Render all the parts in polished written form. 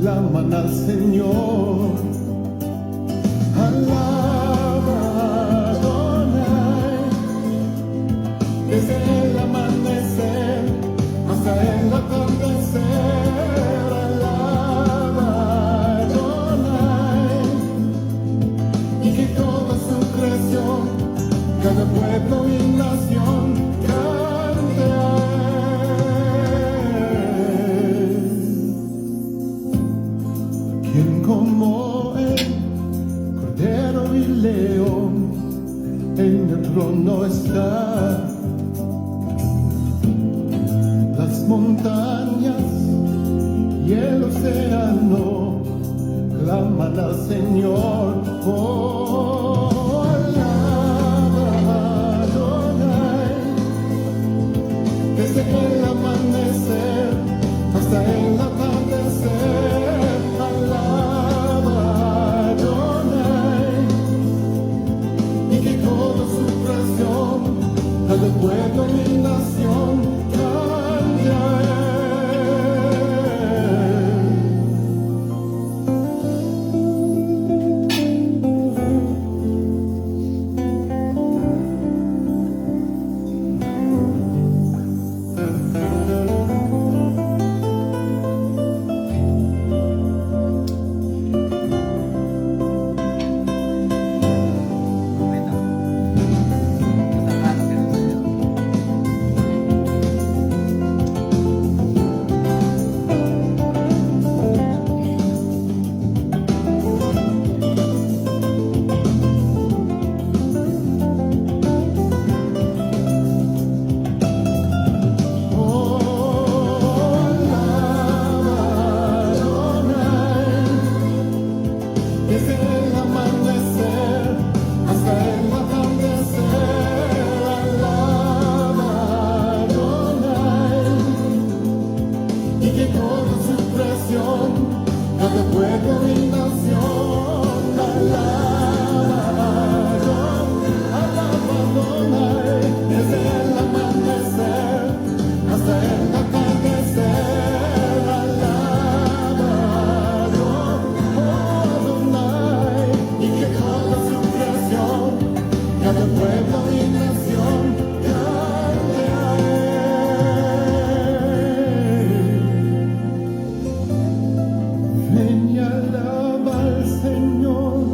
claman al Señor. Alaba Adonai, desde el amanecer hasta el atardecer. Alaba Adonai, y que toda su creación, cada pueblo y nación, cante a Él. ¿Quién como Él, Cordero y León, en el trono está? Las montañas y el océano claman al Señor. Oh, alaba Adonai, desde el amanecer hasta el atardecer. Alaba Adonai, y que toda su creación, cada pueblo y nación, cante a Él. Desde el amanecer hasta el atardecer. Alaba Adonai, y que toda su creación, cada pueblo y nación, alaba Adonai, desde el amanecer hasta el atardecer. Cada pueblo y nación, cante a Él. Ven y alaba al Señor,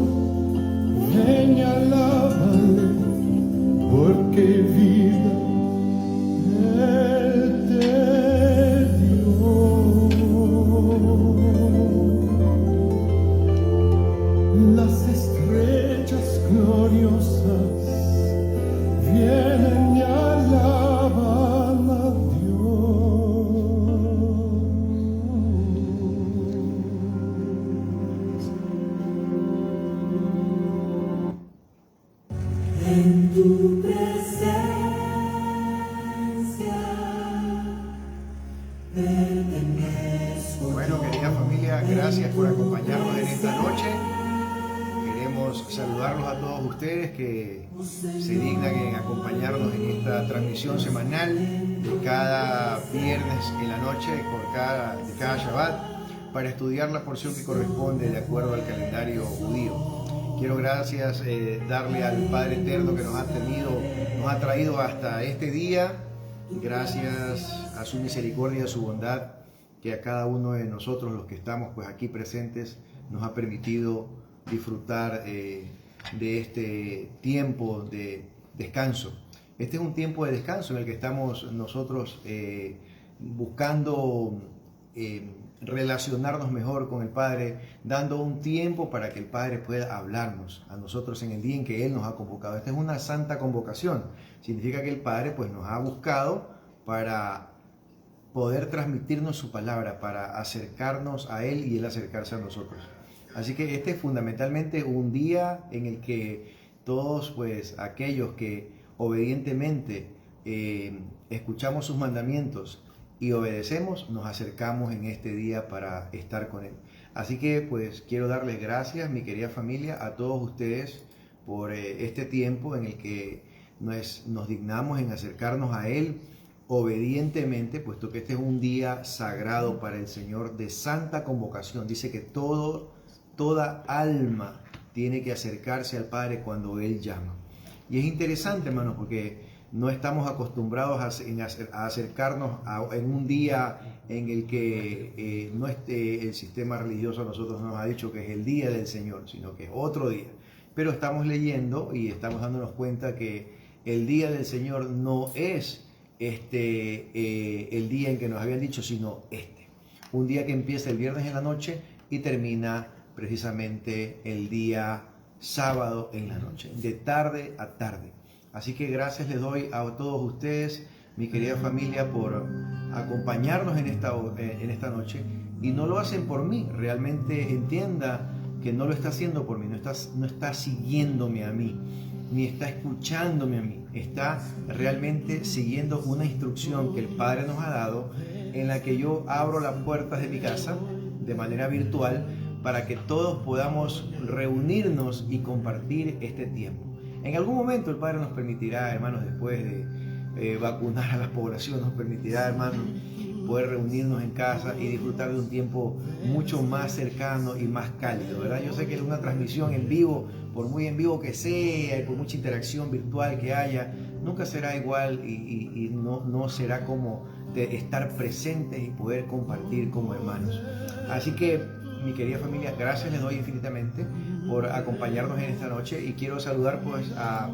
ven y alábale, porque vida Él te dio. Las estrellas gloriosas vienen y alaban a Dios. En tu presencia pertenezco. Bueno, querida familia, gracias por acompañarnos en esta noche. Queremos saludarlos a todos ustedes que se dignan en acompañarnos en esta transmisión semanal de cada viernes en la noche, de cada Shabbat, para estudiar la porción que corresponde de acuerdo al calendario judío. Quiero darle al Padre Eterno que nos ha traído hasta este día, gracias a su misericordia y a su bondad, que a cada uno de nosotros, los que estamos pues aquí presentes, nos ha permitido disfrutar de este tiempo de descanso. Este es un tiempo de descanso en el que estamos nosotros buscando relacionarnos mejor con el Padre, dando un tiempo para que el Padre pueda hablarnos a nosotros en el día en que Él nos ha convocado. Esta es una santa convocación. Significa que el Padre pues nos ha buscado para poder transmitirnos su palabra, para acercarnos a Él y Él acercarse a nosotros. Así que este es fundamentalmente un día en el que todos pues aquellos que obedientemente escuchamos sus mandamientos y obedecemos, nos acercamos en este día para estar con Él. Así que pues quiero darles gracias, mi querida familia, a todos ustedes por este tiempo en el que nos dignamos en acercarnos a Él, obedientemente, puesto que este es un día sagrado para el Señor de santa convocación. Dice que toda alma tiene que acercarse al Padre cuando Él llama. Y es interesante, hermanos, porque no estamos acostumbrados a acercarnos en un día en el que no esté el sistema religioso a nosotros nos ha dicho que es el día del Señor, sino que es otro día. Pero estamos leyendo y estamos dándonos cuenta que el día del Señor no es el día en que nos habían dicho, sino un día que empieza el viernes en la noche y termina precisamente el día sábado en la noche, de tarde a tarde. Así que gracias les doy a todos ustedes, mi querida familia, por acompañarnos en esta noche. Y no lo hacen por mí, realmente entienda que no lo está haciendo por mí, no está siguiéndome a mí, ni está escuchándome a mí, está realmente siguiendo una instrucción que el Padre nos ha dado, en la que yo abro las puertas de mi casa de manera virtual para que todos podamos reunirnos y compartir este tiempo. En algún momento el Padre nos permitirá, hermanos, después de vacunar a la población, nos permitirá, hermanos, poder reunirnos en casa y disfrutar de un tiempo mucho más cercano y más cálido, ¿verdad? Yo sé que es una transmisión en vivo, por muy en vivo que sea y por mucha interacción virtual que haya, nunca será igual y no será como de estar presentes y poder compartir como hermanos. Así que, mi querida familia, gracias les doy infinitamente por acompañarnos en esta noche y quiero saludar pues a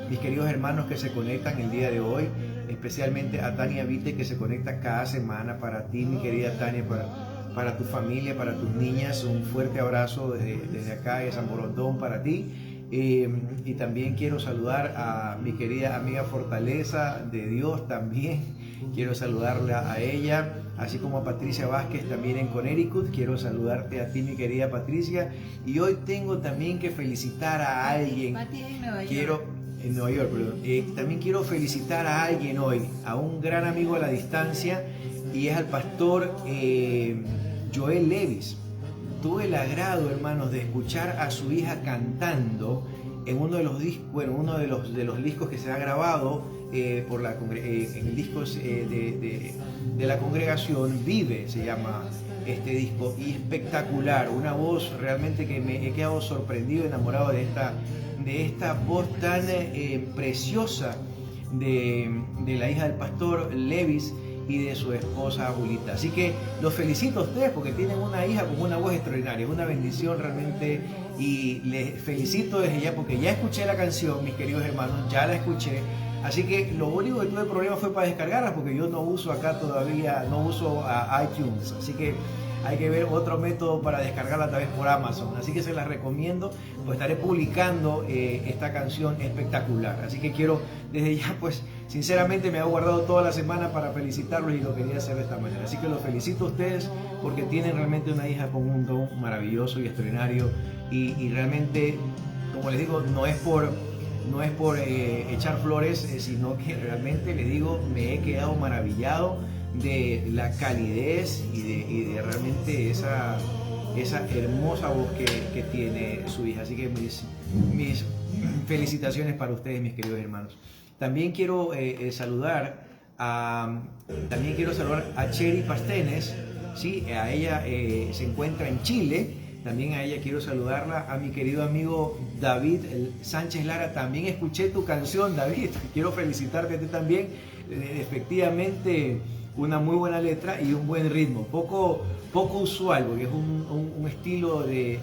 mis queridos hermanos que se conectan el día de hoy, especialmente a Tania Vite, que se conecta cada semana. Para ti, mi querida Tania, para tu familia, para tus niñas, un fuerte abrazo desde acá de San Borondón para ti. Y también quiero saludar a mi querida amiga Fortaleza de Dios, también quiero saludarla a ella, así como a Patricia Vázquez también en Connecticut. Quiero saludarte a ti, mi querida Patricia, y hoy tengo también que felicitar a alguien. En Nueva York, perdón. También quiero felicitar a alguien hoy, a un gran amigo a la distancia, y es al pastor Joel Levis. Tuve el agrado, hermanos, de escuchar a su hija cantando en uno de los discos que se ha grabado en el disco de la congregación Vive, se llama este disco, y espectacular, una voz realmente que me he quedado sorprendido, enamorado de esta voz tan preciosa de la hija del pastor Levis y de su esposa Julita. Así que los felicito a ustedes porque tienen una hija con una voz extraordinaria, es una bendición realmente, y les felicito desde ya porque ya escuché la canción, mis queridos hermanos, ya la escuché. Así que lo único que tuve problema fue para descargarla, porque yo no uso acá todavía, no uso iTunes, así que hay que ver otro método para descargarla a través por Amazon. Así que se las recomiendo, pues estaré publicando esta canción espectacular. Así que quiero desde ya, pues sinceramente me he guardado toda la semana para felicitarlos y lo quería hacer de esta manera. Así que los felicito a ustedes porque tienen realmente una hija con un don maravilloso y extraordinario, y realmente, como les digo, no es por echar flores, sino que realmente les digo, me he quedado maravillado de la calidez y de realmente esa hermosa voz que tiene su hija. Así que mis felicitaciones para ustedes, mis queridos hermanos. También quiero saludar a Cheri Pastenes, ¿sí? A ella se encuentra en Chile. También a ella quiero saludarla, a mi querido amigo David Sánchez Lara. También escuché tu canción, David, quiero felicitarte a ti también. Efectivamente, una muy buena letra y un buen ritmo, poco usual, porque es un estilo de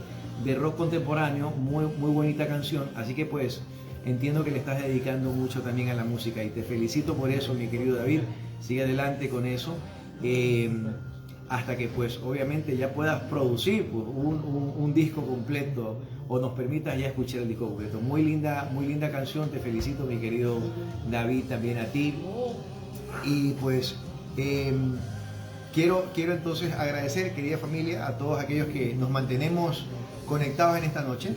rock contemporáneo, muy bonita canción. Así que pues entiendo que le estás dedicando mucho también a la música y te felicito por eso, mi querido David. Sigue adelante con eso. Hasta que pues obviamente ya puedas producir pues, un disco completo o nos permitas ya escuchar el disco completo. Muy linda canción, te felicito, mi querido David, también a ti. Y pues quiero entonces agradecer, querida familia, a todos aquellos que nos mantenemos conectados en esta noche.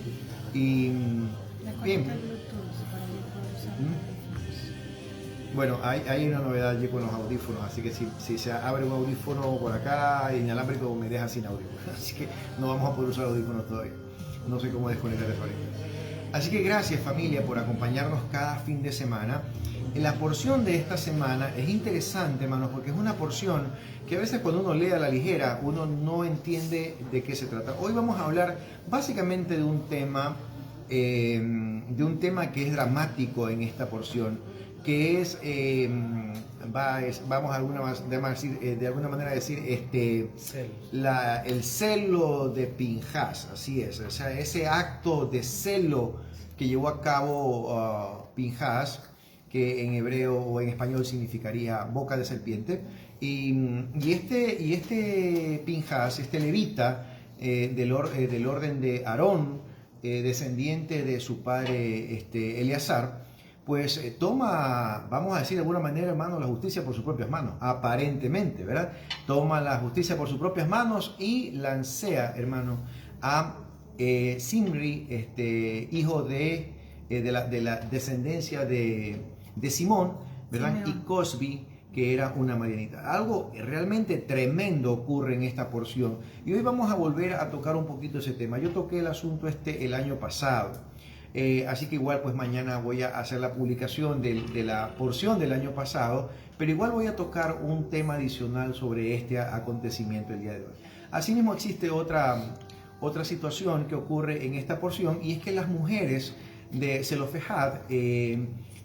Y bien. Bueno, hay una novedad allí con los audífonos, así que si se abre un audífono por acá inalámbrico me deja sin audio, así que no vamos a poder usar audífonos todavía. No sé cómo desconectar eso ahorita. Así que gracias familia por acompañarnos cada fin de semana. La porción de esta semana es interesante, hermanos, porque es una porción que a veces cuando uno lee a la ligera, uno no entiende de qué se trata. Hoy vamos a hablar básicamente de un tema que es dramático en esta porción, que es, vamos de alguna manera decir, el celo de Pinhas, así es, o sea, ese acto de celo que llevó a cabo Pinhas, que en hebreo o en español significaría boca de serpiente, y este Pinhas, este levita del orden de Aarón, descendiente de su padre Eleazar, pues toma, vamos a decir de alguna manera, hermano, la justicia por sus propias manos, aparentemente, ¿verdad? Toma la justicia por sus propias manos y lancea, hermano, a Zimri, hijo de la descendencia de Simón, ¿verdad? Simeón. Y Cosbi, que era una madianita. Algo realmente tremendo ocurre en esta porción. Y hoy vamos a volver a tocar un poquito ese tema. Yo toqué el asunto el año pasado. Así que igual pues mañana voy a hacer la publicación de la porción del año pasado, pero igual voy a tocar un tema adicional sobre este acontecimiento el día de hoy. Asimismo existe otra situación que ocurre en esta porción, y es que las mujeres de Zelofehad,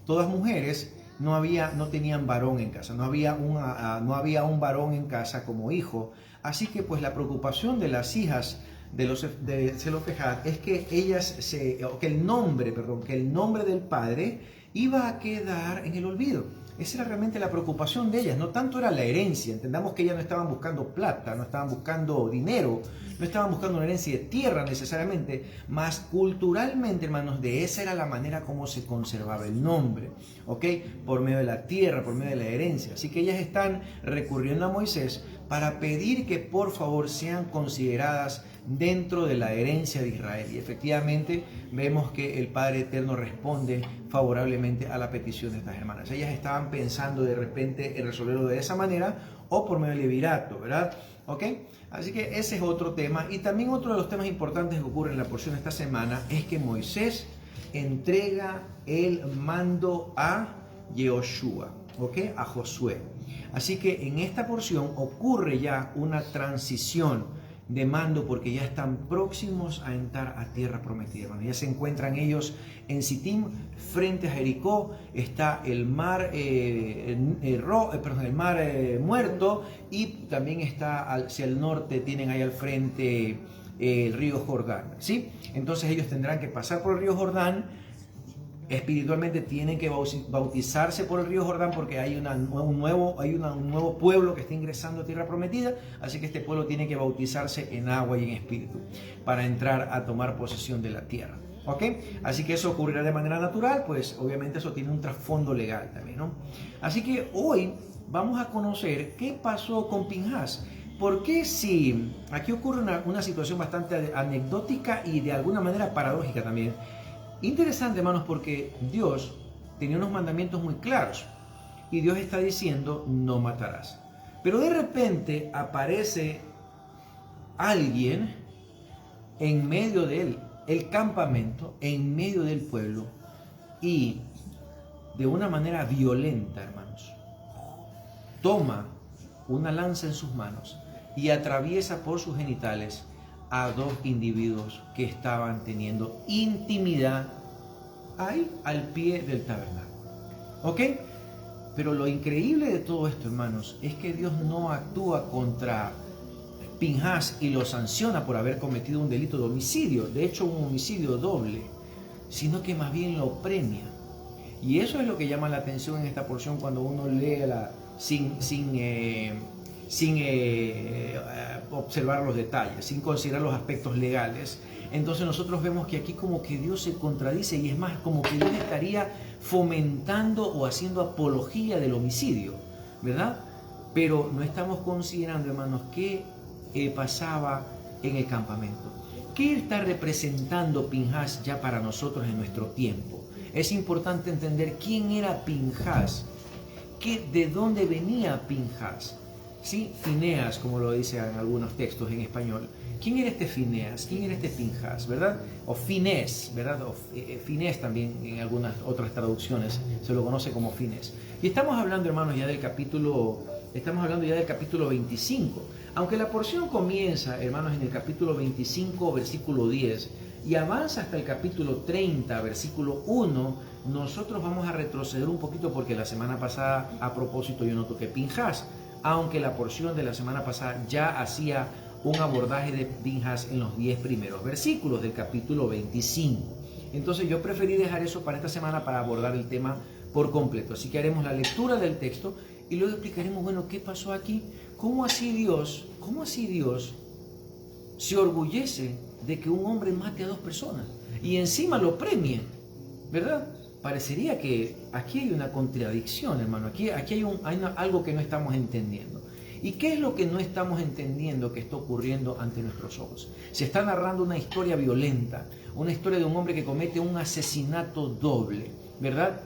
todas mujeres, no tenían varón en casa, no había un varón en casa como hijo, así que pues la preocupación de las hijas de Zelofehad es que que el nombre del padre iba a quedar en el olvido. Esa era realmente la preocupación de ellas, no tanto era la herencia. Entendamos que ellas no estaban buscando plata, no estaban buscando dinero, no estaban buscando una herencia de tierra necesariamente, más culturalmente, hermanos, de esa era la manera como se conservaba el nombre, ¿ok? Por medio de la tierra, por medio de la herencia. Así que ellas están recurriendo a Moisés para pedir que por favor sean consideradas dentro de la herencia de Israel. Y efectivamente vemos que el Padre Eterno responde favorablemente a la petición de estas hermanas. Ellas estaban pensando de repente en resolverlo de esa manera o por medio del levirato, ¿verdad? ¿Ok? Así que ese es otro tema. Y también otro de los temas importantes que ocurre en la porción de esta semana es que Moisés entrega el mando a Yehoshua, ¿ok? A Josué. Así que en esta porción ocurre ya una transición de mando, porque ya están próximos a entrar a tierra prometida, hermano. Ya se encuentran ellos en Sittim, frente a Jericó. Está el mar, muerto, y también está hacia el norte, tienen ahí al frente el río Jordán, ¿sí? Entonces ellos tendrán que pasar por el río Jordán. Espiritualmente tienen que bautizarse por el río Jordán, porque hay un nuevo pueblo que está ingresando a tierra prometida, así que este pueblo tiene que bautizarse en agua y en espíritu para entrar a tomar posesión de la tierra, ¿ok? Así que eso ocurrirá de manera natural, pues obviamente eso tiene un trasfondo legal también, ¿no? Así que hoy vamos a conocer qué pasó con Pinhas. Porque si aquí ocurre una situación bastante anecdótica y de alguna manera paradójica también. Interesante, hermanos, porque Dios tenía unos mandamientos muy claros y Dios está diciendo no matarás, pero de repente aparece alguien en medio del campamento, en medio del pueblo, y de una manera violenta, hermanos, toma una lanza en sus manos y atraviesa por sus genitales a dos individuos que estaban teniendo intimidad ahí al pie del tabernáculo, ¿ok? Pero lo increíble de todo esto, hermanos, es que Dios no actúa contra Pinhas y lo sanciona por haber cometido un delito de homicidio, de hecho un homicidio doble, sino que más bien lo premia. Y eso es lo que llama la atención en esta porción cuando uno lee sin observar los detalles, sin considerar los aspectos legales. Entonces nosotros vemos que aquí como que Dios se contradice, y es más, como que Dios estaría fomentando o haciendo apología del homicidio, ¿verdad? Pero no estamos considerando, hermanos, qué pasaba en el campamento. ¿Qué está representando Pinhas ya para nosotros en nuestro tiempo? Es importante entender quién era Pinhas, de dónde venía Pinhas. Sí, Fineas, como lo dicen algunos textos en español. ¿Quién era este Fineas? ¿Quién era este Pinjas? ¿Verdad? O Finés, ¿verdad? O Finés también en algunas otras traducciones se lo conoce como Finés. Y estamos hablando, hermanos, ya del capítulo 25. Aunque la porción comienza, hermanos, en el capítulo 25, versículo 10, y avanza hasta el capítulo 30, versículo 1, nosotros vamos a retroceder un poquito porque la semana pasada, a propósito, yo no toqué Pinjas, aunque la porción de la semana pasada ya hacía un abordaje de Pinjas en los 10 primeros versículos del capítulo 25. Entonces yo preferí dejar eso para esta semana para abordar el tema por completo. Así que haremos la lectura del texto y luego explicaremos, bueno, ¿qué pasó aquí? ¿Cómo así Dios se orgullece de que un hombre mate a 2 personas y encima lo premie? ¿Verdad? Parecería que aquí hay una contradicción, hermano. Aquí hay algo que no estamos entendiendo. ¿Y qué es lo que no estamos entendiendo que está ocurriendo ante nuestros ojos? Se está narrando una historia violenta, una historia de un hombre que comete un asesinato doble, ¿verdad?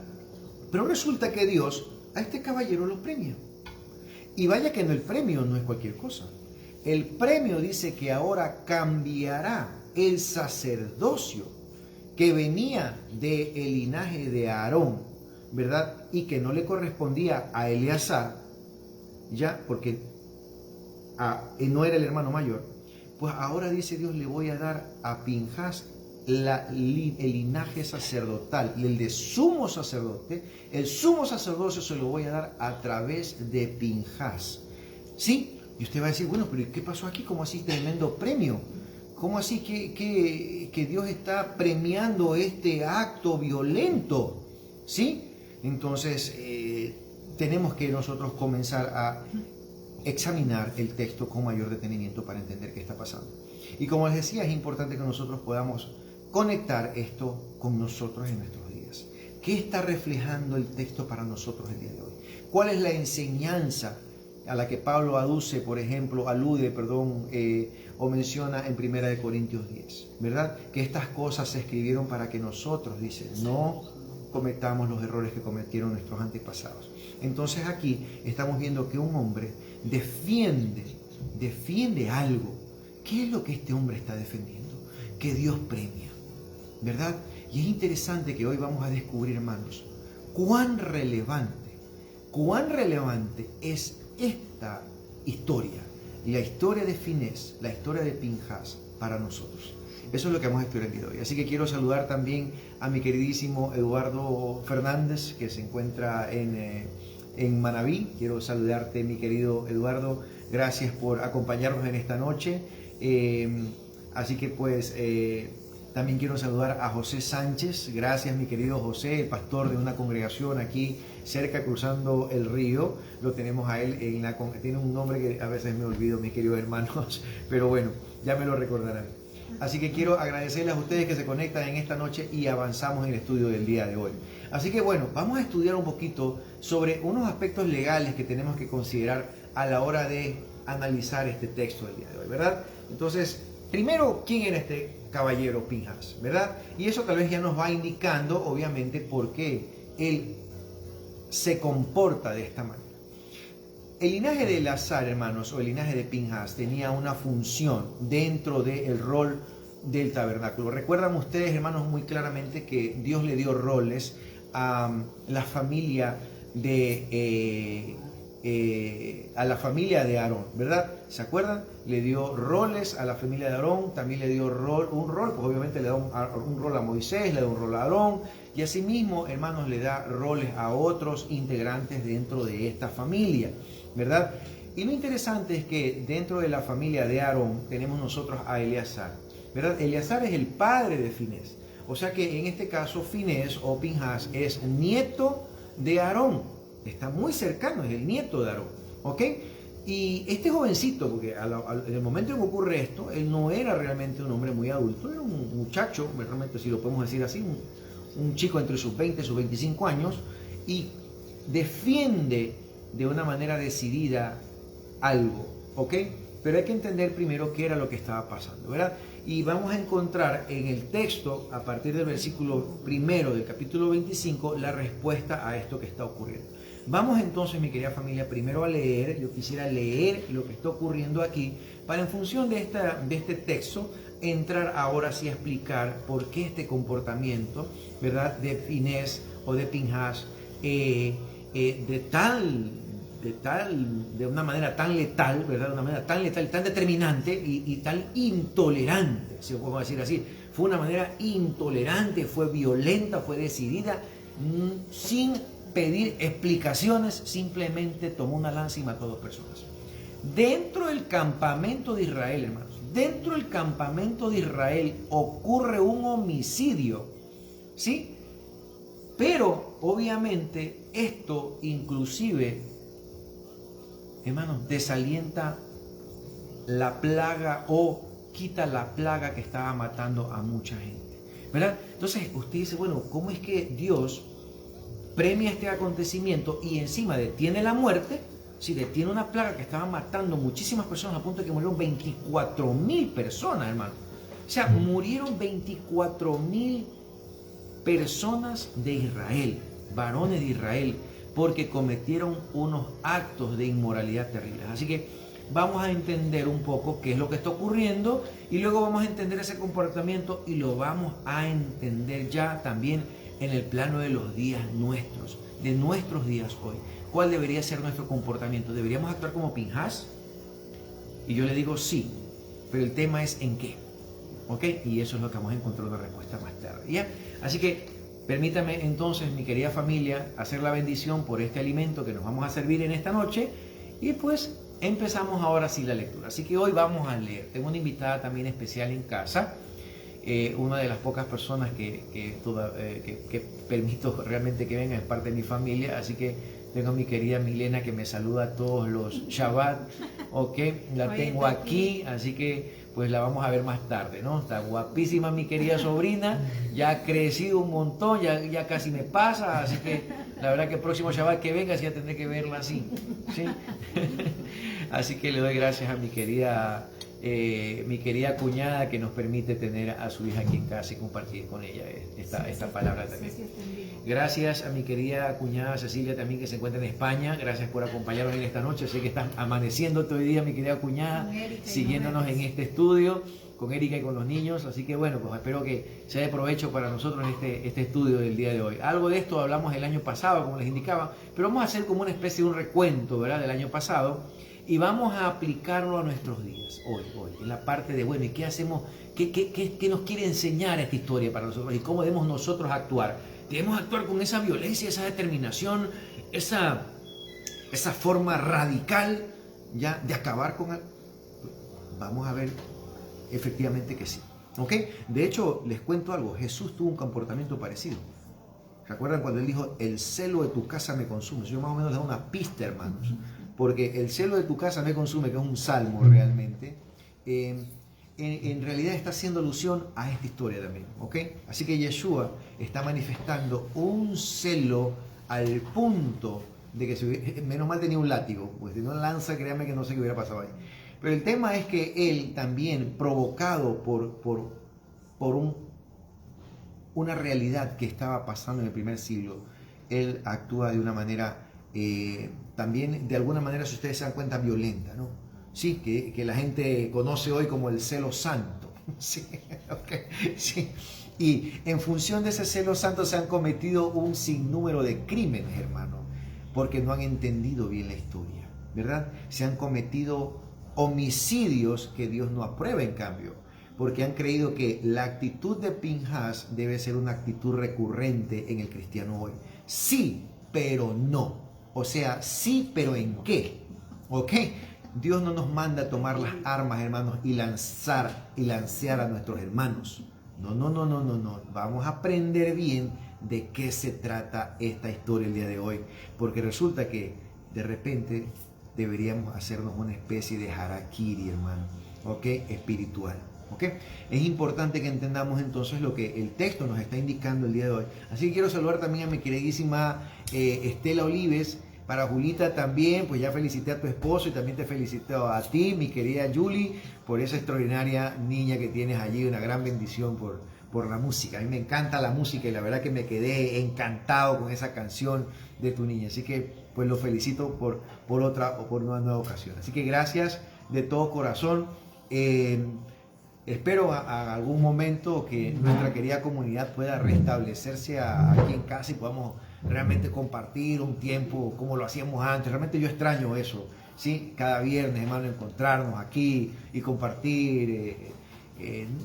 Pero resulta que Dios a este caballero lo premia. Y vaya que el premio no es cualquier cosa. El premio dice que ahora cambiará el sacerdocio que venía del linaje de Aarón, ¿verdad? Y que no le correspondía a Eleazar, ya, porque no era el hermano mayor. Pues ahora dice Dios, le voy a dar a Pinjas el linaje sacerdotal, y el de sumo sacerdote, el sumo sacerdocio se lo voy a dar a través de Pinjas. ¿Sí? Y usted va a decir, bueno, pero ¿qué pasó aquí? ¿Cómo así tremendo premio? ¿Cómo así que Dios está premiando este acto violento? ¿Sí? Entonces, tenemos que nosotros comenzar a examinar el texto con mayor detenimiento para entender qué está pasando. Y como les decía, es importante que nosotros podamos conectar esto con nosotros en nuestros días. ¿Qué está reflejando el texto para nosotros el día de hoy? ¿Cuál es la enseñanza a la que Pablo alude, o menciona en 1 Corintios 10? ¿Verdad? Que estas cosas se escribieron para que nosotros, dice, no cometamos los errores que cometieron nuestros antepasados. Entonces aquí estamos viendo que un hombre defiende algo. ¿Qué es lo que este hombre está defendiendo? Que Dios premia, ¿verdad? Y es interesante que hoy vamos a descubrir, hermanos, cuán relevante es esta historia, la historia de Finés, la historia de Pinjas para nosotros. Eso es lo que vamos a estudiar el día de hoy. Así que quiero saludar también a mi queridísimo Eduardo Fernández, que se encuentra en Manabí. Quiero saludarte, mi querido Eduardo. Gracias por acompañarnos en esta noche. Así que pues también quiero saludar a José Sánchez. Gracias, mi querido José, el pastor de una congregación aquí cerca, cruzando el río. Lo tenemos a él tiene un nombre que a veces me olvido, mis queridos hermanos, pero bueno, ya me lo recordarán. Así que quiero agradecerles a ustedes que se conectan en esta noche y avanzamos en el estudio del día de hoy. Así que bueno, vamos a estudiar un poquito sobre unos aspectos legales que tenemos que considerar a la hora de analizar este texto del día de hoy, ¿verdad? Entonces, primero, ¿quién era este caballero Pinjas, verdad? Y eso tal vez ya nos va indicando, obviamente, por qué él se comporta de esta manera. El linaje de Eleazar, hermanos, o el linaje de Pinjas, tenía una función dentro del rol del tabernáculo. Recuerdan ustedes, hermanos, muy claramente que Dios le dio roles a la familia de Aarón, ¿verdad? ¿Se acuerdan? Le dio roles a la familia de Aarón, también le dio un rol, pues obviamente le da un rol a Moisés, le da un rol a Aarón, y asimismo, hermanos, le da roles a otros integrantes dentro de esta familia, ¿verdad? Y lo interesante es que dentro de la familia de Aarón tenemos nosotros a Eleazar, ¿verdad? Eleazar es el padre de Finés, o sea que en este caso Finés o Pinjas es nieto de Aarón, está muy cercano, es el nieto de Aarón, ¿ok? Y este jovencito, porque en el momento en que ocurre esto, él no era realmente un hombre muy adulto, era un muchacho, realmente si lo podemos decir así, un chico entre sus 20 y sus 25 años, y defiende de una manera decidida algo, ¿ok? pero hay que entender primero qué era lo que estaba pasando, ¿verdad? Y vamos a encontrar en el texto, a partir del versículo 1 del capítulo 25, la respuesta a esto que está ocurriendo. Vamos entonces, mi querida familia, primero a leer. Yo quisiera leer lo que está ocurriendo aquí, para en función de este texto, entrar ahora sí a explicar por qué este comportamiento, ¿verdad?, de Finés o de Pinhas, de una manera tan letal, ¿verdad? De una manera tan letal, tan determinante y tan intolerante, si lo podemos decir así. Fue una manera intolerante, fue violenta, fue decidida, sin pedir explicaciones, simplemente tomó una lanza y mató a 2 personas. Dentro del campamento de Israel, hermanos, dentro del campamento de Israel ocurre un homicidio, ¿sí? Pero obviamente esto inclusive, hermanos, desalienta la plaga o quita la plaga que estaba matando a mucha gente, ¿verdad? Entonces usted dice, bueno, ¿cómo es que Dios premia este acontecimiento y encima detiene la muerte? Si detiene una plaga que estaba matando muchísimas personas, a punto de que murieron 24,000 personas, hermano. O sea, murieron 24,000 personas de Israel, varones de Israel, porque cometieron unos actos de inmoralidad terribles. Así que vamos a entender un poco qué es lo que está ocurriendo y luego vamos a entender ese comportamiento y lo vamos a entender ya también en el plano de los días nuestros, de nuestros días hoy. ¿Cuál debería ser nuestro comportamiento? ¿Deberíamos actuar como Pinhas? Y yo le digo sí, pero el tema es en qué, ¿ok? Y eso es lo que vamos a encontrar una respuesta más tarde, ¿ya? Así que permítame entonces, mi querida familia, hacer la bendición por este alimento que nos vamos a servir en esta noche y pues empezamos ahora sí la lectura. Así que hoy vamos a leer. Tengo una invitada también especial en casa, una de las pocas personas que permito realmente que venga, es parte de mi familia, así que tengo a mi querida Milena que me saluda todos los Shabbat, ok, la tengo aquí, así que pues la vamos a ver más tarde, ¿no? Está guapísima mi querida sobrina, ya ha crecido un montón, ya casi me pasa, así que la verdad que el próximo Shabbat que venga sí ya tendré que verla así, ¿sí? Así que le doy gracias a mi querida cuñada que nos permite tener a su hija aquí en casa y compartir con ella esta palabra también. Gracias a mi querida cuñada Cecilia también, que se encuentra en España. Gracias por acompañarnos en esta noche. Sé que estás amaneciendo todo el día, mi querida cuñada, siguiéndonos en este estudio con Erika y con los niños. Así que bueno, pues espero que sea de provecho para nosotros este estudio del día de hoy. Algo de esto hablamos el año pasado, como les indicaba, pero vamos a hacer como una especie de un recuento, ¿verdad?, del año pasado. Y vamos a aplicarlo a nuestros días, hoy, en la parte de, bueno, ¿y qué hacemos? ¿Qué nos quiere enseñar esta historia para nosotros? ¿Y cómo debemos nosotros actuar? Debemos actuar con esa violencia, esa determinación, esa forma radical ya de acabar con él. Vamos a ver efectivamente que sí, ¿ok? De hecho, les cuento algo, Jesús tuvo un comportamiento parecido. ¿Se acuerdan cuando él dijo, el celo de tu casa me consume? Yo más o menos le doy una pista, hermanos. Porque el celo de tu casa me consume, que es un salmo realmente, en realidad está haciendo alusión a esta historia también, ¿ok? Así que Yeshua está manifestando un celo al punto de que menos mal tenía un látigo, pues tenía una lanza, créanme que no sé qué hubiera pasado ahí. Pero el tema es que él también, provocado por una realidad que estaba pasando en el primer siglo, él actúa de una manera también, de alguna manera, si ustedes se dan cuenta, violenta, ¿no? Sí, que la gente conoce hoy como el celo santo. Sí, okay, sí. Y en función de ese celo santo se han cometido un sinnúmero de crímenes, hermano, porque no han entendido bien la historia, ¿verdad? Se han cometido homicidios que Dios no aprueba, en cambio, porque han creído que la actitud de Pinhas debe ser una actitud recurrente en el cristiano hoy. Sí, pero no. O sea, sí, pero ¿en qué? ¿Ok? Dios no nos manda a tomar las armas, hermanos, y lancear a nuestros hermanos. No. Vamos a aprender bien de qué se trata esta historia el día de hoy. Porque resulta que de repente deberíamos hacernos una especie de harakiri, hermano, ¿ok? Espiritual. ¿Ok? Es importante que entendamos entonces lo que el texto nos está indicando el día de hoy. Así que quiero saludar también a mi queridísima Estela Olives, Para Julita también, pues ya felicité a tu esposo y también te felicito a ti, mi querida Julie, por esa extraordinaria niña que tienes allí, una gran bendición por la música. A mí me encanta la música y la verdad que me quedé encantado con esa canción de tu niña. Así que pues lo felicito por una nueva ocasión. Así que gracias de todo corazón. Espero a algún momento que nuestra querida comunidad pueda restablecerse aquí en casa y podamos realmente compartir un tiempo como lo hacíamos antes. Realmente yo extraño eso, ¿sí? Cada viernes, hermano, encontrarnos aquí y compartir,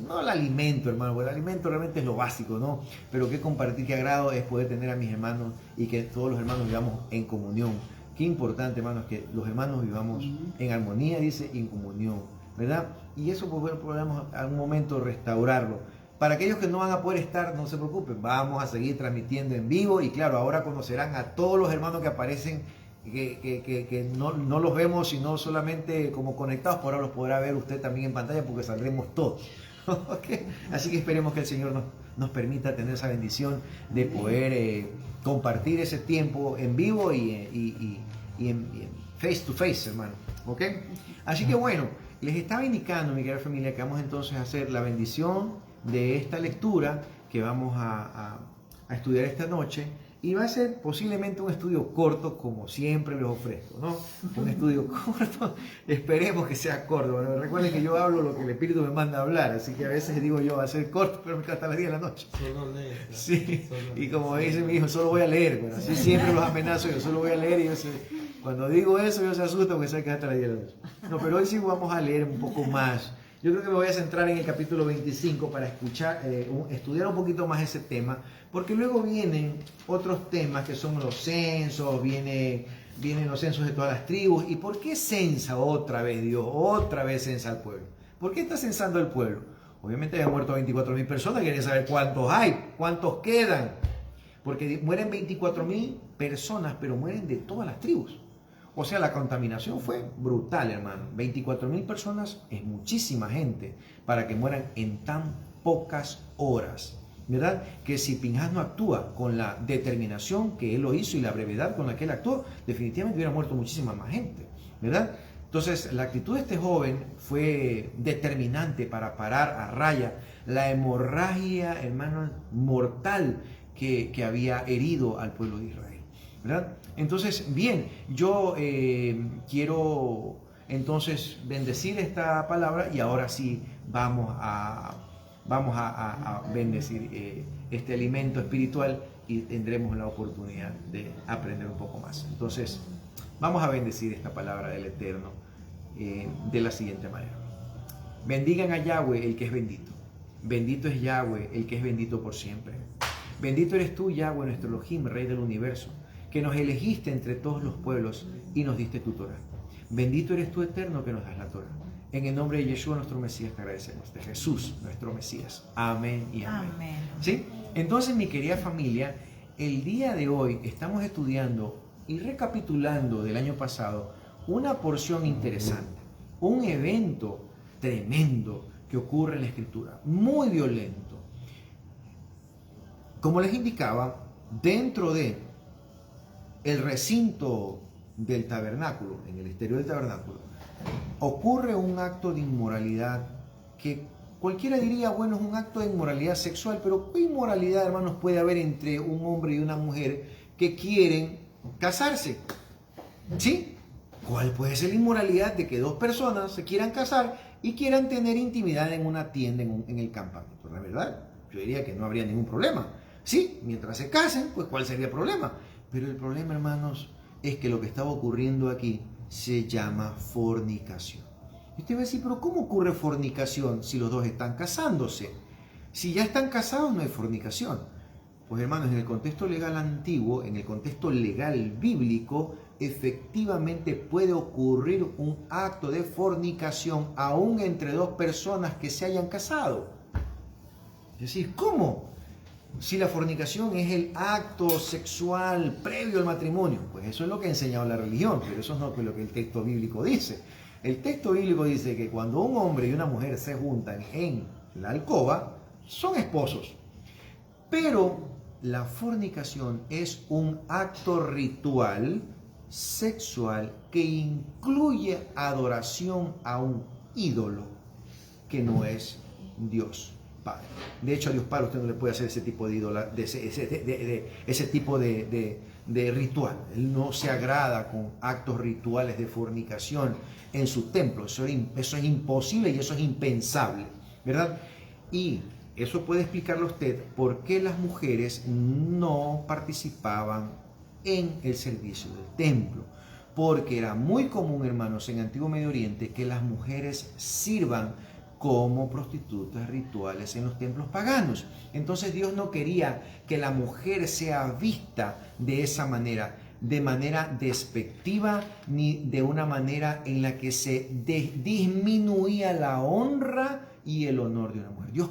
no el alimento, hermano, porque el alimento realmente es lo básico, ¿no? Pero qué compartir, qué agrado es poder tener a mis hermanos y que todos los hermanos vivamos en comunión. Qué importante, hermanos, que los hermanos vivamos en armonía, dice, y en comunión, ¿verdad? Y eso pues bueno, podemos en algún momento restaurarlo. Para aquellos que no van a poder estar, no se preocupen, vamos a seguir transmitiendo en vivo y claro, ahora conocerán a todos los hermanos que aparecen, que no los vemos sino solamente como conectados, por ahora los podrá ver usted también en pantalla porque saldremos todos. ¿Okay? Así que esperemos que el Señor nos permita tener esa bendición de poder compartir ese tiempo en vivo y en face to face, hermano. ¿Okay? Así que bueno, les estaba indicando, mi querida familia, que vamos entonces a hacer la bendición de esta lectura que vamos a estudiar esta noche, y va a ser posiblemente un estudio corto, como siempre les ofrezco, ¿no? Un estudio corto, esperemos que sea corto. Bueno, recuerden que yo hablo lo que el Espíritu me manda a hablar, así que a veces digo yo va a ser corto, pero hasta las 10 de la noche. Solo leer. Sí, y como dice mi hijo, solo voy a leer. Bueno, así siempre los amenazo, yo solo voy a leer y yo sé, cuando digo eso yo se asusta porque sé que hasta las 10 de la noche. No, pero hoy sí vamos a leer un poco más. Yo creo que me voy a centrar en el capítulo 25 para estudiar un poquito más ese tema, porque luego vienen otros temas que son los censos, vienen los censos de todas las tribus. ¿Y por qué censa otra vez Dios? Otra vez censa al pueblo. ¿Por qué está censando al pueblo? Obviamente habían muerto 24.000 personas, quieren saber cuántos hay, cuántos quedan. Porque mueren 24.000 personas, pero mueren de todas las tribus. O sea, la contaminación fue brutal, hermano. 24.000 personas es muchísima gente para que mueran en tan pocas horas, ¿verdad? Que si Pinhas no actúa con la determinación que él lo hizo y la brevedad con la que él actuó, definitivamente hubiera muerto muchísima más gente, ¿verdad? Entonces, la actitud de este joven fue determinante para parar a raya la hemorragia, hermano, mortal que había herido al pueblo de Israel, ¿verdad? Entonces, bien, yo quiero entonces bendecir esta palabra y ahora sí vamos a bendecir este alimento espiritual y tendremos la oportunidad de aprender un poco más. Entonces, vamos a bendecir esta palabra del Eterno de la siguiente manera. Bendigan a Yahweh, el que es bendito. Bendito es Yahweh, el que es bendito por siempre. Bendito eres tú, Yahweh, nuestro Elohim, Rey del universo, que nos elegiste entre todos los pueblos y nos diste tu Torah. Bendito eres tú, Eterno, que nos das la Torah. En el nombre de Yeshua, nuestro Mesías, te agradecemos. De Jesús, nuestro Mesías. Amén y amén. Amén. ¿Sí? Entonces, mi querida familia, el día de hoy estamos estudiando y recapitulando del año pasado una porción interesante, un evento tremendo que ocurre en la Escritura, muy violento. Como les indicaba, dentro de el recinto del tabernáculo, en el exterior del tabernáculo, ocurre un acto de inmoralidad que cualquiera diría, bueno, es un acto de inmoralidad sexual, pero ¿qué inmoralidad, hermanos, puede haber entre un hombre y una mujer que quieren casarse? ¿Sí? ¿Cuál puede ser la inmoralidad de que dos personas se quieran casar y quieran tener intimidad en una tienda, en el campamento? La verdad, yo diría que no habría ningún problema. Sí, mientras se casen, pues ¿cuál sería el problema? Pero el problema, hermanos, es que lo que estaba ocurriendo aquí se llama fornicación. Y usted va a decir, pero ¿cómo ocurre fornicación si los dos están casándose? Si ya están casados no hay fornicación. Pues hermanos, en el contexto legal antiguo, en el contexto legal bíblico, efectivamente puede ocurrir un acto de fornicación aún entre dos personas que se hayan casado. Es decir, ¿cómo? Si la fornicación es el acto sexual previo al matrimonio, pues eso es lo que ha enseñado la religión, pero eso no es lo que el texto bíblico dice. El texto bíblico dice que cuando un hombre y una mujer se juntan en la alcoba, son esposos. Pero la fornicación es un acto ritual sexual que incluye adoración a un ídolo que no es Dios Padre. De hecho, a Dios Padre usted no le puede hacer ese tipo de ídola, ese tipo de ritual. Él no se agrada con actos rituales de fornicación en su templo. Eso es imposible y eso es impensable, ¿verdad? Y eso puede explicarle a usted por qué las mujeres no participaban en el servicio del templo. Porque era muy común, hermanos, en Antiguo Medio Oriente que las mujeres sirvan como prostitutas rituales en los templos paganos. Entonces Dios no quería que la mujer sea vista de esa manera, de manera despectiva, ni de una manera en la que se disminuía la honra y el honor de una mujer. Dios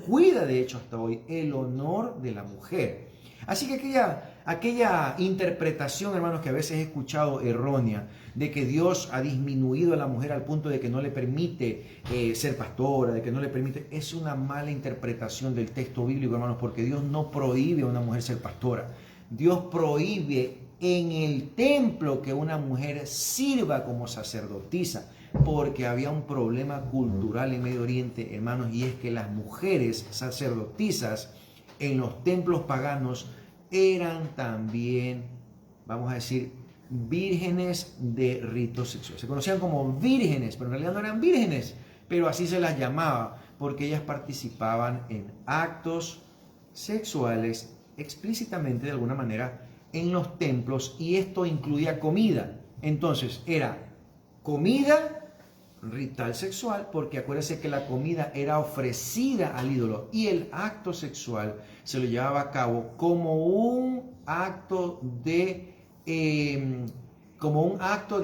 cuida de hecho hasta hoy el honor de la mujer. Así que aquella interpretación, hermanos, que a veces he escuchado errónea, de que Dios ha disminuido a la mujer al punto de que no le permite ser pastora, de que no le permite, es una mala interpretación del texto bíblico, hermanos, porque Dios no prohíbe a una mujer ser pastora. Dios prohíbe en el templo que una mujer sirva como sacerdotisa, porque había un problema cultural en Medio Oriente, hermanos, y es que las mujeres sacerdotisas en los templos paganos eran también, vamos a decir, vírgenes de ritos sexuales. Se conocían como vírgenes, pero en realidad no eran vírgenes, pero así se las llamaba, porque ellas participaban en actos sexuales explícitamente, de alguna manera, en los templos, y esto incluía comida. Entonces, era comida, ritual sexual, porque acuérdense que la comida era ofrecida al ídolo y el acto sexual se lo llevaba a cabo como un acto de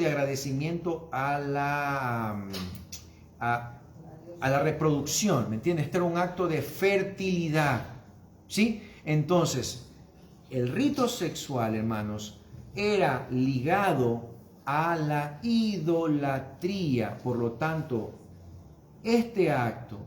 agradecimiento a la reproducción, ¿me entiendes? Este era un acto de fertilidad, ¿sí? Entonces, el rito sexual, hermanos, era ligado a la idolatría. Por lo tanto, este acto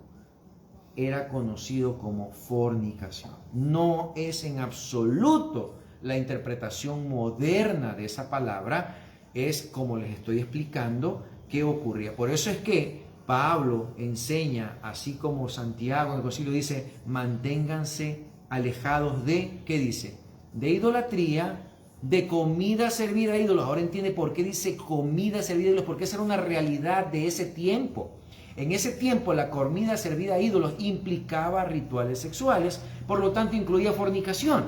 era conocido como fornicación. No es en absoluto la interpretación moderna de esa palabra, es como les estoy explicando qué ocurría. Por eso es que Pablo enseña, así como Santiago en el concilio dice, manténganse alejados de, ¿qué dice? De idolatría, de comida servida a ídolos. Ahora entiende por qué dice comida servida a ídolos, porque esa era una realidad de ese tiempo. En ese tiempo la comida servida a ídolos implicaba rituales sexuales, por lo tanto incluía fornicación,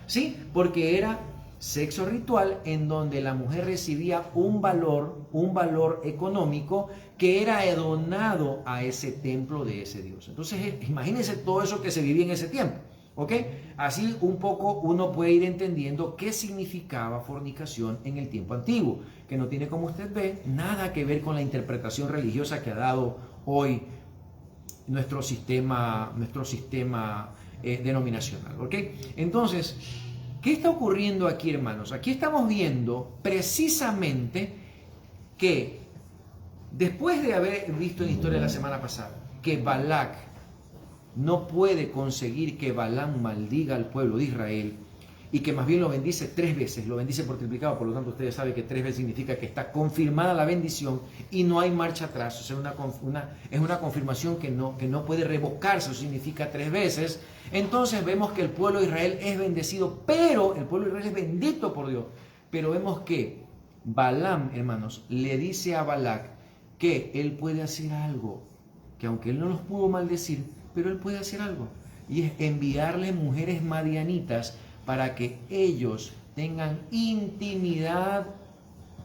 ¿sí? Porque era sexo ritual en donde la mujer recibía un valor económico que era donado a ese templo de ese Dios. Entonces imagínense todo eso que se vivía en ese tiempo. ¿Ok? Así un poco uno puede ir entendiendo qué significaba fornicación en el tiempo antiguo, que no tiene, como usted ve, nada que ver con la interpretación religiosa que ha dado hoy nuestro sistema denominacional. ¿Ok? Entonces, ¿qué está ocurriendo aquí, hermanos? Aquí estamos viendo precisamente que después de haber visto en la historia de la semana pasada que Balac no puede conseguir que Balaam maldiga al pueblo de Israel y que más bien lo bendice 3 veces, lo bendice por triplicado, por lo tanto ustedes saben que 3 veces significa que está confirmada la bendición y no hay marcha atrás, o sea, es una confirmación que no puede revocarse, eso significa 3 veces. Entonces vemos que el pueblo de Israel es bendecido, pero el pueblo de Israel es bendito por Dios, pero vemos que Balaam, hermanos, le dice a Balac que él puede hacer algo, que aunque él no los pudo maldecir, pero él puede hacer algo, y es enviarle mujeres madianitas para que ellos tengan intimidad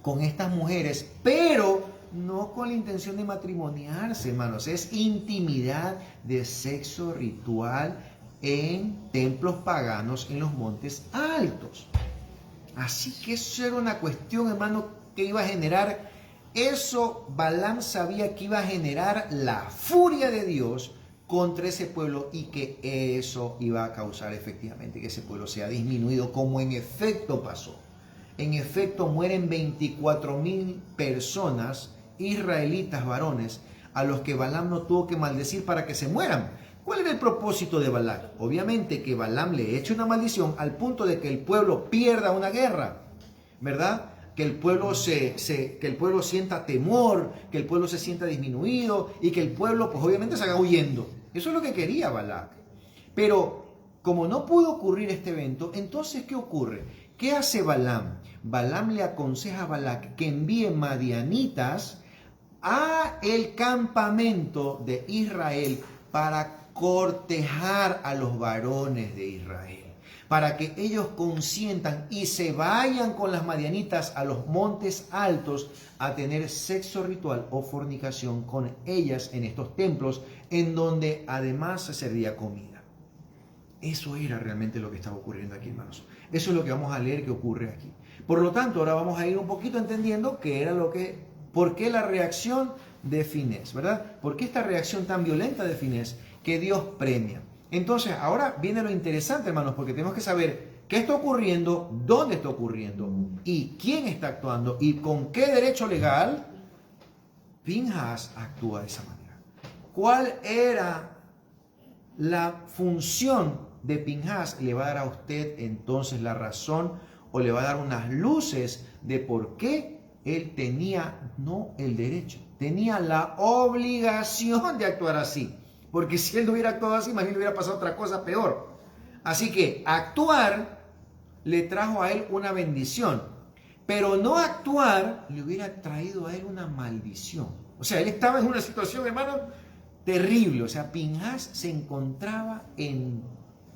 con estas mujeres, pero no con la intención de matrimoniarse, hermanos, es intimidad de sexo ritual en templos paganos en los montes altos. Así que eso era una cuestión, hermano, que iba a generar, eso Balaam sabía que iba a generar la furia de Dios contra ese pueblo y que eso iba a causar efectivamente que ese pueblo sea disminuido, como en efecto pasó. En efecto mueren 24,000 personas, israelitas varones, a los que Balaam no tuvo que maldecir para que se mueran. ¿Cuál era el propósito de Balac? Obviamente que Balaam le eche una maldición al punto de que el pueblo pierda una guerra. ¿verdad? Que el pueblo que el pueblo sienta temor, que el pueblo se sienta disminuido y que el pueblo pues obviamente salga huyendo. Eso es lo que quería Balac. Pero como no pudo ocurrir este evento, entonces ¿qué ocurre? ¿Qué hace Balaam? Balaam le aconseja a Balac que envíe madianitas a el campamento de Israel para cortejar a los varones de Israel, para que ellos consientan y se vayan con las madianitas a los montes altos a tener sexo ritual o fornicación con ellas en estos templos, en donde además se servía comida. Eso era realmente lo que estaba ocurriendo aquí, hermanos. Eso es lo que vamos a leer que ocurre aquí. Por lo tanto, ahora vamos a ir un poquito entendiendo qué era por qué la reacción de Finés, ¿verdad? ¿Por qué esta reacción tan violenta de Finés que Dios premia? Entonces, ahora viene lo interesante, hermanos, porque tenemos que saber qué está ocurriendo, dónde está ocurriendo y quién está actuando y con qué derecho legal Pinhas actúa de esa manera. ¿Cuál era la función de Pinhas? Le va a dar a usted entonces la razón o le va a dar unas luces de por qué él tenía, no el derecho, tenía la obligación de actuar así. Porque si él no hubiera actuado así, más bien le hubiera pasado otra cosa peor. Así que actuar le trajo a él una bendición, pero no actuar le hubiera traído a él una maldición. O sea, él estaba en una situación, hermano, terrible. O sea, Pinhas se encontraba en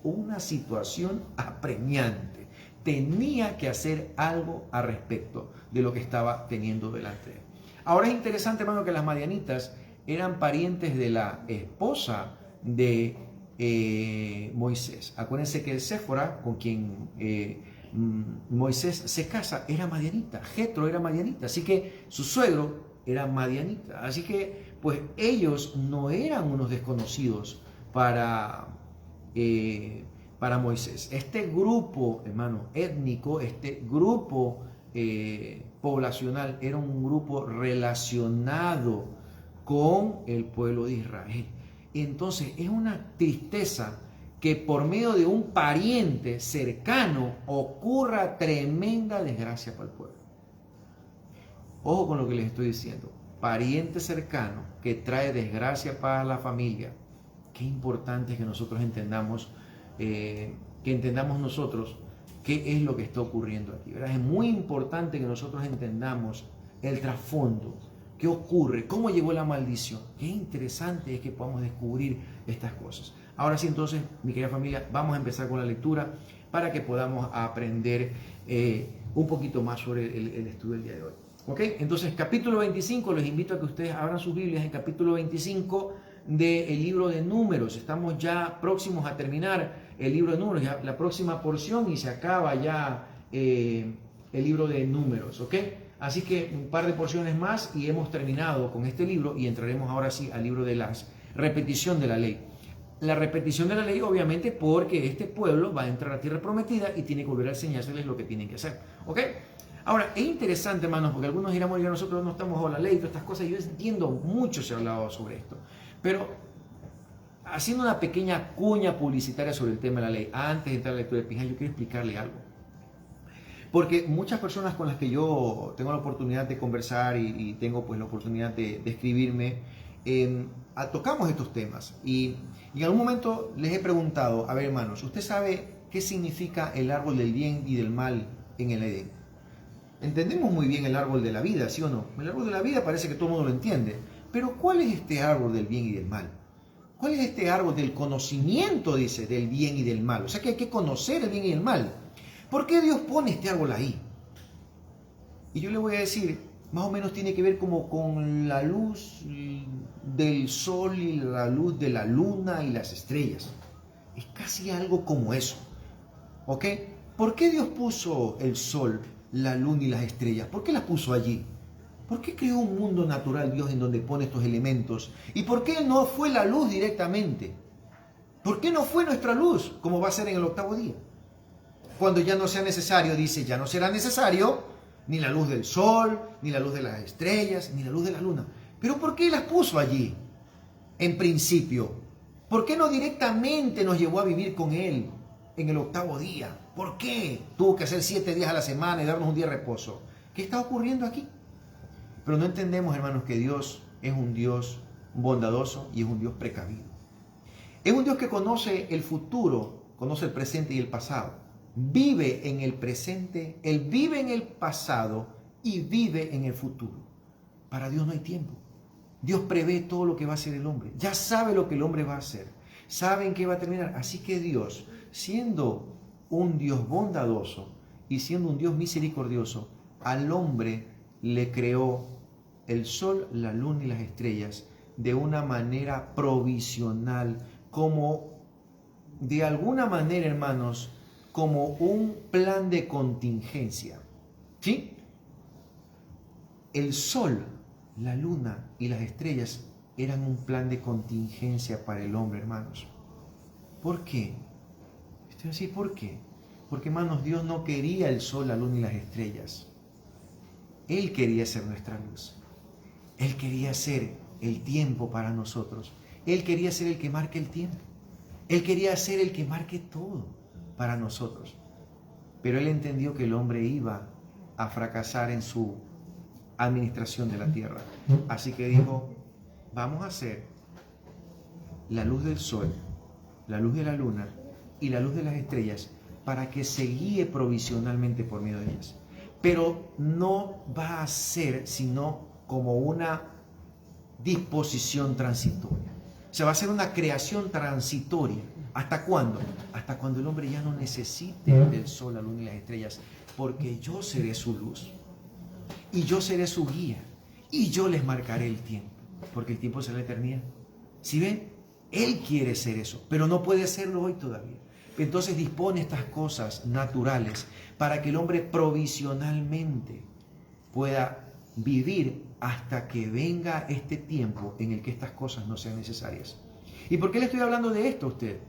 una situación apremiante. Tenía que hacer algo al respecto de lo que estaba teniendo delante de él. Ahora es interesante, hermano, que las madianitas eran parientes de la esposa de Moisés. Acuérdense que Séfora, con quien Moisés se casa, era madianita. Jetro era madianita, así que su suegro era madianita. Así que, pues, ellos no eran unos desconocidos para Moisés. Este grupo, hermano, étnico, este grupo poblacional, era un grupo relacionado con el pueblo de Israel. Entonces es una tristeza que por medio de un pariente cercano ocurra tremenda desgracia para el pueblo. Ojo con lo que les estoy diciendo. Pariente cercano que trae desgracia para la familia. Qué importante es que nosotros entendamos, nosotros qué es lo que está ocurriendo aquí, ¿verdad? Es muy importante que nosotros entendamos el trasfondo. ¿Qué ocurre? ¿Cómo llegó la maldición? Qué interesante es que podamos descubrir estas cosas. Ahora sí, entonces, mi querida familia, vamos a empezar con la lectura para que podamos aprender un poquito más sobre el estudio del día de hoy. ¿Ok? Entonces, capítulo 25, los invito a que ustedes abran sus Biblias en capítulo 25 del libro de Números. Estamos ya próximos a terminar el libro de Números, ya la próxima porción, y se acaba ya el libro de Números. ¿Ok? Así que un par de porciones más y hemos terminado con este libro y entraremos ahora sí al libro de la repetición de la ley. La repetición de la ley, obviamente, porque este pueblo va a entrar a tierra prometida y tiene que volver a enseñárseles lo que tienen que hacer. ¿Ok? Ahora, es interesante, hermanos, porque algunos dirán, bueno, nosotros no estamos bajo la ley, todas estas cosas. Yo entiendo, mucho se ha hablado sobre esto. Pero, haciendo una pequeña cuña publicitaria sobre el tema de la ley, antes de entrar a la lectura de Pinhas, yo quiero explicarle algo. Porque muchas personas con las que yo tengo la oportunidad de conversar y tengo pues la oportunidad de escribirme, tocamos estos temas. Y en algún momento les he preguntado, a ver, hermanos, ¿usted sabe qué significa el árbol del bien y del mal en el Edén? Entendemos muy bien el árbol de la vida, ¿sí o no? El árbol de la vida parece que todo el mundo lo entiende. Pero ¿cuál es este árbol del bien y del mal? ¿Cuál es este árbol del conocimiento, dice, del bien y del mal? O sea que hay que conocer el bien y el mal. ¿Por qué Dios pone este árbol ahí? Y yo le voy a decir, más o menos tiene que ver como con la luz del sol y la luz de la luna y las estrellas. Es casi algo como eso. ¿Ok? ¿Por qué Dios puso el sol, la luna y las estrellas? ¿Por qué las puso allí? ¿Por qué creó un mundo natural Dios en donde pone estos elementos? ¿Y por qué no fue la luz directamente? ¿Por qué no fue nuestra luz como va a ser en el octavo día? Cuando ya no sea necesario, dice, ya no será necesario ni la luz del sol, ni la luz de las estrellas, ni la luz de la luna. ¿Pero por qué las puso allí en principio? ¿Por qué no directamente nos llevó a vivir con Él en el octavo día? ¿Por qué tuvo que hacer 7 días a la semana y darnos un día de reposo? ¿Qué está ocurriendo aquí? Pero no entendemos, hermanos, que Dios es un Dios bondadoso y es un Dios precavido. Es un Dios que conoce el futuro, conoce el presente y el pasado. Vive en el presente, Él vive en el pasado y vive en el futuro. Para Dios no hay tiempo. Dios prevé todo lo que va a hacer el hombre. Ya sabe lo que el hombre va a hacer. Sabe en qué va a terminar. Así que Dios, siendo un Dios bondadoso y siendo un Dios misericordioso, al hombre le creó el sol, la luna y las estrellas de una manera provisional, como de alguna manera, hermanos, como un plan de contingencia. ¿Sí? El sol, la luna y las estrellas eran un plan de contingencia para el hombre, hermanos. ¿Por qué? Estoy así, ¿por qué? Porque, hermanos, Dios no quería el sol, la luna y las estrellas. Él quería ser nuestra luz. Él quería ser el tiempo para nosotros. Él quería ser el que marque el tiempo. Él quería ser el que marque todo para nosotros. Pero Él entendió que el hombre iba a fracasar en su administración de la tierra. Así que dijo, vamos a hacer la luz del sol, la luz de la luna y la luz de las estrellas para que se guíe provisionalmente por medio de ellas. Pero no va a ser sino como una disposición transitoria. O sea, va a ser una creación transitoria. ¿Hasta cuándo? Hasta cuando el hombre ya no necesite del sol, la luna y las estrellas, porque yo seré su luz y yo seré su guía y yo les marcaré el tiempo, porque el tiempo será la eternidad. ¿Sí ven? Él quiere ser eso, pero no puede serlo hoy todavía. Entonces dispone estas cosas naturales para que el hombre provisionalmente pueda vivir hasta que venga este tiempo en el que estas cosas no sean necesarias. ¿Y por qué le estoy hablando de esto a usted?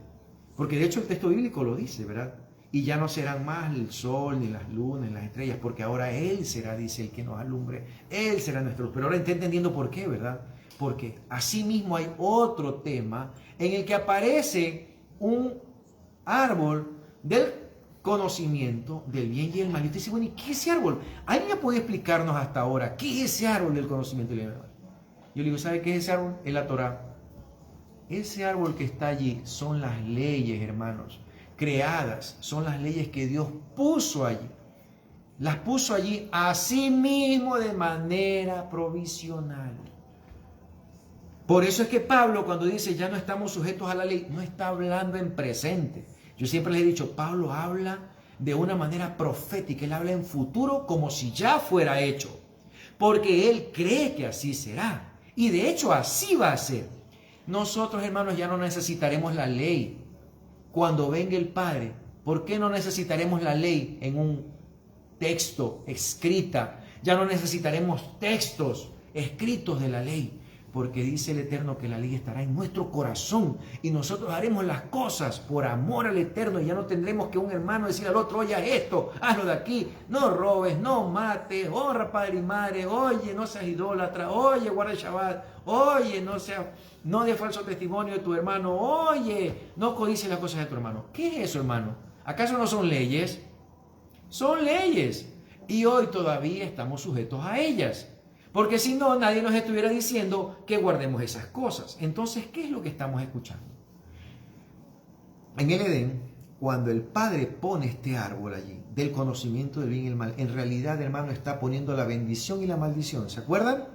Porque de hecho el texto bíblico lo dice, ¿verdad? Y ya no serán más el sol, ni las lunas, ni las estrellas, porque ahora Él será, dice, el que nos alumbre. Él será nuestro luz. Pero ahora está entendiendo por qué, ¿verdad? Porque asimismo hay otro tema en el que aparece un árbol del conocimiento del bien y el mal. Y usted dice, bueno, ¿y qué es ese árbol? ¿Alguien me puede explicarnos hasta ahora qué es ese árbol del conocimiento del bien y el mal? Yo le digo, ¿sabe qué es ese árbol? Es la Torá. Ese árbol que está allí son las leyes, hermanos, creadas, son las leyes que Dios puso allí. Las puso allí a sí mismo de manera provisional. Por eso es que Pablo, cuando dice ya no estamos sujetos a la ley, no está hablando en presente. Yo siempre les he dicho, Pablo habla de una manera profética, él habla en futuro como si ya fuera hecho, porque él cree que así será. Y de hecho así va a ser. Nosotros, hermanos, ya no necesitaremos la ley cuando venga el Padre. ¿Por qué no necesitaremos la ley en un texto escrita? Ya no necesitaremos textos escritos de la ley, porque dice el Eterno que la ley estará en nuestro corazón y nosotros haremos las cosas por amor al Eterno y ya no tendremos que un hermano decir al otro, oye, haz esto, hazlo de aquí, no robes, no mates, honra padre y madre, oye, no seas idólatra, oye, guarda el Shabbat, oye, no dé falso testimonio de tu hermano, oye, no codicies las cosas de tu hermano. ¿Qué es eso, hermano? ¿Acaso no son leyes? Son leyes y hoy todavía estamos sujetos a ellas. Porque si no, nadie nos estuviera diciendo que guardemos esas cosas. Entonces, ¿qué es lo que estamos escuchando? En el Edén, cuando el Padre pone este árbol allí, del conocimiento del bien y el mal, en realidad, hermano, está poniendo la bendición y la maldición. ¿Se acuerdan?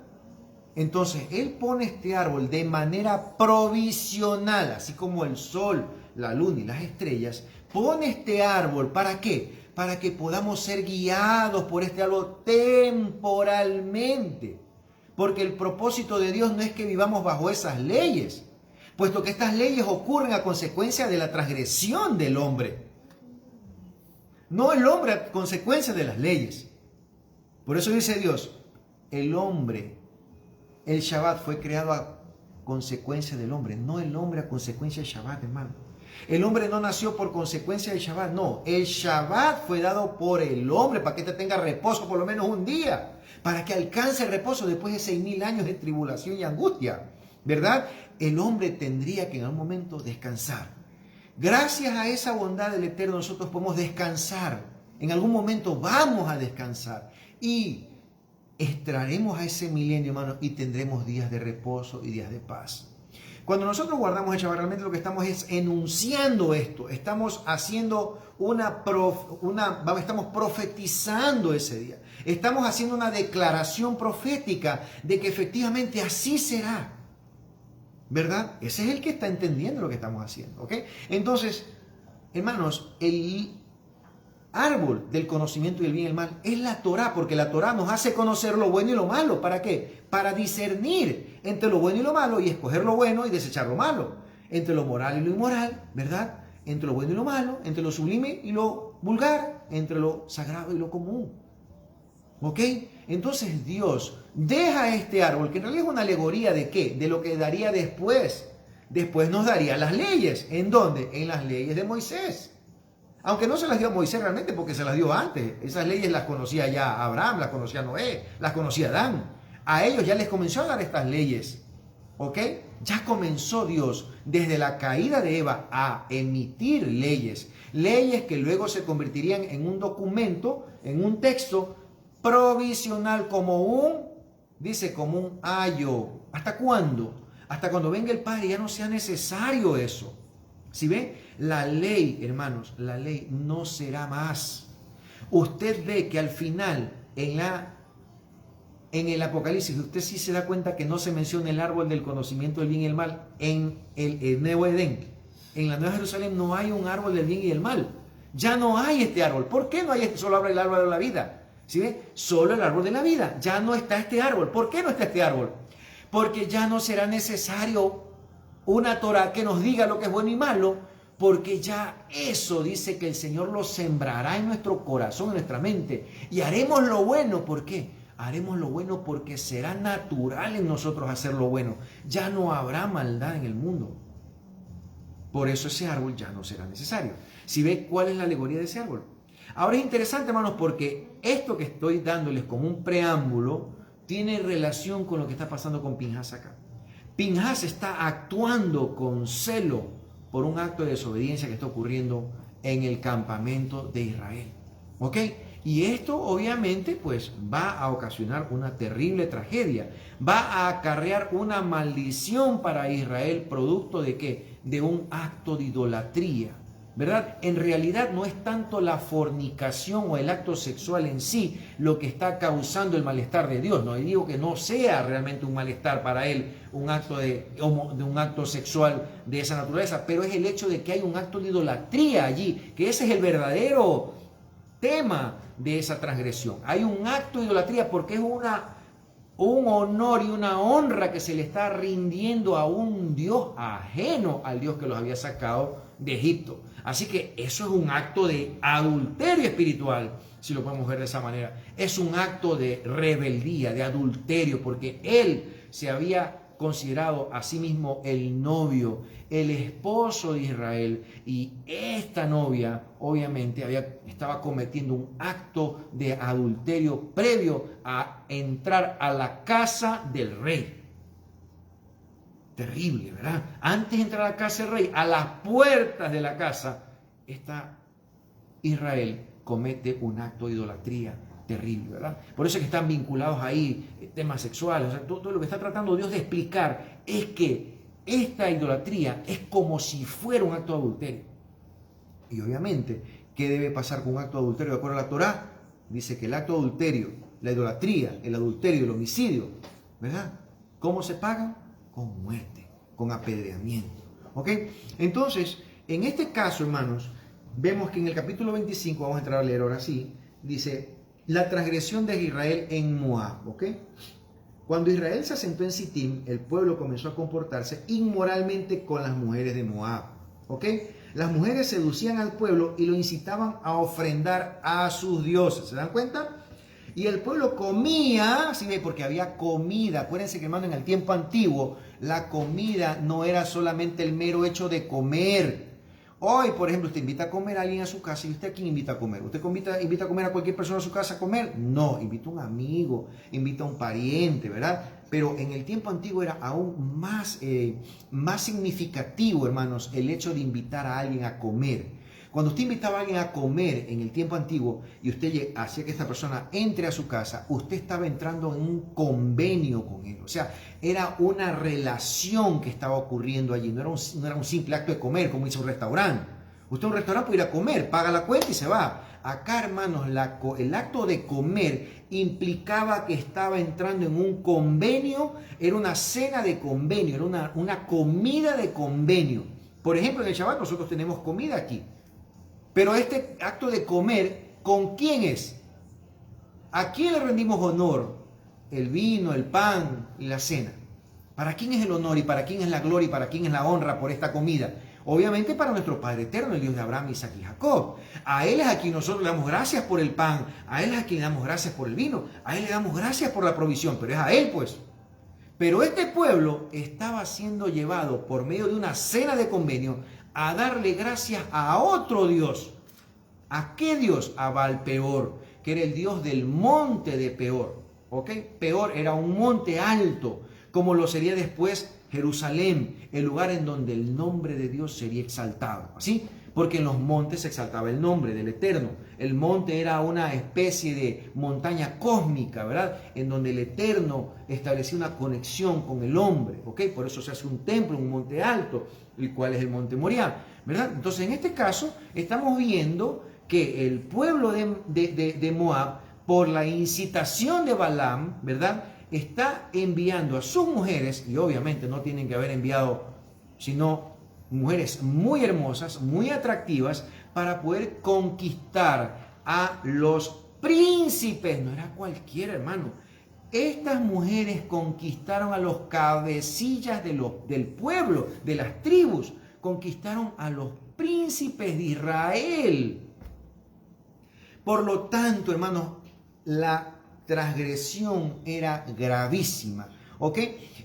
Entonces, Él pone este árbol de manera provisional, así como el sol, la luna y las estrellas. Pone este árbol, ¿para qué? Para que podamos ser guiados por este árbol temporalmente. Porque el propósito de Dios no es que vivamos bajo esas leyes, puesto que estas leyes ocurren a consecuencia de la transgresión del hombre. No el hombre a consecuencia de las leyes. Por eso dice Dios, el hombre, el Shabbat fue creado a consecuencia del hombre, no el hombre a consecuencia del Shabbat, hermano. El hombre no nació por consecuencia del Shabbat, no. El Shabbat fue dado por el hombre para que te tenga reposo por lo menos un día, para que alcance el reposo después de 6.000 años de tribulación y angustia, ¿verdad? El hombre tendría que en algún momento descansar. Gracias a esa bondad del Eterno nosotros podemos descansar. En algún momento vamos a descansar y extraeremos a ese milenio, hermano, y tendremos días de reposo y días de paz. Cuando nosotros guardamos el Shabbat, realmente lo que estamos es enunciando esto. Estamos haciendo estamos profetizando ese día. Estamos haciendo una declaración profética de que efectivamente así será. ¿Verdad? Ese es el que está entendiendo lo que estamos haciendo. ¿Ok? Entonces, hermanos, el árbol del conocimiento del bien y el mal es la Torá, porque la Torá nos hace conocer lo bueno y lo malo. ¿Para qué? Para discernir entre lo bueno y lo malo y escoger lo bueno y desechar lo malo. Entre lo moral y lo inmoral, ¿verdad? Entre lo bueno y lo malo, entre lo sublime y lo vulgar, entre lo sagrado y lo común. ¿Ok? Entonces Dios deja este árbol, que en realidad es una alegoría de ¿qué? De lo que daría después. Después nos daría las leyes. ¿En dónde? En las leyes de Moisés. Aunque no se las dio a Moisés realmente porque se las dio antes. Esas leyes las conocía ya Abraham, las conocía Noé, las conocía Adán. A ellos ya les comenzó a dar estas leyes. ¿Ok? Ya comenzó Dios desde la caída de Eva a emitir leyes. Leyes que luego se convertirían en un documento, en un texto provisional como un ayo. ¿Hasta cuándo? Hasta cuando venga el Padre ya no sea necesario eso. ¿Sí ven? La ley, hermanos, la ley no será más. Usted ve que al final, en el Apocalipsis, usted sí se da cuenta que no se menciona el árbol del conocimiento del bien y el mal en el Nuevo Edén. En la Nueva Jerusalén no hay un árbol del bien y del mal. Ya no hay este árbol. ¿Por qué no hay solo árbol el árbol de la vida? ¿Sí ven? Solo el árbol de la vida. Ya no está este árbol. ¿Por qué no está este árbol? Porque ya no será necesario una Torah que nos diga lo que es bueno y malo, porque ya eso dice que el Señor lo sembrará en nuestro corazón, en nuestra mente, y haremos lo bueno. ¿Por qué? Haremos lo bueno porque será natural en nosotros hacer lo bueno. Ya no habrá maldad en el mundo. Por eso ese árbol ya no será necesario. ¿Sí ve cuál es la alegoría de ese árbol? Ahora es interesante, hermanos, porque esto que estoy dándoles como un preámbulo tiene relación con lo que está pasando con Pinhas acá. Pinhas está actuando con celo por un acto de desobediencia que está ocurriendo en el campamento de Israel. ¿Ok? Y esto obviamente pues va a ocasionar una terrible tragedia. Va a acarrear una maldición para Israel, producto de ¿qué? De un acto de idolatría. ¿Verdad? En realidad no es tanto la fornicación o el acto sexual en sí lo que está causando el malestar de Dios. No digo que no sea realmente un malestar para él un acto sexual de esa naturaleza, pero es el hecho de que hay un acto de idolatría allí, que ese es el verdadero tema de esa transgresión. Hay un acto de idolatría porque es un honor y una honra que se le está rindiendo a un Dios ajeno al Dios que los había sacado de Egipto. Así que eso es un acto de adulterio espiritual, si lo podemos ver de esa manera. Es un acto de rebeldía, de adulterio, porque él se había considerado a sí mismo el novio, el esposo de Israel, y esta novia obviamente estaba cometiendo un acto de adulterio previo a entrar a la casa del rey. Terrible, ¿verdad? Antes de entrar a la casa del rey, a las puertas de la casa, Israel comete un acto de idolatría terrible, ¿verdad? Por eso es que están vinculados ahí temas sexuales. O sea, todo lo que está tratando Dios de explicar es que esta idolatría es como si fuera un acto de adulterio. Y obviamente, ¿qué debe pasar con un acto de adulterio de acuerdo a la Torá? Dice que el acto de adulterio, la idolatría, el adulterio, el homicidio, ¿verdad? ¿Cómo se pagan? Con muerte, con apedreamiento. ¿Ok? Entonces, en este caso, hermanos, vemos que en el capítulo 25, vamos a entrar a leer ahora sí, dice, la transgresión de Israel en Moab. ¿Ok? Cuando Israel se asentó en Sittim, el pueblo comenzó a comportarse inmoralmente con las mujeres de Moab. ¿Ok? Las mujeres seducían al pueblo y lo incitaban a ofrendar a sus dioses. ¿Se dan cuenta? Y el pueblo comía, ¿sí ve? Porque había comida. Acuérdense que, hermano, en el tiempo antiguo, la comida no era solamente el mero hecho de comer. Hoy, por ejemplo, usted invita a comer a alguien a su casa y usted a quién invita a comer. ¿Usted invita a comer a cualquier persona a su casa a comer? No, invita a un amigo, invita a un pariente, ¿verdad? Pero en el tiempo antiguo era aún más significativo, hermanos, el hecho de invitar a alguien a comer. Cuando usted invitaba a alguien a comer en el tiempo antiguo y usted hacía que esta persona entre a su casa, usted estaba entrando en un convenio con él. O sea, era una relación que estaba ocurriendo allí. No era un simple acto de comer, como dice un restaurante. Usted a un restaurante puede ir a comer, paga la cuenta y se va. Acá, hermanos, el acto de comer implicaba que estaba entrando en un convenio, era una cena de convenio, era una comida de convenio. Por ejemplo, en el Shabbat nosotros tenemos comida aquí. Pero este acto de comer, ¿con quién es? ¿A quién le rendimos honor? El vino, el pan y la cena. ¿Para quién es el honor y para quién es la gloria y para quién es la honra por esta comida? Obviamente para nuestro Padre Eterno, el Dios de Abraham, Isaac y Jacob. A Él es a quien nosotros le damos gracias por el pan, a Él es a quien le damos gracias por el vino, a Él le damos gracias por la provisión, pero es a Él pues. Pero este pueblo estaba siendo llevado por medio de una cena de convenio a darle gracias a otro Dios. ¿A qué Dios? A Baal Peor, que era el Dios del monte de Peor. ¿Ok? Peor era un monte alto, como lo sería después Jerusalén, el lugar en donde el nombre de Dios sería exaltado. ¿Así? Porque en los montes se exaltaba el nombre del Eterno. El monte era una especie de montaña cósmica, ¿verdad? En donde el Eterno establecía una conexión con el hombre, ¿ok? Por eso se hace un templo, un monte alto, el cual es el monte Moriah, ¿verdad? Entonces, en este caso, estamos viendo que el pueblo de Moab, por la incitación de Balaam, ¿verdad?, está enviando a sus mujeres, y obviamente no tienen que haber enviado, sino mujeres muy hermosas, muy atractivas, para poder conquistar a los príncipes. No era cualquiera, hermano. Estas mujeres conquistaron a los cabecillas del pueblo, de las tribus. Conquistaron a los príncipes de Israel. Por lo tanto, hermanos, la transgresión era gravísima. ¿Ok?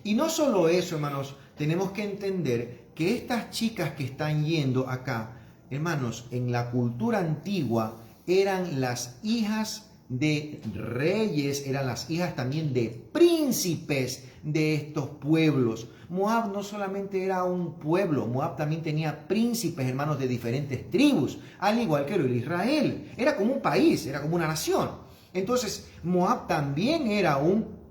Y no solo eso, hermanos, tenemos que entender que estas chicas que están yendo acá, hermanos, en la cultura antigua, eran las hijas de reyes, eran las hijas también de príncipes de estos pueblos. Moab no solamente era un pueblo, Moab también tenía príncipes, hermanos, de diferentes tribus, al igual que lo era Israel. Era como un país, era como una nación. Entonces, Moab también era un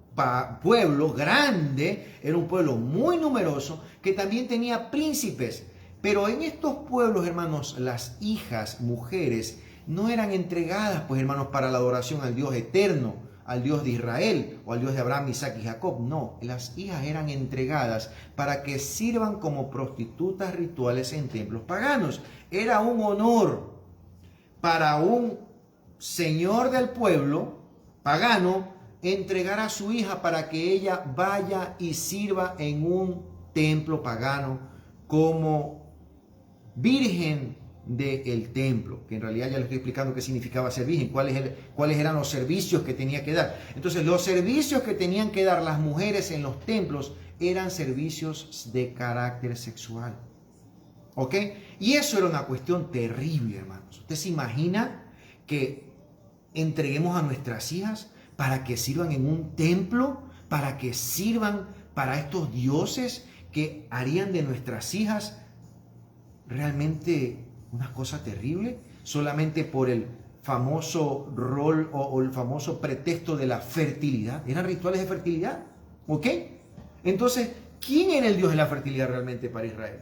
pueblo grande, era un pueblo muy numeroso, que también tenía príncipes. Pero en estos pueblos, hermanos, las hijas, mujeres, no eran entregadas, pues, hermanos, para la adoración al Dios eterno, al Dios de Israel o al Dios de Abraham, Isaac y Jacob. No, las hijas eran entregadas para que sirvan como prostitutas rituales en templos paganos. Era un honor para un señor del pueblo pagano entregar a su hija para que ella vaya y sirva en un templo pagano como virgen del templo, que en realidad ya le estoy explicando qué significaba ser virgen, cuáles eran los servicios que tenía que dar. Entonces, los servicios que tenían que dar las mujeres en los templos eran servicios de carácter sexual. ¿Ok? Y eso era una cuestión terrible, hermanos. ¿Usted se imagina que entreguemos a nuestras hijas para que sirvan en un templo, para que sirvan para estos dioses que harían de nuestras hijas realmente una cosa terrible, solamente por el famoso rol o el famoso pretexto de la fertilidad? Eran rituales de fertilidad, ¿ok? Entonces, ¿quién era el Dios de la fertilidad realmente para Israel?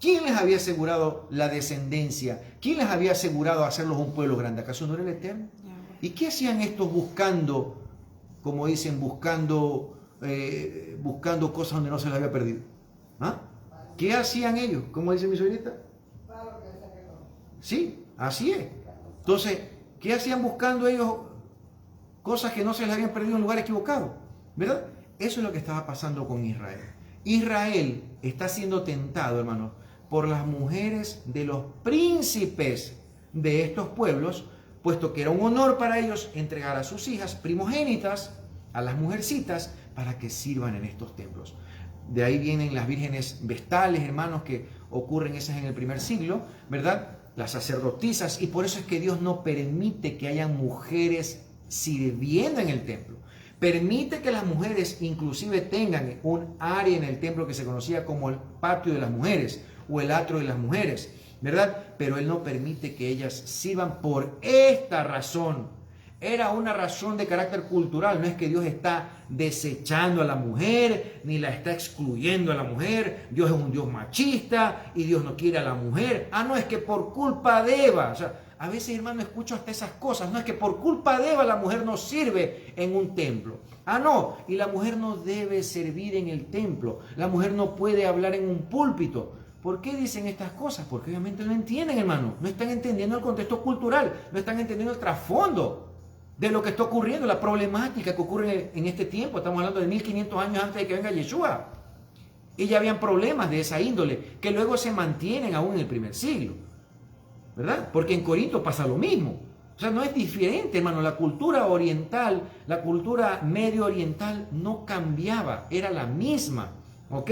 ¿Quién les había asegurado la descendencia? ¿Quién les había asegurado hacerlos un pueblo grande? ¿Acaso no era el Eterno? ¿Y qué hacían estos buscando, como dicen, buscando cosas donde no se les había perdido? ¿Ah? ¿Qué hacían ellos? ¿Cómo dice mi suegrita? Sí, así es. Entonces, ¿qué hacían buscando ellos cosas que no se les habían perdido en un lugar equivocado? ¿Verdad? Eso es lo que estaba pasando con Israel. Israel está siendo tentado, hermanos, por las mujeres de los príncipes de estos pueblos, puesto que era un honor para ellos entregar a sus hijas primogénitas, a las mujercitas, para que sirvan en estos templos. De ahí vienen las vírgenes vestales, hermanos, que ocurren esas en el primer siglo, ¿verdad? Las sacerdotisas, y por eso es que Dios no permite que hayan mujeres sirviendo en el templo. Permite que las mujeres inclusive tengan un área en el templo que se conocía como el patio de las mujeres o el atrio de las mujeres, ¿verdad? Pero Él no permite que ellas sirvan por esta razón. Era una razón de carácter cultural, no es que Dios está desechando a la mujer, ni la está excluyendo a la mujer. Dios es un Dios machista y Dios no quiere a la mujer. No, es que por culpa de Eva, o sea, a veces, hermano, escucho hasta esas cosas, no es que por culpa de Eva la mujer no sirve en un templo. No, y la mujer no debe servir en el templo, la mujer no puede hablar en un púlpito. ¿Por qué dicen estas cosas? Porque obviamente no entienden, hermano, no están entendiendo el contexto cultural, no están entendiendo el trasfondo de lo que está ocurriendo, la problemática que ocurre en este tiempo. Estamos hablando de 1500 años antes de que venga Yeshua. Y ya habían problemas de esa índole que luego se mantienen aún en el primer siglo, ¿verdad? Porque en Corinto pasa lo mismo. O sea, no es diferente, hermano. La cultura oriental, la cultura medio oriental no cambiaba, era la misma, ¿ok?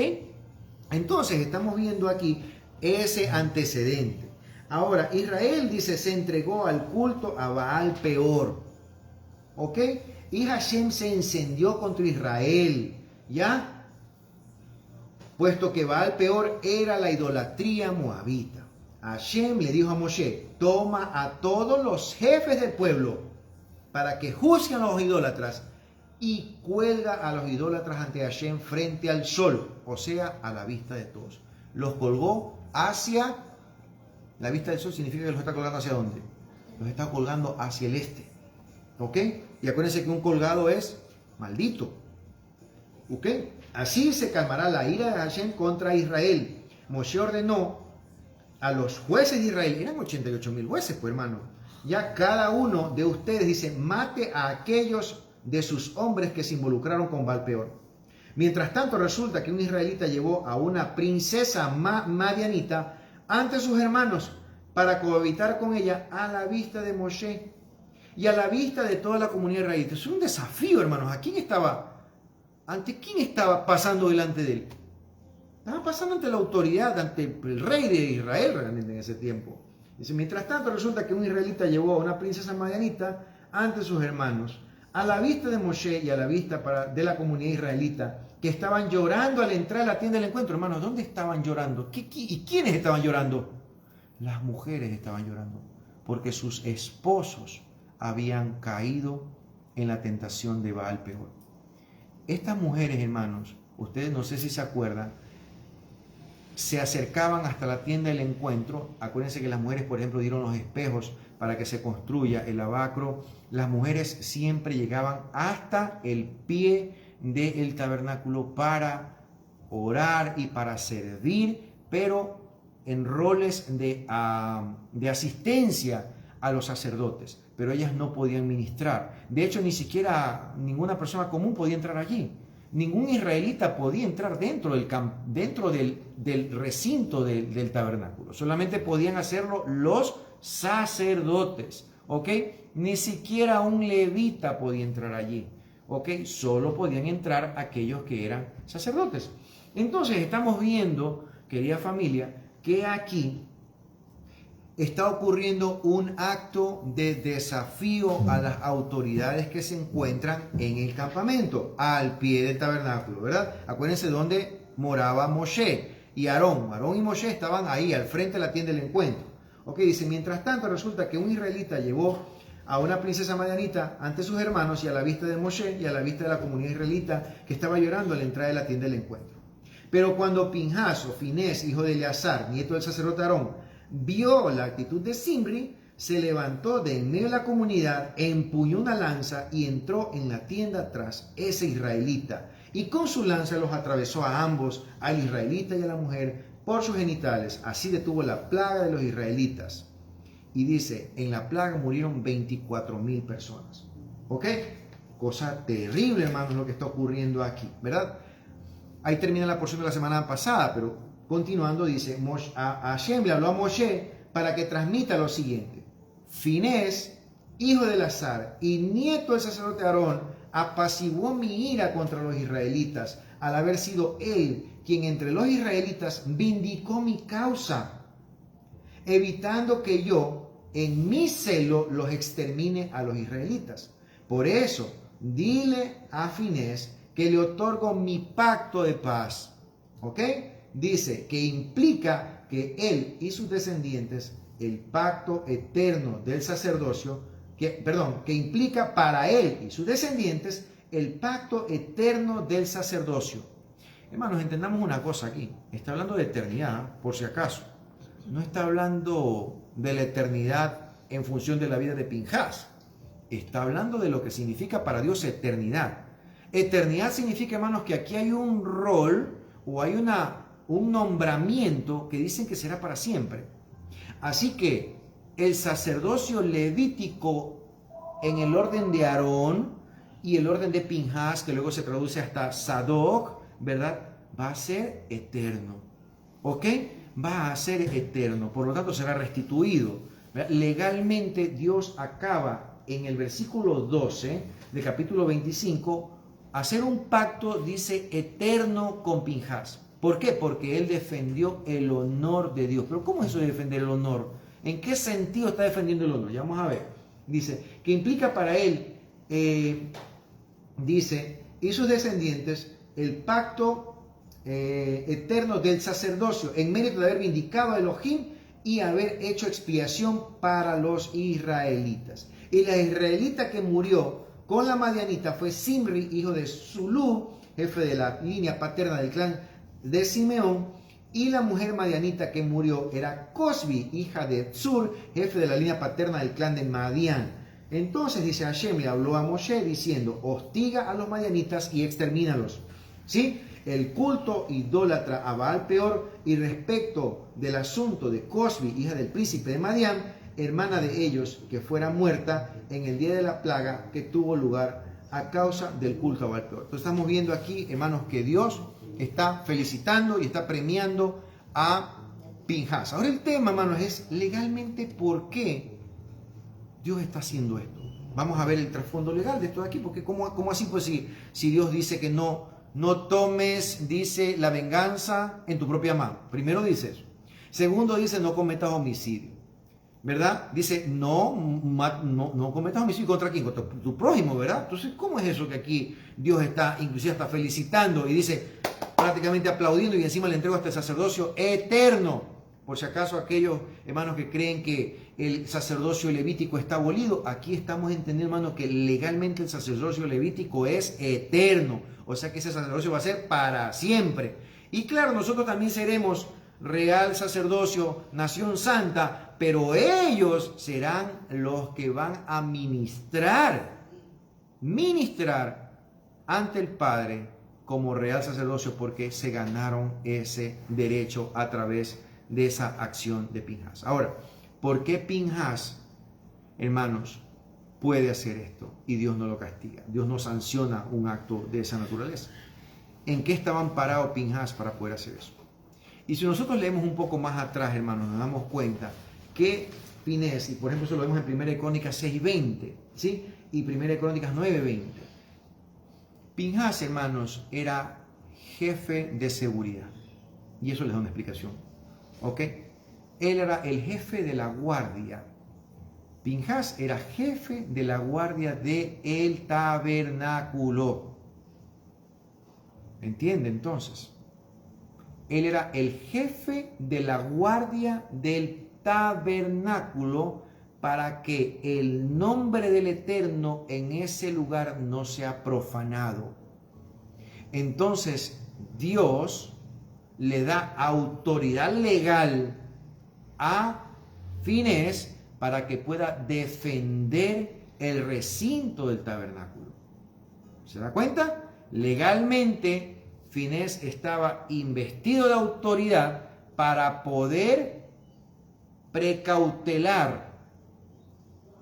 Entonces estamos viendo aquí ese antecedente. Ahora, Israel, dice, se entregó al culto a Baal Peor. ¿Ok? Y Hashem se encendió contra Israel, ¿ya? Puesto que Baal Peor era la idolatría moabita. Hashem le dijo a Moshe: toma a todos los jefes del pueblo para que juzguen a los idólatras y cuelga a los idólatras ante Hashem frente al sol, o sea, a la vista de todos. Los colgó hacia la vista del sol. Significa que los está colgando ¿hacia dónde? Los está colgando hacia el este. ¿Ok? Y acuérdense que un colgado es maldito. ¿Ok? Así se calmará la ira de Hashem contra Israel. Moshe ordenó a los jueces de Israel, eran 88,000 jueces, pues, hermano. Ya cada uno de ustedes, dice, mate a aquellos de sus hombres que se involucraron con Baal Peor. Mientras tanto, resulta que un israelita llevó a una princesa madianita ante sus hermanos para cohabitar con ella a la vista de Moshe y a la vista de toda la comunidad israelita. Es un desafío, hermanos. ¿Ante quién estaba pasando delante de él? Estaba pasando ante la autoridad, ante el rey de Israel realmente en ese tiempo. Dice, mientras tanto resulta que un israelita llevó a una princesa madianita ante sus hermanos, a la vista de Moshe y a la vista de la comunidad israelita, que estaban llorando al entrar a la tienda del encuentro. Hermanos, ¿dónde estaban llorando? ¿Y quiénes estaban llorando? Las mujeres estaban llorando, porque sus esposos habían caído en la tentación de Baal Peor. Estas mujeres, hermanos, ustedes no sé si se acuerdan, se acercaban hasta la tienda del encuentro. Acuérdense que las mujeres, por ejemplo, dieron los espejos para que se construya el lavacro. Las mujeres siempre llegaban hasta el pie del tabernáculo para orar y para servir, pero en roles de asistencia a los sacerdotes. Pero ellas no podían ministrar. De hecho, ni siquiera ninguna persona común podía entrar allí. Ningún israelita podía entrar dentro del recinto del tabernáculo. Solamente podían hacerlo los sacerdotes, ¿ok? Ni siquiera un levita podía entrar allí, ¿ok? Solo podían entrar aquellos que eran sacerdotes. Entonces estamos viendo, querida familia, que aquí está ocurriendo un acto de desafío a las autoridades que se encuentran en el campamento, al pie del tabernáculo, ¿verdad? Acuérdense dónde moraba Moshe y Aarón. Aarón y Moshe estaban ahí, al frente de la tienda del encuentro. Ok, dice, mientras tanto resulta que un israelita llevó a una princesa madianita ante sus hermanos y a la vista de Moshe y a la vista de la comunidad israelita que estaba llorando a la entrada de la tienda del encuentro. Pero cuando Pinjas o Finés, hijo de Eleazar, nieto del sacerdote Aarón, vio la actitud de Zimri, se levantó de en medio de la comunidad, empuñó una lanza y entró en la tienda tras ese israelita. Y con su lanza los atravesó a ambos, al israelita y a la mujer, por sus genitales. Así detuvo la plaga de los israelitas. Y dice, en la plaga murieron 24,000 personas. ¿Ok? Cosa terrible, hermanos, lo que está ocurriendo aquí, ¿verdad? Ahí termina la porción de la semana pasada, pero continuando, dice, Hashem le habló a Moshe para que transmita lo siguiente. Finés, hijo de Eleazar y nieto del sacerdote Aarón, apaciguó mi ira contra los israelitas al haber sido él quien entre los israelitas vindicó mi causa, evitando que yo en mi celo los extermine a los israelitas. Por eso, dile a Finés que le otorgo mi pacto de paz. ¿Ok? Dice que implica que él y sus descendientes, el pacto eterno del sacerdocio, que implica para él y sus descendientes el pacto eterno del sacerdocio. Hermanos, entendamos una cosa aquí. Está hablando de eternidad, por si acaso. No está hablando de la eternidad en función de la vida de Pinhas. Está hablando de lo que significa para Dios eternidad. Eternidad significa, hermanos, que aquí hay un rol o hay un nombramiento que dicen que será para siempre. Así que el sacerdocio levítico en el orden de Aarón y el orden de Pinhas, que luego se traduce hasta Sadoc, ¿verdad? Va a ser eterno. ¿Ok? Va a ser eterno. Por lo tanto, será restituido. ¿Verdad? Legalmente, Dios acaba en el versículo 12 de capítulo 25 hacer un pacto, dice, eterno con Pinhas. ¿Por qué? Porque él defendió el honor de Dios. Pero ¿cómo es eso de defender el honor? ¿En qué sentido está defendiendo el honor? Ya vamos a ver. Dice que implica para él, dice, y sus descendientes, el pacto eterno del sacerdocio, en mérito de haber vindicado a Elohim y haber hecho expiación para los israelitas. Y la israelita que murió con la madianita fue Simri, hijo de Zulú, jefe de la línea paterna del clan de Simeón, y la mujer madianita que murió era Cosbi, hija de Tzur, jefe de la línea paterna del clan de Madián. Entonces dice Hashem, le habló a Moshe diciendo, hostiga a los madianitas y extermínalos. ¿Sí? El culto idólatra a Baal Peor, y respecto del asunto de Cosbi, hija del príncipe de Madián, hermana de ellos, que fuera muerta en el día de la plaga que tuvo lugar a causa del culto a Baal Peor. Entonces estamos viendo aquí, hermanos, que Dios está felicitando y está premiando a Pinhas. Ahora el tema, hermanos, es legalmente por qué Dios está haciendo esto. Vamos a ver el trasfondo legal de esto de aquí, porque ¿cómo así? Pues si Dios dice que no tomes, dice, la venganza en tu propia mano. Primero dice eso. Segundo dice, no cometas homicidio. ¿Verdad? Dice, no cometas homicidio contra quién, contra tu prójimo, ¿verdad? Entonces, ¿cómo es eso que aquí Dios está, inclusive está felicitando y dice, prácticamente aplaudiendo, y encima le entrego hasta el sacerdocio eterno? Por si acaso aquellos hermanos que creen que el sacerdocio levítico está abolido, aquí estamos entendiendo, hermanos, que legalmente el sacerdocio levítico es eterno. O sea que ese sacerdocio va a ser para siempre. Y claro, nosotros también seremos real sacerdocio, nación santa, pero ellos serán los que van a ministrar ante el Padre como real sacerdocio, porque se ganaron ese derecho a través de esa acción de Pinhas. Ahora, ¿por qué Pinhas, hermanos, puede hacer esto y Dios no lo castiga? Dios no sanciona un acto de esa naturaleza. ¿En qué estaban parados Pinhas para poder hacer eso? Y si nosotros leemos un poco más atrás, hermanos, nos damos cuenta que Finés, y por ejemplo eso lo vemos en 1 Crónicas 6:20, ¿sí? Y 1 Crónicas 9:20. Pinhas, hermanos, era jefe de seguridad. Y eso les da una explicación. ¿Ok? Él era el jefe de la guardia. Pinhas era jefe de la guardia del tabernáculo. ¿Entiende entonces? Él era el jefe de la guardia del tabernáculo para que el nombre del Eterno en ese lugar no sea profanado. Entonces, Dios le da autoridad legal a Finés para que pueda defender el recinto del tabernáculo. ¿Se da cuenta? Legalmente, Finés estaba investido de autoridad para poder precautelar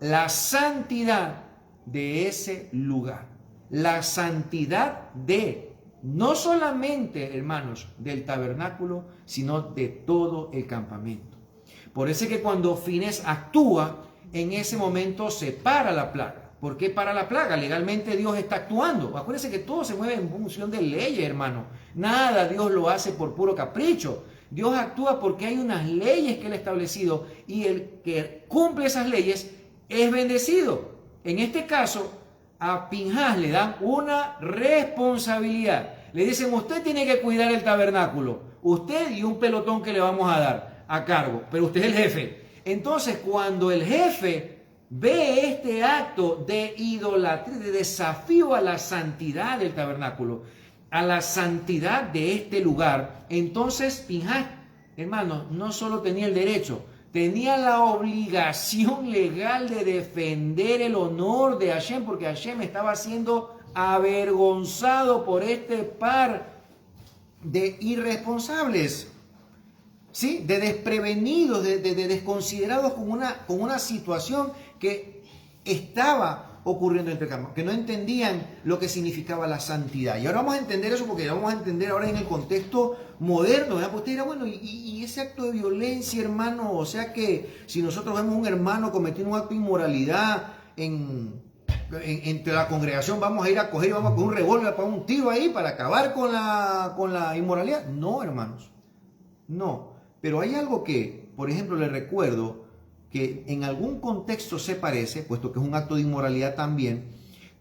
la santidad de ese lugar. La santidad de, no solamente, hermanos, del tabernáculo, sino de todo el campamento. Por eso es que cuando Finés actúa, en ese momento se para la plaga. ¿Por qué para la plaga? Legalmente Dios está actuando. Acuérdense que todo se mueve en función de leyes, hermano. Nada Dios lo hace por puro capricho. Dios actúa porque hay unas leyes que Él ha establecido y el que cumple esas leyes es bendecido. En este caso, a Pinhas le dan una responsabilidad. Le dicen, usted tiene que cuidar el tabernáculo. Usted y un pelotón que le vamos a dar a cargo. Pero usted es el jefe. Entonces, cuando el jefe ve este acto de idolatría, de desafío a la santidad del tabernáculo, a la santidad de este lugar, entonces Pinhas, hermano, no solo tenía el derecho, tenía la obligación legal de defender el honor de Hashem, porque Hashem estaba siendo avergonzado por este par de irresponsables, ¿sí? De desprevenidos, de desconsiderados con una situación que estaba ocurriendo entre campos, que no entendían lo que significaba la santidad. Y ahora vamos a entender eso porque vamos a entender ahora en el contexto moderno, ¿verdad? Pues usted dirá, bueno, y ese acto de violencia, hermano, o sea que si nosotros vemos un hermano cometiendo un acto de inmoralidad entre la congregación, vamos a ir a coger y vamos a coger un revólver para un tiro ahí para acabar con la inmoralidad. No, hermanos, no. Pero hay algo que, por ejemplo, le recuerdo que en algún contexto se parece, puesto que es un acto de inmoralidad también,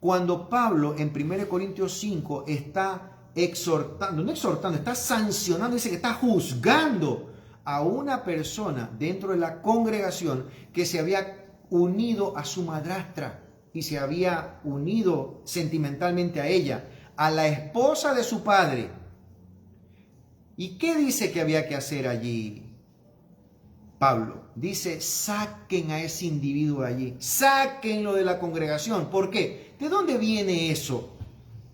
cuando Pablo en 1 Corintios 5 está está sancionando, dice que está juzgando a una persona dentro de la congregación que se había unido a su madrastra y se había unido sentimentalmente a ella, a la esposa de su padre. ¿Y qué dice que había que hacer allí Pablo? Dice, saquen a ese individuo de allí, sáquenlo de la congregación. ¿Por qué? ¿De dónde viene eso?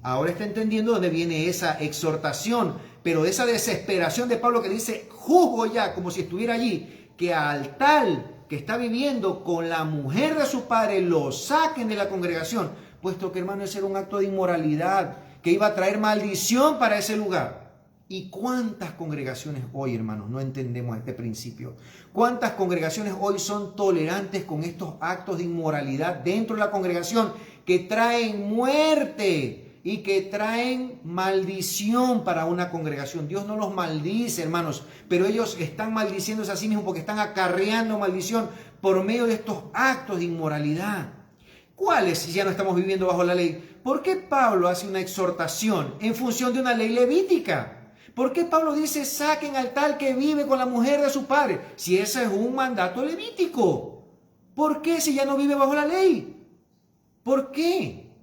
Ahora está entendiendo dónde viene esa exhortación, pero esa desesperación de Pablo que dice, juzgo ya, como si estuviera allí, que al tal que está viviendo con la mujer de su padre lo saquen de la congregación, puesto que, hermano, ese era un acto de inmoralidad que iba a traer maldición para ese lugar. ¿Y cuántas congregaciones hoy, hermanos, no entendemos este principio? ¿Cuántas congregaciones hoy son tolerantes con estos actos de inmoralidad dentro de la congregación que traen muerte y que traen maldición para una congregación? Dios no los maldice, hermanos, pero ellos están maldiciéndose a sí mismos porque están acarreando maldición por medio de estos actos de inmoralidad. ¿Cuáles si ya no estamos viviendo bajo la ley? ¿Por qué Pablo hace una exhortación en función de una ley levítica? ¿Por qué Pablo dice saquen al tal que vive con la mujer de su padre? Si ese es un mandato levítico. ¿Por qué si ya no vive bajo la ley? ¿Por qué?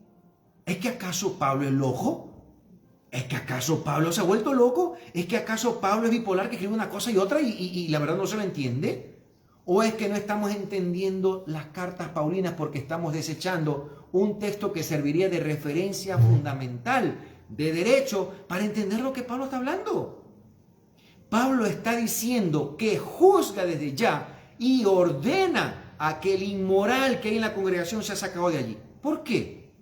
¿Es que acaso Pablo es loco? ¿Es que acaso Pablo se ha vuelto loco? ¿Es que acaso Pablo es bipolar que escribe una cosa y otra y la verdad no se lo entiende? ¿O es que no estamos entendiendo las cartas paulinas porque estamos desechando un texto que serviría de referencia fundamental de derecho para entender lo que Pablo está hablando? Pablo está diciendo que juzga desde ya y ordena a que el inmoral que hay en la congregación sea sacado de allí. ¿Por qué?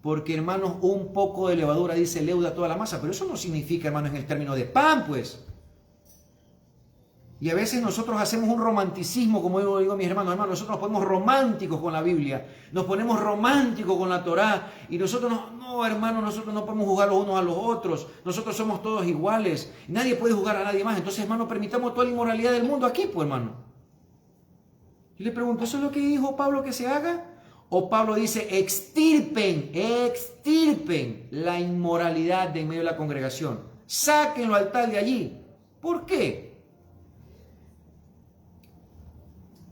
Porque, hermanos, un poco de levadura dice leuda toda la masa, pero eso no significa, hermanos, en el término de pan, pues. Y a veces nosotros hacemos un romanticismo, como yo digo a mis hermanos, nosotros nos ponemos románticos con la Biblia, nos ponemos románticos con la Torá, y nosotros hermanos, nosotros no podemos juzgar los unos a los otros, nosotros somos todos iguales, nadie puede juzgar a nadie más. Entonces, hermano, permitamos toda la inmoralidad del mundo aquí, pues, hermano. Y le pregunto, ¿eso es lo que dijo Pablo que se haga? O Pablo dice, extirpen la inmoralidad de en medio de la congregación, sáquenlo al tal de allí. ¿Por qué?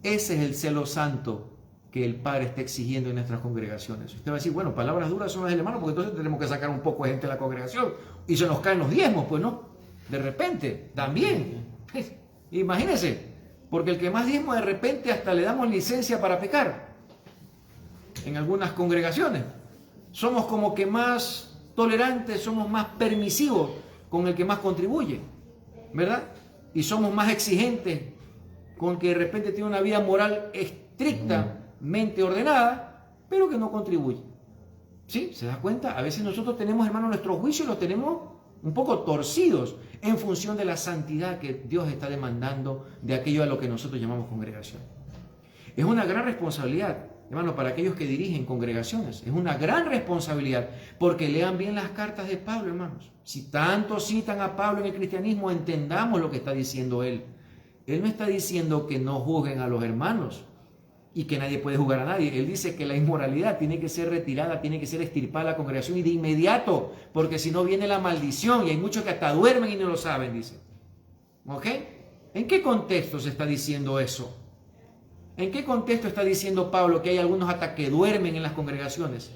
Ese es el celo santo que el Padre está exigiendo en nuestras congregaciones. Usted va a decir, bueno, palabras duras son las del hermano, porque entonces tenemos que sacar un poco de gente de la congregación y se nos caen los diezmos, pues no. De repente, también. Imagínense, porque el que más diezmo de repente hasta le damos licencia para pecar. En algunas congregaciones somos como que más tolerantes, somos más permisivos con el que más contribuye, ¿verdad? Y somos más exigentes con que de repente tiene una vida moral estrictamente ordenada, pero que no contribuye. ¿Sí? ¿Se da cuenta? A veces nosotros tenemos, hermanos, nuestros juicios los tenemos un poco torcidos en función de la santidad que Dios está demandando de aquello a lo que nosotros llamamos congregación. Es una gran responsabilidad Hermano, para aquellos que dirigen congregaciones, es una gran responsabilidad, porque lean bien las cartas de Pablo, hermanos. Si tanto citan a Pablo en el cristianismo, entendamos lo que está diciendo él. Él no está diciendo que no juzguen a los hermanos y que nadie puede juzgar a nadie. Él dice que la inmoralidad tiene que ser retirada, tiene que ser extirpada de la congregación y de inmediato, porque si no viene la maldición y hay muchos que hasta duermen y no lo saben, dice. ¿Ok? ¿En qué contexto se está diciendo eso? ¿En qué contexto está diciendo Pablo que hay algunos hasta que duermen en las congregaciones?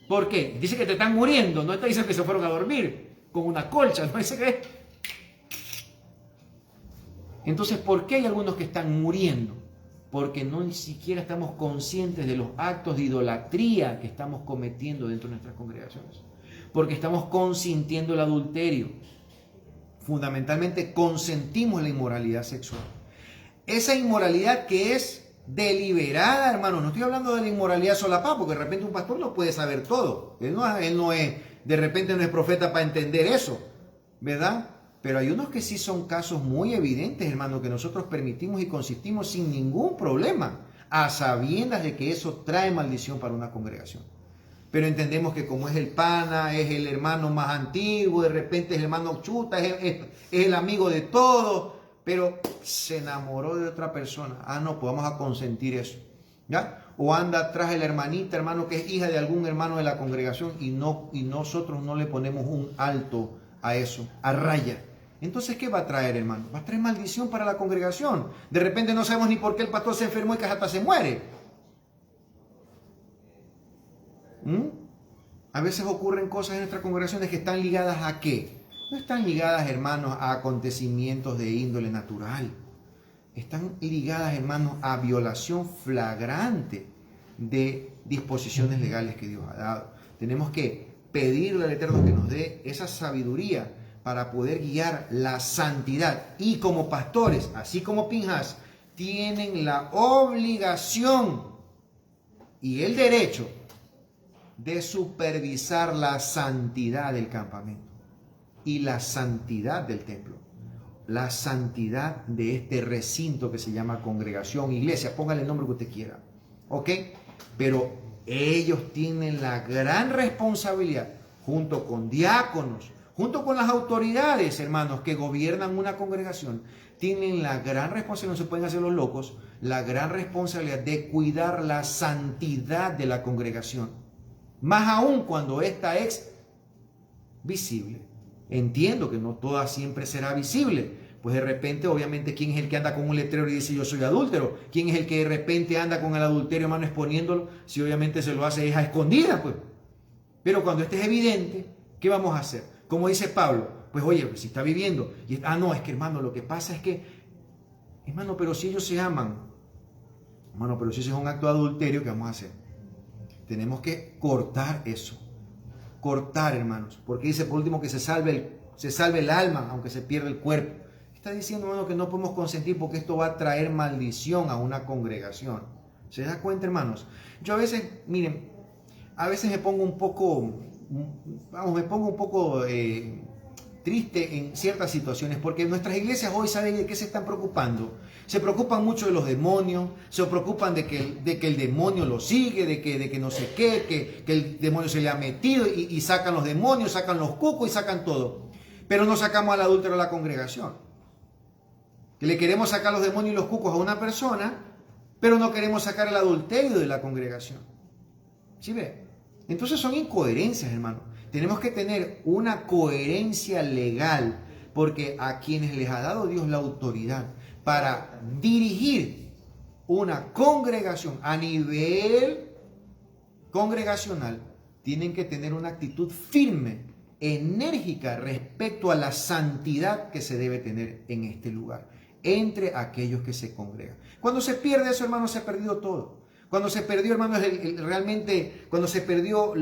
¿Por qué? Dice que te están muriendo, no está diciendo que se fueron a dormir con una colcha, no dice que... Entonces, ¿por qué hay algunos que están muriendo? Porque no ni siquiera estamos conscientes de los actos de idolatría que estamos cometiendo dentro de nuestras congregaciones. Porque estamos consintiendo el adulterio. Fundamentalmente consentimos la inmoralidad sexual. Esa inmoralidad que es deliberada, hermano. No estoy hablando de la inmoralidad solapada, porque de repente un pastor no puede saber todo. Él no es, de repente no es profeta para entender eso, ¿verdad? Pero hay unos que sí son casos muy evidentes, hermano, que nosotros permitimos y consistimos sin ningún problema, a sabiendas de que eso trae maldición para una congregación. Pero entendemos que como es el pana, es el hermano más antiguo, de repente es el hermano chuta, es el amigo de todos, pero se enamoró de otra persona. Ah, no, pues vamos a consentir eso, ¿ya? O anda atrás de la hermanita, hermano, que es hija de algún hermano de la congregación y nosotros no le ponemos un alto a eso, a raya. Entonces, ¿qué va a traer, hermano? Va a traer maldición para la congregación. De repente no sabemos ni por qué el pastor se enfermó y que hasta se muere. A veces ocurren cosas en nuestras congregaciones que están ligadas ¿a qué? No están ligadas, hermanos, a acontecimientos de índole natural. Están ligadas, hermanos, a violación flagrante de disposiciones legales que Dios ha dado. Tenemos que pedirle al Eterno que nos dé esa sabiduría para poder guiar la santidad. Y como pastores, así como Pinhas, tienen la obligación y el derecho de supervisar la santidad del campamento y la santidad del templo, la santidad de este recinto que se llama congregación, iglesia, póngale el nombre que usted quiera, ¿ok? Pero ellos tienen la gran responsabilidad, junto con diáconos, junto con las autoridades, hermanos, que gobiernan una congregación, tienen la gran responsabilidad, no se pueden hacer los locos, la gran responsabilidad de cuidar la santidad de la congregación. Más aún cuando esta es visible. Entiendo que no toda siempre será visible. Pues de repente, obviamente, ¿quién es el que anda con un letrero y dice yo soy adúltero? ¿Quién es el que de repente anda con el adulterio, hermano, exponiéndolo? Si obviamente se lo hace es a escondidas, pues. Pero cuando este es evidente, ¿qué vamos a hacer? Como dice Pablo, pues oye, pues, si está viviendo, no, es que hermano, lo que pasa es que, hermano, pero si ellos se aman, hermano, pero si ese es un acto de adulterio, ¿qué vamos a hacer? Tenemos que cortar eso. Cortar, hermanos. Porque dice por último que se salve el alma, aunque se pierda el cuerpo. Está diciendo, hermano, que no podemos consentir porque esto va a traer maldición a una congregación. ¿Se da cuenta, hermanos? Yo a veces, miren, a veces me pongo un poco triste en ciertas situaciones, porque nuestras iglesias hoy, ¿saben de qué se están preocupando? Se preocupan mucho de los demonios, se preocupan de que el demonio lo sigue, de que no sé qué, que el demonio se le ha metido y sacan los demonios, sacan los cucos y sacan todo. Pero no sacamos al adúltero de la congregación. Que le queremos sacar los demonios y los cucos a una persona, pero no queremos sacar el adulterio de la congregación. ¿Sí ve? Entonces son incoherencias, hermano. Tenemos que tener una coherencia legal, porque a quienes les ha dado Dios la autoridad para dirigir una congregación a nivel congregacional, tienen que tener una actitud firme, enérgica respecto a la santidad que se debe tener en este lugar, entre aquellos que se congregan. Cuando se pierde eso, hermano, se ha perdido todo. Cuando se perdió, hermano, cuando se perdió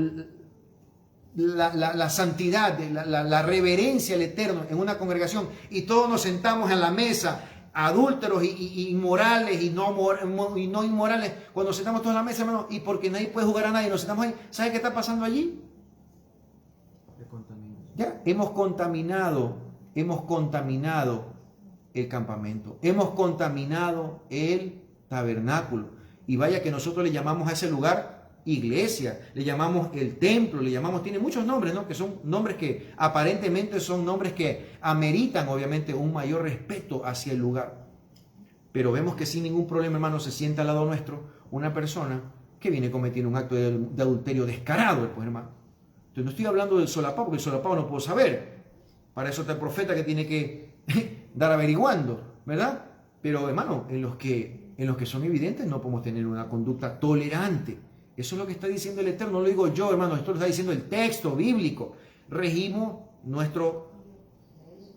la santidad, la reverencia al Eterno en una congregación y todos nos sentamos en la mesa, adúlteros y inmorales y no inmorales, cuando nos sentamos todos en la mesa, hermano, y porque nadie puede jugar a nadie, nos sentamos ahí, ¿sabe qué está pasando allí? Ya, hemos contaminado el campamento, hemos contaminado el tabernáculo Y vaya que nosotros le llamamos a ese lugar iglesia, le llamamos el templo, le llamamos, tiene muchos nombres, ¿no? Que son nombres que aparentemente son nombres que ameritan obviamente un mayor respeto hacia el lugar. Pero vemos que sin ningún problema, hermano, se sienta al lado nuestro una persona que viene cometiendo un acto de adulterio descarado, pues, hermano. Entonces no estoy hablando del solapado, porque el solapado no puedo saber. Para eso está el profeta que tiene que dar averiguando, ¿verdad? Pero, hermano, en los que son evidentes no podemos tener una conducta tolerante. Eso es lo que está diciendo el Eterno, no lo digo yo, hermano, esto lo está diciendo el texto bíblico. Regimos nuestro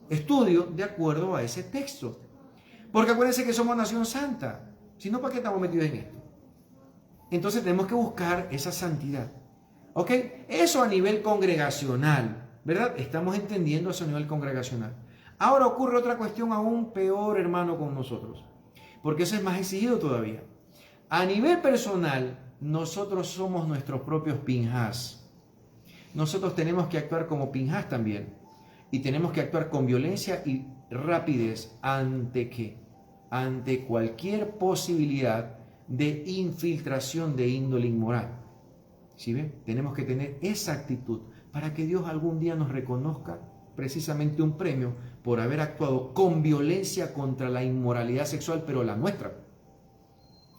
estudio de acuerdo a ese texto. Porque acuérdense que somos nación santa. Si no, ¿para qué estamos metidos en esto? Entonces tenemos que buscar esa santidad. ¿Ok? Eso a nivel congregacional, ¿verdad? Estamos entendiendo eso a nivel congregacional. Ahora ocurre otra cuestión aún peor, hermano, con nosotros. Porque eso es más exigido todavía. A nivel personal, nosotros somos nuestros propios Pinhás. Nosotros tenemos que actuar como Pinhás también. Y tenemos que actuar con violencia y rapidez ante ¿qué? Ante cualquier posibilidad de infiltración de índole inmoral. ¿Sí ven? Tenemos que tener esa actitud para que Dios algún día nos reconozca precisamente un premio por haber actuado con violencia contra la inmoralidad sexual, pero la nuestra.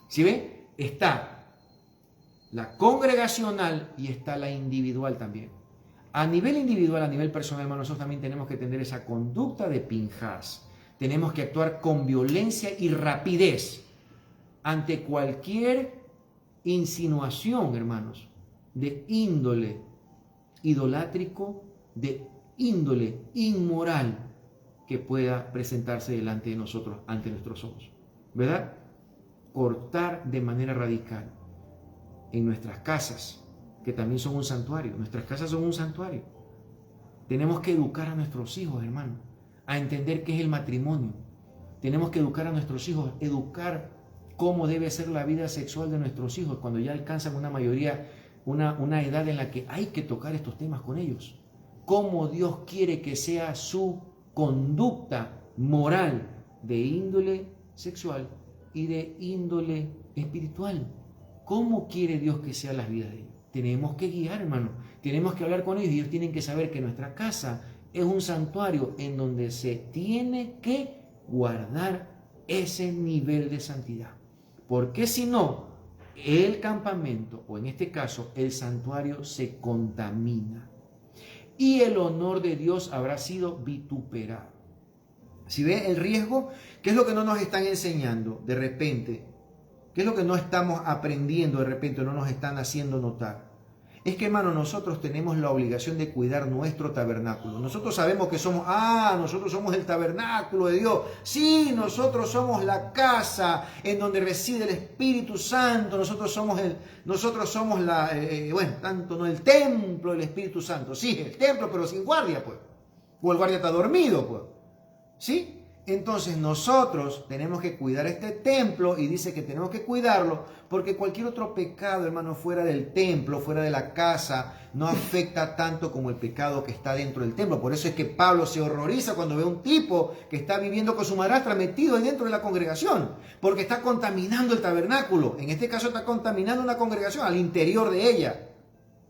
¿Sí ven? Está la congregacional y está la individual también. A nivel individual, a nivel personal, hermanos, nosotros también tenemos que tener esa conducta de Pinhás. Tenemos que actuar con violencia y rapidez ante cualquier insinuación, hermanos, de índole idolátrico, de índole inmoral que pueda presentarse delante de nosotros, ante nuestros ojos. ¿Verdad? Cortar de manera radical en nuestras casas, que también son un santuario. Nuestras casas son un santuario. Tenemos que educar a nuestros hijos, hermano, a entender qué es el matrimonio. Tenemos que educar a nuestros hijos, educar cómo debe ser la vida sexual de nuestros hijos cuando ya alcanzan una mayoría, una edad en la que hay que tocar estos temas con ellos. Cómo Dios quiere que sea su conducta moral de índole sexual y de índole espiritual. ¿Cómo quiere Dios que sean las vidas de ellos? Tenemos que guiar, hermano. Tenemos que hablar con ellos y ellos tienen que saber que nuestra casa es un santuario en donde se tiene que guardar ese nivel de santidad. Porque si no, el campamento, o en este caso el santuario, se contamina. Y el honor de Dios habrá sido vituperado. ¿Si ve el riesgo? ¿Qué es lo que no nos están enseñando de repente? ¿Qué es lo que no estamos aprendiendo de repente, no nos están haciendo notar? Es que, hermano, nosotros tenemos la obligación de cuidar nuestro tabernáculo. Nosotros sabemos que nosotros somos el tabernáculo de Dios. Sí, nosotros somos la casa en donde reside el Espíritu Santo. Nosotros somos el templo del Espíritu Santo. Sí, el templo, pero sin guardia, pues. O el guardia está dormido, pues. ¿Sí? Entonces nosotros tenemos que cuidar este templo y dice que tenemos que cuidarlo porque cualquier otro pecado, hermano, fuera del templo, fuera de la casa, no afecta tanto como el pecado que está dentro del templo. Por eso es que Pablo se horroriza cuando ve a un tipo que está viviendo con su madrastra metido dentro de la congregación porque está contaminando el tabernáculo. En este caso está contaminando una congregación al interior de ella.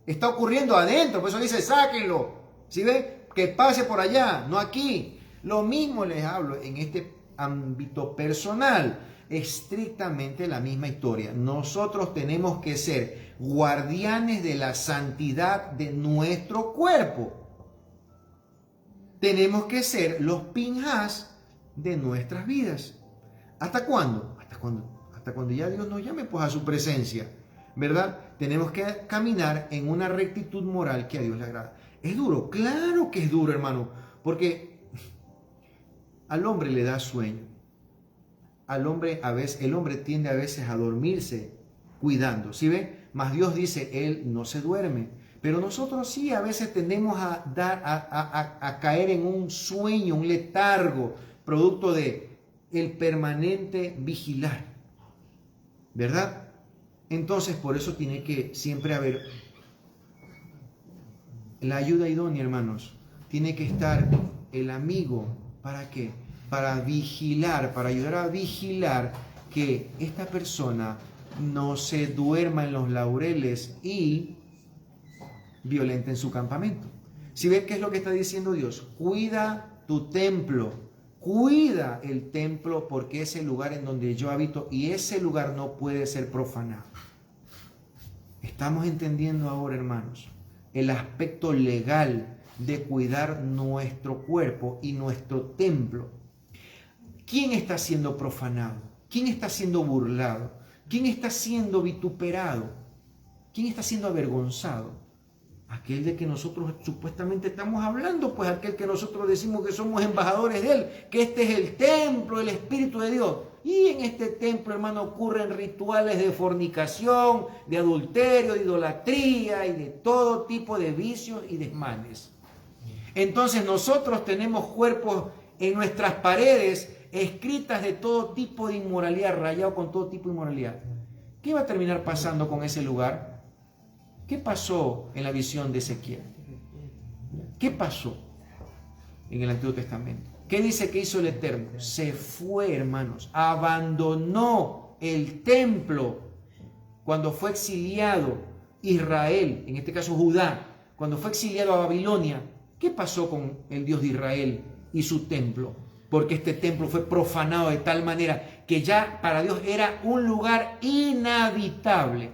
Está ocurriendo adentro, por eso dice, sáquenlo. ¿Sí ve? Que pase por allá, no aquí. Lo mismo les hablo en este ámbito personal, estrictamente la misma historia. Nosotros tenemos que ser guardianes de la santidad de nuestro cuerpo. Tenemos que ser los Pinhás de nuestras vidas. ¿Hasta cuándo? Hasta cuando ya Dios nos llame pues a su presencia, ¿verdad? Tenemos que caminar en una rectitud moral que a Dios le agrada. ¿Es duro? Claro que es duro, hermano, porque al hombre le da sueño. El hombre tiende a veces a dormirse cuidando. ¿Sí ve? Mas Dios dice, Él no se duerme. Pero nosotros sí, a veces tendemos a caer en un sueño, un letargo, producto de el permanente vigilar. ¿Verdad? Entonces, por eso tiene que siempre haber la ayuda idónea, hermanos. Tiene que estar el amigo. ¿Para qué? Para vigilar, para ayudar a vigilar que esta persona no se duerma en los laureles y violenten su campamento. Si ven qué es lo que está diciendo Dios, cuida tu templo, cuida el templo porque es el lugar en donde yo habito y ese lugar no puede ser profanado. Estamos entendiendo ahora, hermanos, el aspecto legal de cuidar nuestro cuerpo y nuestro templo. ¿Quién está siendo profanado? ¿Quién está siendo burlado? ¿Quién está siendo vituperado? ¿Quién está siendo avergonzado? Aquel de que nosotros supuestamente estamos hablando, pues aquel que nosotros decimos que somos embajadores de Él, que este es el templo del Espíritu de Dios. Y en este templo, hermano, ocurren rituales de fornicación, de adulterio, de idolatría y de todo tipo de vicios y desmanes. Entonces nosotros tenemos cuerpos en nuestras paredes escritas de todo tipo de inmoralidad, rayado con todo tipo de inmoralidad. ¿Qué va a terminar pasando con ese lugar? ¿Qué pasó en la visión de Ezequiel? ¿Qué pasó en el Antiguo Testamento? ¿Qué dice que hizo el Eterno? Se fue, hermanos, abandonó el templo cuando fue exiliado Israel, en este caso Judá, cuando fue exiliado a Babilonia. ¿Qué pasó con el Dios de Israel y su templo? Porque este templo fue profanado de tal manera que ya para Dios era un lugar inhabitable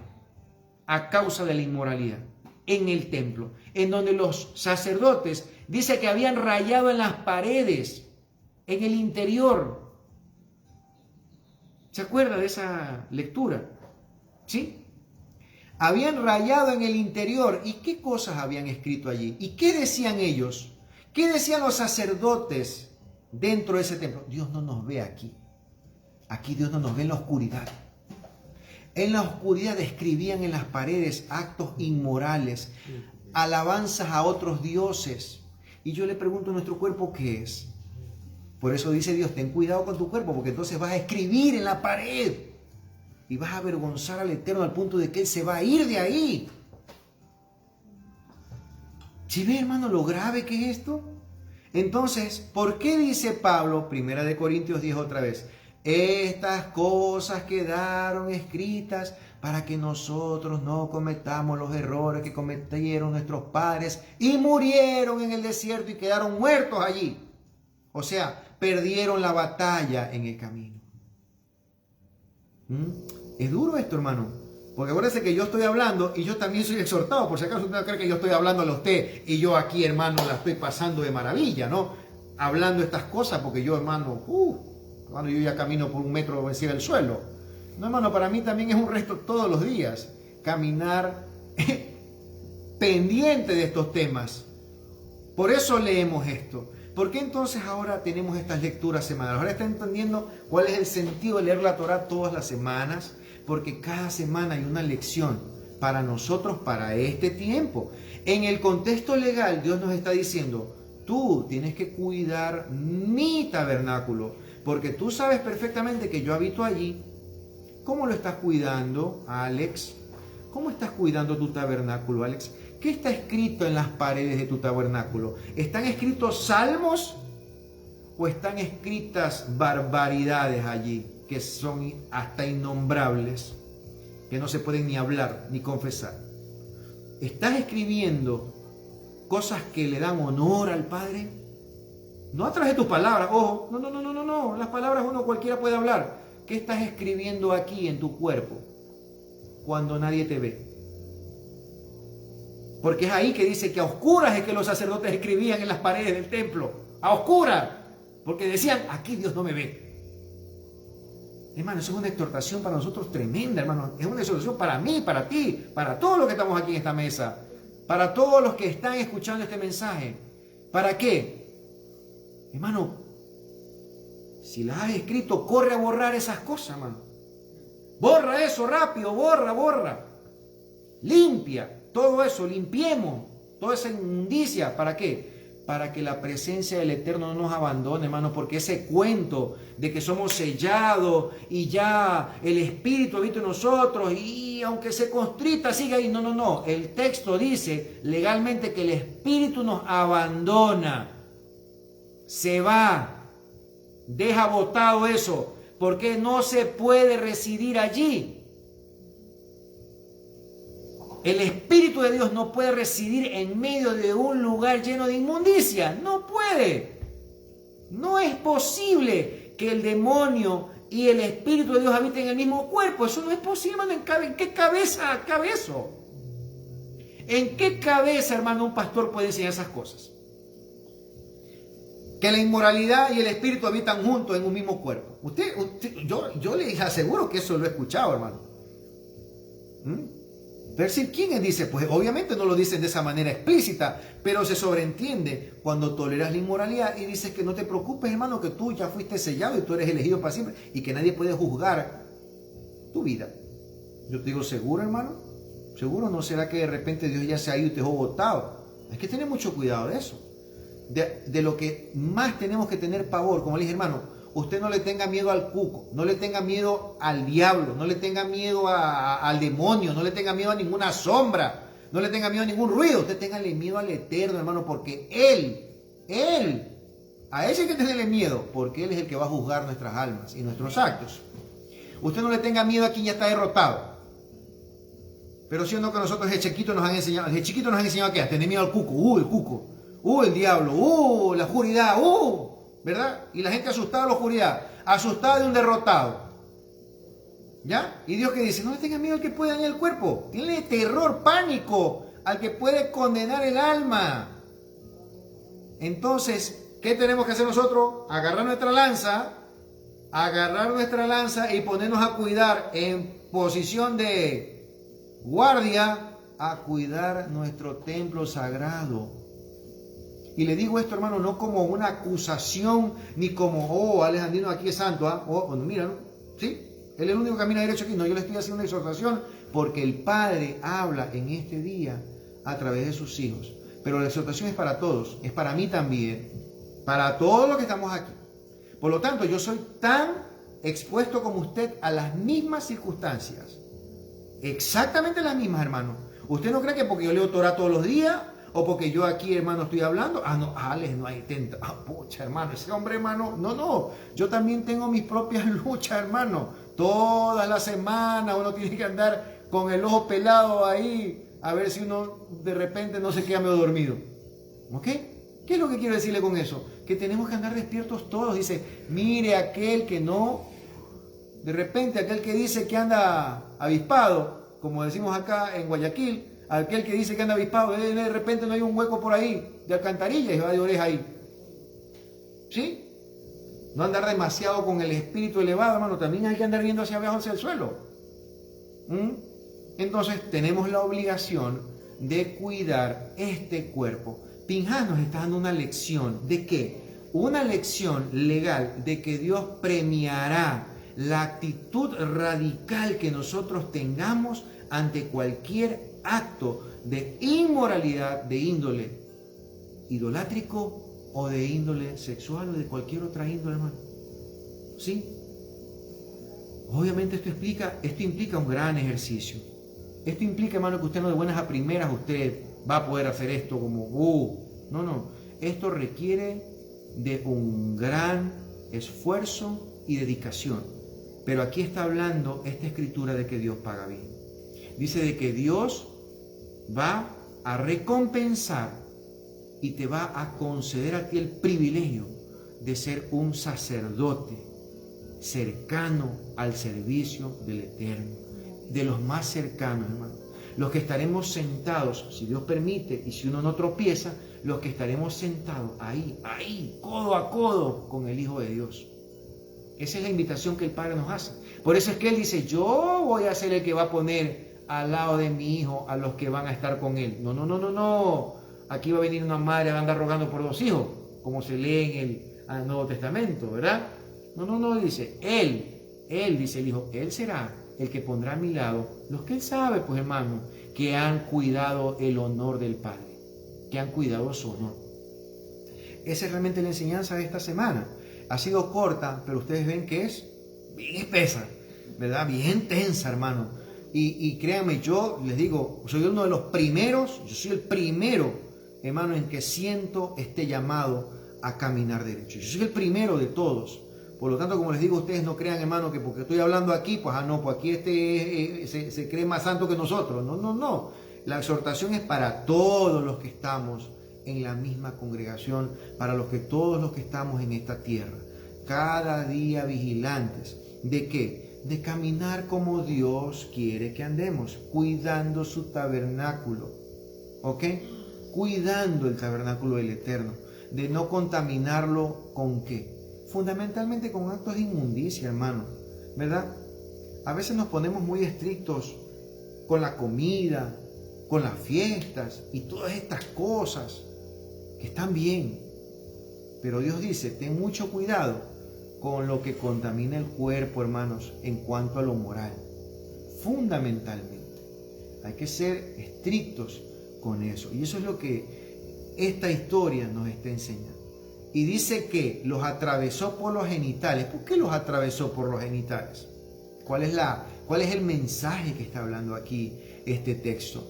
a causa de la inmoralidad en el templo, en donde los sacerdotes dice que habían rayado en las paredes, en el interior. ¿Se acuerda de esa lectura? ¿Sí? Habían rayado en el interior. ¿Y qué cosas habían escrito allí? ¿Y qué decían ellos? ¿Qué decían los sacerdotes dentro de ese templo? Dios no nos ve aquí. Aquí Dios no nos ve en la oscuridad. En la oscuridad escribían en las paredes actos inmorales, alabanzas a otros dioses. Y yo le pregunto a nuestro cuerpo, ¿qué es? Por eso dice Dios, ten cuidado con tu cuerpo, porque entonces vas a escribir en la pared y vas a avergonzar al Eterno al punto de que Él se va a ir de ahí. ¿Sí ve, hermano, lo grave que es esto? Entonces, ¿por qué dice Pablo, 1 Corintios 10 otra vez, estas cosas quedaron escritas para que nosotros no cometamos los errores que cometieron nuestros padres y murieron en el desierto y quedaron muertos allí? O sea, perdieron la batalla en el camino. Es duro esto, hermano, porque acuérdense que yo estoy hablando y yo también soy exhortado. Por si acaso usted no cree que yo estoy hablando a usted y yo aquí, hermano, la estoy pasando de maravilla, ¿no? Hablando estas cosas porque yo, hermano, yo ya camino por 1 metro encima del suelo. No, hermano, para mí también es un resto todos los días caminar pendiente de estos temas. Por eso leemos esto. ¿Por qué entonces ahora tenemos estas lecturas semanales? Ahora está entendiendo cuál es el sentido de leer la Torah todas las semanas, porque cada semana hay una lección para nosotros, para este tiempo. En el contexto legal, Dios nos está diciendo, tú tienes que cuidar mi tabernáculo, porque tú sabes perfectamente que yo habito allí. ¿Cómo lo estás cuidando, Alex? ¿Cómo estás cuidando tu tabernáculo, Alex? ¿Qué está escrito en las paredes de tu tabernáculo? ¿Están escritos salmos o están escritas barbaridades allí que son hasta innombrables, que no se pueden ni hablar ni confesar? ¿Estás escribiendo cosas que le dan honor al Padre? No a través de tus palabras, ojo, no, las palabras uno cualquiera puede hablar. ¿Qué estás escribiendo aquí en tu cuerpo cuando nadie te ve? Porque es ahí que dice que a oscuras es que los sacerdotes escribían en las paredes del templo. A oscuras. Porque decían, aquí Dios no me ve. Hermano, eso es una exhortación para nosotros tremenda, hermano. Es una exhortación para mí, para ti, para todos los que estamos aquí en esta mesa. Para todos los que están escuchando este mensaje. ¿Para qué? Hermano, si las has escrito, corre a borrar esas cosas, hermano. Borra eso rápido, borra. Limpia. Todo eso, limpiemos toda esa inmundicia. ¿Para qué? Para que la presencia del Eterno no nos abandone, hermano, porque ese cuento de que somos sellados y ya el Espíritu habita en nosotros y aunque se constrita sigue ahí. No. El texto dice legalmente que el Espíritu nos abandona, se va, deja botado eso, porque no se puede residir allí. el Espíritu de Dios no puede residir en medio de un lugar lleno de inmundicia. No puede. No es posible que el demonio y el Espíritu de Dios habiten en el mismo cuerpo. Eso no es posible, hermano. ¿En qué cabeza cabe eso? ¿En qué cabeza, hermano, un pastor puede enseñar esas cosas? Que la inmoralidad y el espíritu habitan juntos en un mismo cuerpo. Yo les aseguro que eso lo he escuchado, hermano. Pero si ¿quién dice? Pues obviamente no lo dicen de esa manera explícita, pero se sobreentiende cuando toleras la inmoralidad y dices que no te preocupes, hermano, que tú ya fuiste sellado y tú eres elegido para siempre y que nadie puede juzgar tu vida. Yo te digo, ¿seguro, hermano? ¿Seguro? ¿No será que de repente Dios ya se ha ido y te dejó botado? Hay que tener mucho cuidado de eso. De lo que más tenemos que tener pavor, como le dije, hermano, usted no le tenga miedo al cuco, no le tenga miedo al diablo, no le tenga miedo al demonio, no le tenga miedo a ninguna sombra, no le tenga miedo a ningún ruido, usted téngale miedo al Eterno, hermano, porque a ese hay que tenerle miedo, porque Él es el que va a juzgar nuestras almas y nuestros actos. Usted no le tenga miedo a quien ya está derrotado. Pero si o no que nosotros desde chiquito nos han enseñado, ¿a qué? A tener miedo al cuco, el cuco. El diablo, la oscuridad, ¿verdad? Y la gente asustada de la oscuridad, asustada de un derrotado. ¿Ya? Y Dios que dice, no le tengas miedo al que puede dañar el cuerpo. Tiene terror, pánico al que puede condenar el alma. Entonces, ¿qué tenemos que hacer nosotros? Agarrar nuestra lanza y ponernos a cuidar en posición de guardia, a cuidar nuestro templo sagrado. Y le digo esto, hermano, no como una acusación, ni como, Alejandrino aquí es santo, mira, ¿no? ¿Sí? Él es el único que camina derecho aquí. No, yo le estoy haciendo una exhortación porque el Padre habla en este día a través de sus hijos. Pero la exhortación es para todos, es para mí también, para todos los que estamos aquí. Por lo tanto, yo soy tan expuesto como usted a las mismas circunstancias. Exactamente las mismas, hermano. ¿Usted no cree que porque yo leo Torah todos los días o porque yo aquí, hermano, estoy hablando? No, Alex, no hay tenta. Pucha, hermano, ese hombre, hermano, no. Yo también tengo mis propias luchas, hermano. Toda la semana uno tiene que andar con el ojo pelado ahí a ver si uno de repente no se queda medio dormido. ¿Ok? ¿Qué es lo que quiero decirle con eso? Que tenemos que andar despiertos todos. Dice, mire aquel que no, de repente aquel que dice que anda avispado, como decimos acá en Guayaquil, aquel que dice que anda avispado, de repente no hay un hueco por ahí de alcantarilla y va de oreja ahí. ¿Sí? No andar demasiado con el espíritu elevado, hermano. También hay que andar viendo hacia abajo, hacia el suelo. Entonces tenemos la obligación de cuidar este cuerpo. Pinhas nos está dando una lección. ¿De qué? Una lección legal de que Dios premiará la actitud radical que nosotros tengamos ante cualquier acto de inmoralidad de índole idolátrico o de índole sexual o de cualquier otra índole, hermano. ¿Sí? Obviamente esto implica un gran ejercicio. Esto implica, hermano, que usted no de buenas a primeras usted va a poder hacer esto como, no. Esto requiere de un gran esfuerzo y dedicación. Pero aquí está hablando esta escritura de que Dios paga bien. Dice de que Dios va a recompensar y te va a conceder a ti el privilegio de ser un sacerdote cercano al servicio del Eterno, de los más cercanos, hermano. Los que estaremos sentados, si Dios permite, y si uno no tropieza, los que estaremos sentados ahí, codo a codo con el Hijo de Dios. Esa es la invitación que el Padre nos hace. Por eso es que Él dice, yo voy a ser el que va a poner al lado de mi hijo a los que van a estar con Él. No. Aquí va a venir una madre a andar rogando por 2 hijos, como se lee en el Nuevo Testamento, ¿verdad? No, dice, Él, dice el Hijo, Él será el que pondrá a mi lado los que Él sabe, pues hermano, que han cuidado el honor del Padre, que han cuidado su honor. Esa es realmente la enseñanza de esta semana. Ha sido corta, pero ustedes ven que es bien espesa, ¿verdad? Bien tensa, hermano. Y créanme, yo les digo, soy uno de los primeros, yo soy el primero, hermano, en que siento este llamado a caminar derecho. Yo soy el primero de todos. Por lo tanto, como les digo, ustedes no crean, hermano, que porque estoy hablando aquí, pues pues aquí se cree más santo que nosotros. No. La exhortación es para todos los que estamos en la misma congregación, para todos los que estamos en esta tierra. Cada día vigilantes. ¿De qué? De caminar como Dios quiere que andemos, cuidando su tabernáculo. ¿Ok? Cuidando el tabernáculo del Eterno. De no contaminarlo ¿con qué? Fundamentalmente con actos de inmundicia, hermano. ¿Verdad? A veces nos ponemos muy estrictos con la comida, con las fiestas y todas estas cosas que están bien. Pero Dios dice, ten mucho cuidado con lo que contamina el cuerpo, hermanos, en cuanto a lo moral. Fundamentalmente. Hay que ser estrictos con eso. Y eso es lo que esta historia nos está enseñando. Y dice que los atravesó por los genitales. ¿Por qué los atravesó por los genitales? ¿Cuál es el mensaje que está hablando aquí este texto?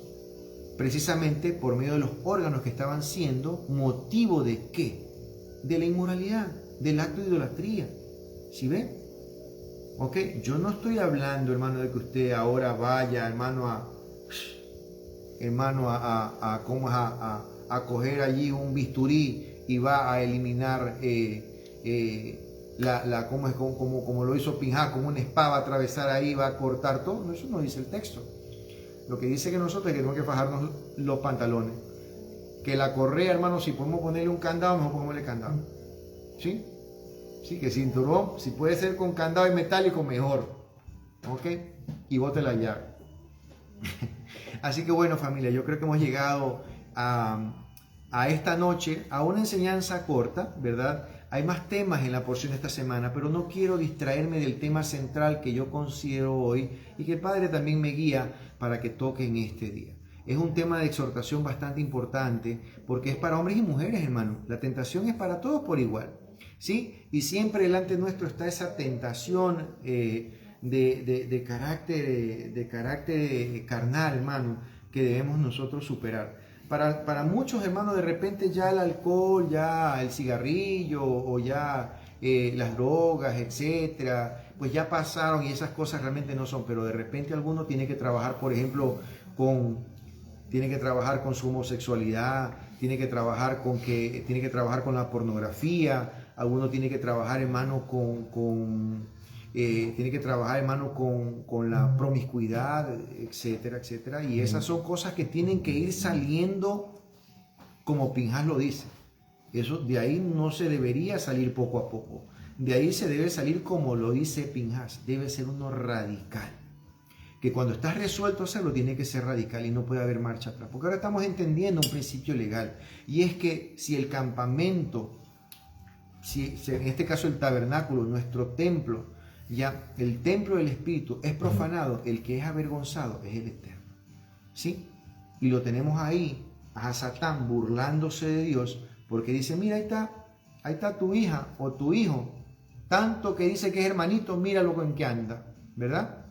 Precisamente por medio de los órganos que estaban siendo motivo de ¿qué? De la inmoralidad, del acto de idolatría. ¿Sí ven? ¿Ok? Yo no estoy hablando, hermano, de que usted ahora vaya, hermano, a coger allí un bisturí y va a eliminar como lo hizo Pinhas, con una espada, va a atravesar ahí, va a cortar todo. No, eso no dice el texto. Lo que dice que nosotros tenemos que fajarnos los pantalones. Que la correa, hermano, si podemos ponerle un candado, mejor pongámosle candado. ¿Sí? Sí, que cinturón, si puede ser con candado y metálico, mejor. ¿Ok? Y bote la llave. Así que bueno, familia, yo creo que hemos llegado a esta noche a una enseñanza corta, ¿verdad? Hay más temas en la porción de esta semana, pero no quiero distraerme del tema central que yo considero hoy y que el Padre también me guía para que toque en este día. Es un tema de exhortación bastante importante porque es para hombres y mujeres, hermano. La tentación es para todos por igual, ¿sí? Y siempre delante nuestro está esa tentación de carácter carnal, hermano, que debemos nosotros superar. Para muchos, hermanos, de repente ya el alcohol, ya el cigarrillo o ya las drogas, etcétera, pues ya pasaron y esas cosas realmente no son. Pero de repente alguno tiene que trabajar, por ejemplo, con su homosexualidad, tiene que trabajar con la pornografía, alguno tiene que trabajar, hermano, con la promiscuidad, etcétera, etcétera. Y esas son cosas que tienen que ir saliendo como Pinhas lo dice. Eso, de ahí no se debería salir poco a poco. De ahí se debe salir como lo dice Pinhas. Debe ser uno radical. Que cuando estás resuelto a hacerlo, tiene que ser radical y no puede haber marcha atrás. Porque ahora estamos entendiendo un principio legal. Y es que si el campamento, en este caso el tabernáculo, nuestro templo, ya el templo del Espíritu es profanado, el que es avergonzado es el Eterno. ¿Sí? Y lo tenemos ahí, a Satán burlándose de Dios, porque dice, mira, ahí está tu hija o tu hijo, tanto que dice que es hermanito, míralo en qué anda, ¿verdad?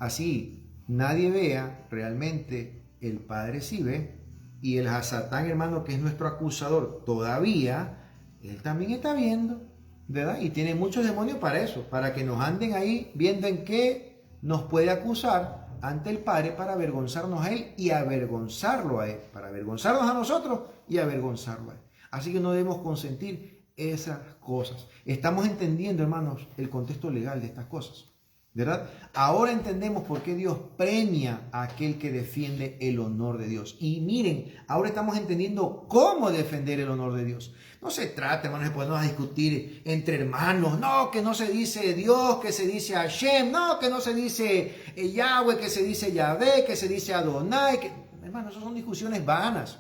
Así, nadie vea, realmente el Padre sí ve, y el Satán, hermano, que es nuestro acusador, todavía, él también está viendo, ¿verdad? Y tiene muchos demonios para eso, para que nos anden ahí viendo en qué nos puede acusar ante el Padre para avergonzarnos a Él y avergonzarlo a Él, para avergonzarnos a nosotros y avergonzarlo a Él. Así que no debemos consentir esas cosas. Estamos entendiendo, hermanos, el contexto legal de estas cosas, ¿verdad? Ahora entendemos por qué Dios premia a aquel que defiende el honor de Dios. Y miren, ahora estamos entendiendo cómo defender el honor de Dios. No se trata, hermanos, de ponernos a discutir entre hermanos. No, que no se dice Dios, que se dice Hashem. No, que no se dice Yahweh, que se dice Yahvé, que se dice Adonai. Hermanos, esas son discusiones vanas.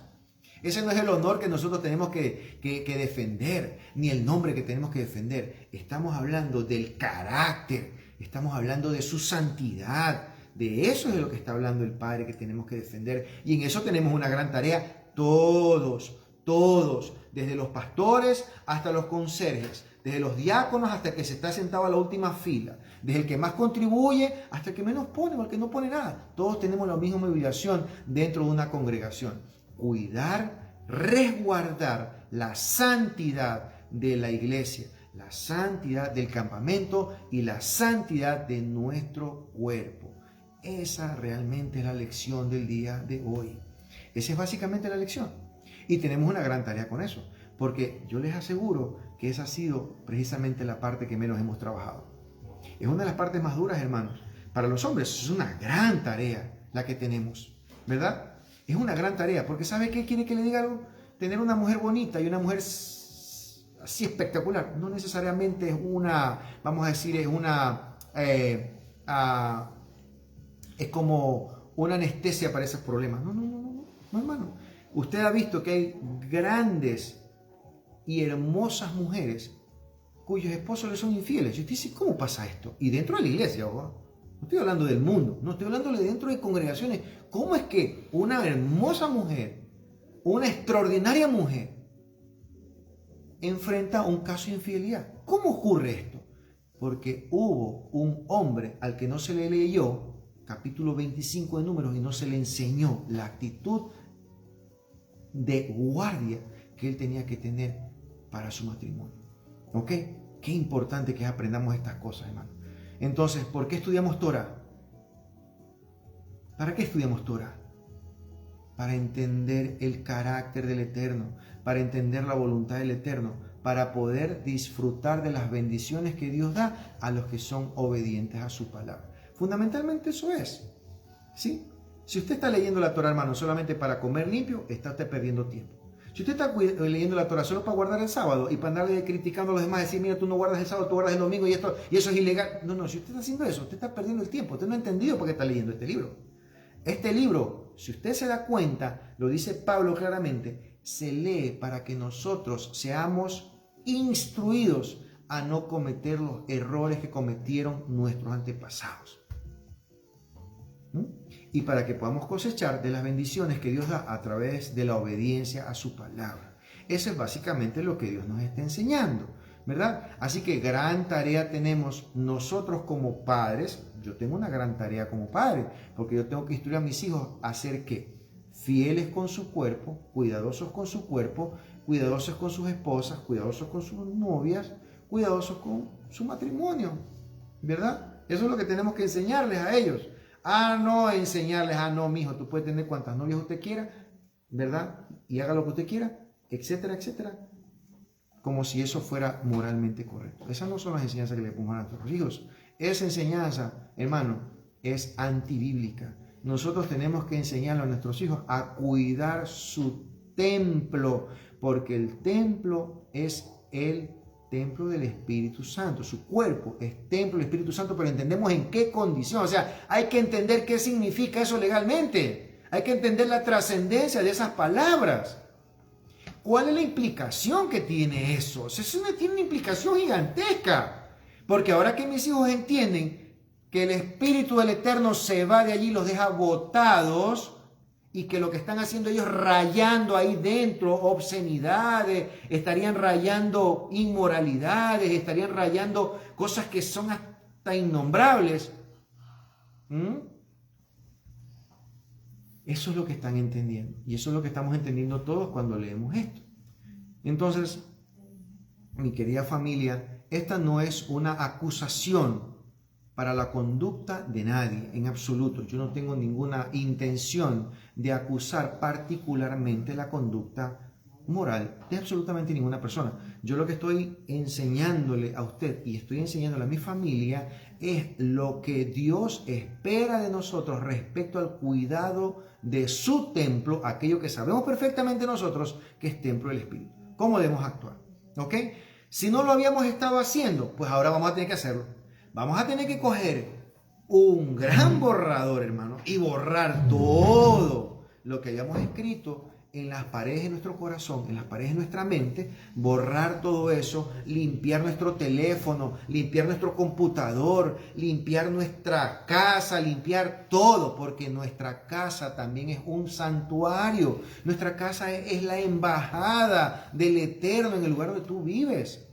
Ese no es el honor que nosotros tenemos que defender, ni el nombre que tenemos que defender. Estamos hablando del carácter, estamos hablando de su santidad. De eso es de lo que está hablando el Padre que tenemos que defender. Y en eso tenemos una gran tarea todos, desde los pastores hasta los conserjes, desde los diáconos hasta el que se está sentado a la última fila, desde el que más contribuye hasta el que menos pone o el que no pone nada. Todos tenemos la misma obligación dentro de una congregación. Cuidar, resguardar la santidad de la iglesia, la santidad del campamento y la santidad de nuestro cuerpo. Esa realmente es la lección del día de hoy. Esa es básicamente la lección. Y tenemos una gran tarea con eso, porque yo les aseguro que esa ha sido precisamente la parte que menos hemos trabajado. Es una de las partes más duras, hermanos. Para los hombres es una gran tarea la que tenemos, ¿verdad? Es una gran tarea, porque ¿sabe qué quiere que le diga algo? Tener una mujer bonita y una mujer así espectacular, no necesariamente es una, vamos a decir, es una, es como una anestesia para esos problemas. No, hermano. Usted ha visto que hay grandes y hermosas mujeres cuyos esposos les son infieles. Y usted dice, ¿cómo pasa esto? Y dentro de la iglesia, ojo. No estoy hablando del mundo, no estoy hablando de dentro de congregaciones. ¿Cómo es que una hermosa mujer, una extraordinaria mujer, enfrenta un caso de infidelidad? ¿Cómo ocurre esto? Porque hubo un hombre al que no se le leyó capítulo 25 de Números y no se le enseñó la actitud de guardia que él tenía que tener para su matrimonio. ¿Ok? Qué importante que aprendamos estas cosas, hermano. Entonces, ¿por qué estudiamos Torah? ¿Para qué estudiamos Torah? Para entender el carácter del Eterno, para entender la voluntad del Eterno, para poder disfrutar de las bendiciones que Dios da a los que son obedientes a su palabra. Fundamentalmente eso es, ¿sí? Si usted está leyendo la Torah, hermano, solamente para comer limpio, está usted perdiendo tiempo. Si usted está leyendo la Torah solo para guardar el sábado y para andarle criticando a los demás, decir, mira, tú no guardas el sábado, tú guardas el domingo y eso es ilegal. No, si usted está haciendo eso, usted está perdiendo el tiempo. Usted no ha entendido por qué está leyendo este libro. Este libro, si usted se da cuenta, lo dice Pablo claramente, se lee para que nosotros seamos instruidos a no cometer los errores que cometieron nuestros antepasados. Y para que podamos cosechar de las bendiciones que Dios da a través de la obediencia a su palabra. Eso es básicamente lo que Dios nos está enseñando, ¿verdad? Así que gran tarea tenemos nosotros como padres. Yo tengo una gran tarea como padre, porque yo tengo que instruir a mis hijos a ser ¿qué? Fieles con su cuerpo, cuidadosos con su cuerpo, cuidadosos con sus esposas, cuidadosos con sus novias, cuidadosos con su matrimonio, ¿verdad? Eso es lo que tenemos que enseñarles a ellos. No enseñarles, no, mijo, tú puedes tener cuantas novias usted quiera, ¿verdad? Y haga lo que usted quiera, etcétera, etcétera. Como si eso fuera moralmente correcto. Esas no son las enseñanzas que le pongan a nuestros hijos. Esa enseñanza, hermano, es antibíblica. Nosotros tenemos que enseñarle a nuestros hijos a cuidar su templo, porque el templo es el templo del Espíritu Santo. Su cuerpo es templo del Espíritu Santo, pero entendemos en qué condición. O sea, hay que entender qué significa eso legalmente. Hay que entender la trascendencia de esas palabras. ¿Cuál es la implicación que tiene eso? O sea, eso tiene una implicación gigantesca. Porque ahora que mis hijos entienden que el Espíritu del Eterno se va de allí y los deja botados, y que lo que están haciendo ellos rayando ahí dentro obscenidades, estarían rayando inmoralidades, estarían rayando cosas que son hasta innombrables. Eso es lo que están entendiendo. Y eso es lo que estamos entendiendo todos cuando leemos esto. Entonces, mi querida familia, esta no es una acusación para la conducta de nadie, en absoluto. Yo no tengo ninguna intención de acusar particularmente la conducta moral de absolutamente ninguna persona. Yo lo que estoy enseñándole a usted y estoy enseñándole a mi familia es lo que Dios espera de nosotros respecto al cuidado de su templo, aquello que sabemos perfectamente nosotros que es templo del Espíritu. ¿Cómo debemos actuar? ¿Ok? Si no lo habíamos estado haciendo, pues ahora vamos a tener que hacerlo. Vamos a tener que coger un gran borrador, hermano, y borrar todo lo que hayamos escrito en las paredes de nuestro corazón, en las paredes de nuestra mente, borrar todo eso, limpiar nuestro teléfono, limpiar nuestro computador, limpiar nuestra casa, limpiar todo, porque nuestra casa también es un santuario. Nuestra casa es la embajada del Eterno en el lugar donde tú vives.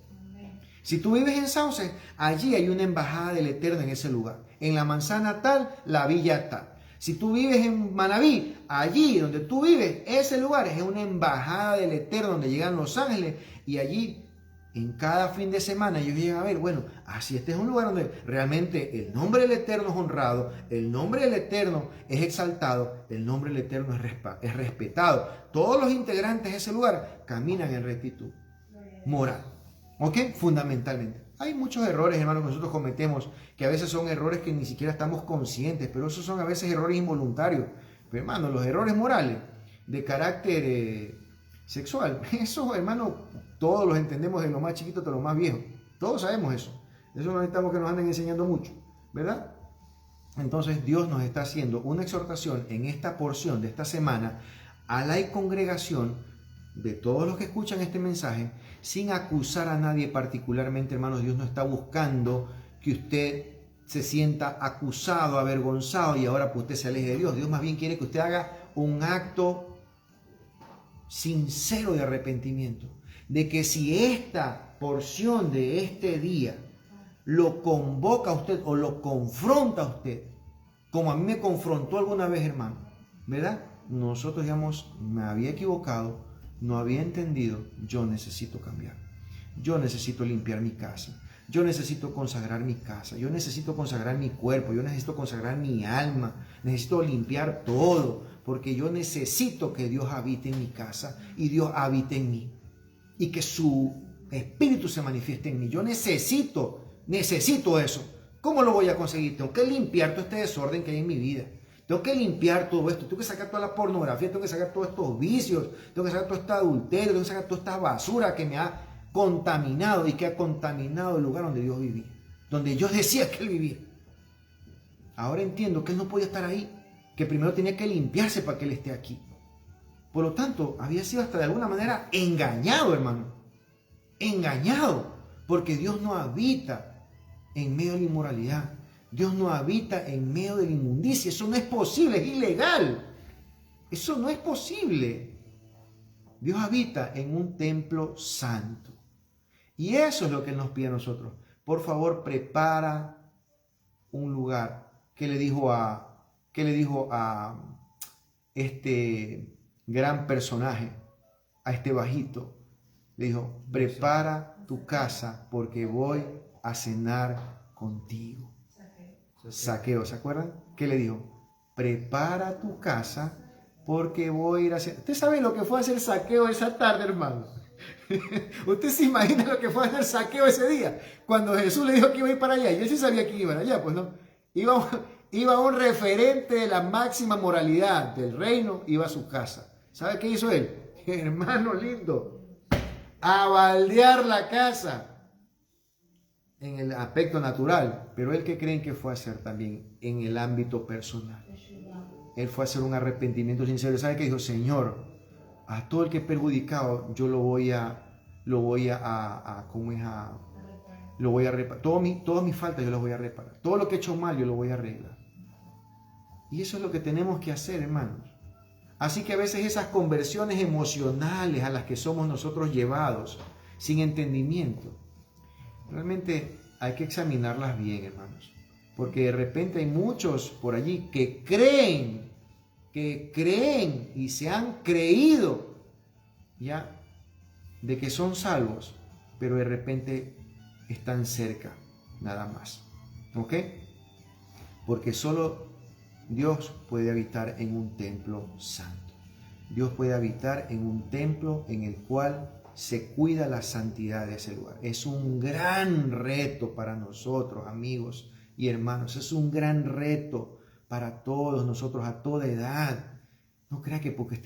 Si tú vives en Sauces, allí hay una embajada del Eterno en ese lugar. En la manzana tal, la villa tal. Si tú vives en Manaví, allí donde tú vives, ese lugar es una embajada del Eterno donde llegan los ángeles y allí en cada fin de semana ellos llegan a ver, bueno, así este es un lugar donde realmente el nombre del Eterno es honrado, el nombre del Eterno es exaltado, el nombre del Eterno es respetado. Todos los integrantes de ese lugar caminan en rectitud moral. ¿Ok? Fundamentalmente. Hay muchos errores, hermanos, que nosotros cometemos, que a veces son errores que ni siquiera estamos conscientes, pero esos son a veces errores involuntarios. Pero, hermano, los errores morales de carácter sexual, eso, hermano, todos los entendemos de lo más chiquito hasta lo más viejo. Todos sabemos eso. Eso no necesitamos que nos anden enseñando mucho, ¿verdad? Entonces Dios nos está haciendo una exhortación en esta porción de esta semana a la congregación de todos los que escuchan este mensaje, sin acusar a nadie particularmente, hermanos. Dios no está buscando que usted se sienta acusado, avergonzado y ahora pues usted se aleje de Dios. Dios más bien quiere que usted haga un acto sincero de arrepentimiento, de que si esta porción de este día lo convoca a usted o lo confronta a usted, como a mí me confrontó alguna vez, hermano, ¿verdad? Nosotros, digamos, me había equivocado, no había entendido, yo necesito cambiar, yo necesito limpiar mi casa, yo necesito consagrar mi casa, yo necesito consagrar mi cuerpo, yo necesito consagrar mi alma, necesito limpiar todo, porque yo necesito que Dios habite en mi casa y Dios habite en mí y que su Espíritu se manifieste en mí. Yo necesito eso. ¿Cómo lo voy a conseguir? Tengo que limpiar todo este desorden que hay en mi vida. Tengo que limpiar todo esto, tengo que sacar toda la pornografía, tengo que sacar todos estos vicios, tengo que sacar todo este adulterio, tengo que sacar toda esta basura que me ha contaminado y que ha contaminado el lugar donde Dios vivía, donde yo decía que Él vivía. Ahora entiendo que Él no podía estar ahí, que primero tenía que limpiarse para que Él esté aquí. Por lo tanto, había sido hasta de alguna manera engañado, hermano. Engañado, porque Dios no habita en medio de la inmoralidad. Dios no habita en medio de la inmundicia. Eso no es posible, es ilegal. Eso no es posible. Dios habita en un templo santo. Y eso es lo que Él nos pide a nosotros. Por favor, prepara un lugar. ¿Qué le dijo a este gran personaje, a este bajito? Le dijo, prepara tu casa porque voy a cenar contigo. Saqueo, ¿se acuerdan? ¿Qué le dijo? Prepara tu casa porque voy a ir a cenar. ¿Usted sabe lo que fue hacer Saqueo esa tarde, hermano? ¿Usted se imagina lo que fue hacer Saqueo ese día? Cuando Jesús le dijo que iba a ir para allá. Y él sí sabía que iba para allá, pues no. Iba un referente de la máxima moralidad del reino, iba a su casa. ¿Sabe qué hizo él? Hermano lindo, a baldear la casa en el aspecto natural, pero él, ¿qué creen que fue a hacer también en el ámbito personal? Él fue a hacer un arrepentimiento sincero. ¿Sabe qué dijo? Señor, a todo el que he perjudicado, yo lo voy a reparar. Todas mis faltas yo las voy a reparar. Todo lo que he hecho mal yo lo voy a arreglar. Y eso es lo que tenemos que hacer, hermanos. Así que a veces esas conversiones emocionales a las que somos nosotros llevados, sin entendimiento, realmente hay que examinarlas bien, hermanos. Porque de repente hay muchos por allí que creen y se han creído ya de que son salvos, pero de repente están cerca, nada más. ¿Ok? Porque solo Dios puede habitar en un templo santo. Dios puede habitar en un templo en el cual se cuida la santidad de ese lugar. Es un gran reto para nosotros, amigos y hermanos. Es un gran reto para todos nosotros a toda edad. No crea que porque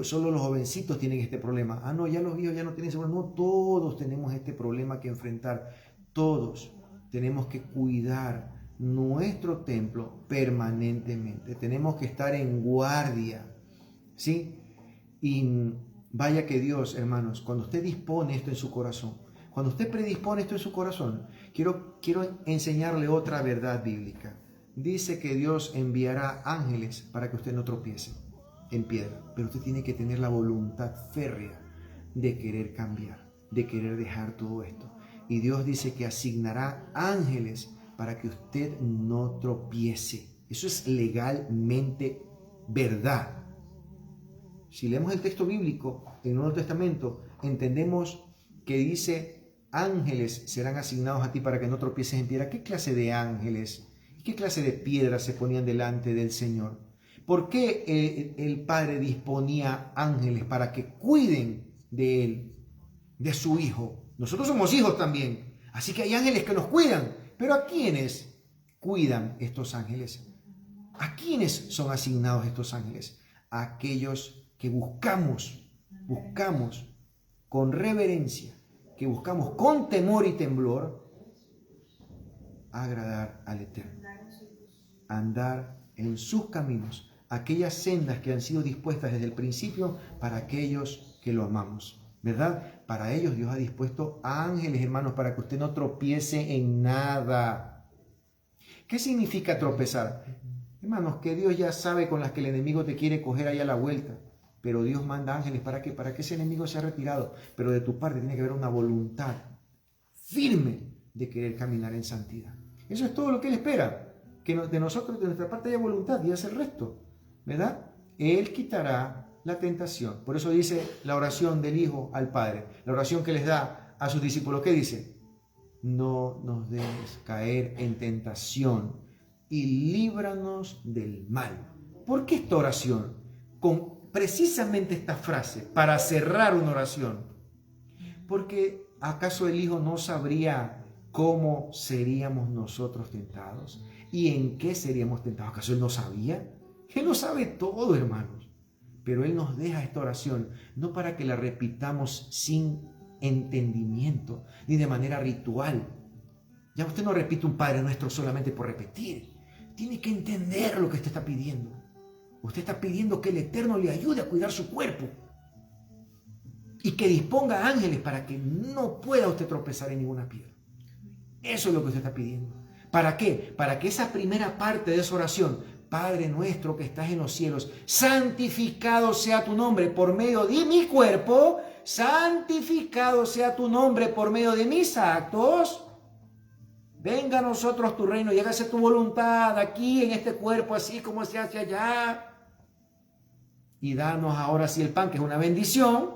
solo los jovencitos tienen este problema. Ah, no, ya los viejos ya no tienen ese problema. No, todos tenemos este problema que enfrentar. Todos tenemos que cuidar nuestro templo permanentemente. Tenemos que estar en guardia, ¿sí? Y vaya que Dios, hermanos, cuando usted dispone esto en su corazón, cuando usted predispone esto en su corazón, quiero enseñarle otra verdad bíblica. Dice que Dios enviará ángeles para que usted no tropiece en piedra, pero usted tiene que tener la voluntad férrea de querer cambiar, de querer dejar todo esto. Y Dios dice que asignará ángeles para que usted no tropiece. Eso es legalmente verdad. Si leemos el texto bíblico en el Nuevo Testamento, entendemos que dice, ángeles serán asignados a ti para que no tropieces en piedra. ¿Qué clase de ángeles y qué clase de piedras se ponían delante del Señor? ¿Por qué el Padre disponía ángeles para que cuiden de Él, de su Hijo? Nosotros somos hijos también, así que hay ángeles que nos cuidan. Pero ¿a quiénes cuidan estos ángeles? ¿A quiénes son asignados estos ángeles? A aquellos que buscamos con reverencia, que buscamos con temor y temblor agradar al Eterno, andar en sus caminos, aquellas sendas que han sido dispuestas desde el principio para aquellos que lo amamos, ¿verdad? Para ellos Dios ha dispuesto ángeles, hermanos, para que usted no tropiece en nada. ¿Qué significa tropezar? Hermanos, que Dios ya sabe con las que el enemigo te quiere coger ahí a la vuelta, pero Dios manda ángeles, ¿para qué? Para que ese enemigo sea retirado, pero de tu parte tiene que haber una voluntad firme de querer caminar en santidad. Eso es todo lo que Él espera, que de nosotros, de nuestra parte haya voluntad y hace el resto, ¿verdad? Él quitará la tentación. Por eso dice la oración del Hijo al Padre, la oración que les da a sus discípulos. ¿Qué dice? No nos dejes caer en tentación y líbranos del mal. ¿Por qué esta oración? Con precisamente esta frase, para cerrar una oración. Porque ¿acaso el Hijo no sabría cómo seríamos nosotros tentados? ¿Y en qué seríamos tentados? ¿Acaso Él no sabía? Él lo sabe todo, hermanos. Pero Él nos deja esta oración, no para que la repitamos sin entendimiento, ni de manera ritual. Ya usted no repite un Padre Nuestro solamente por repetir. Tiene que entender lo que usted está pidiendo. Usted está pidiendo que el Eterno le ayude a cuidar su cuerpo y que disponga ángeles para que no pueda usted tropezar en ninguna piedra. Eso es lo que usted está pidiendo. ¿Para qué? Para que esa primera parte de esa oración, Padre nuestro que estás en los cielos, santificado sea tu nombre por medio de mi cuerpo, santificado sea tu nombre por medio de mis actos. Venga a nosotros tu reino y hágase tu voluntad aquí en este cuerpo, así como se hace allá. Y danos ahora sí el pan, que es una bendición.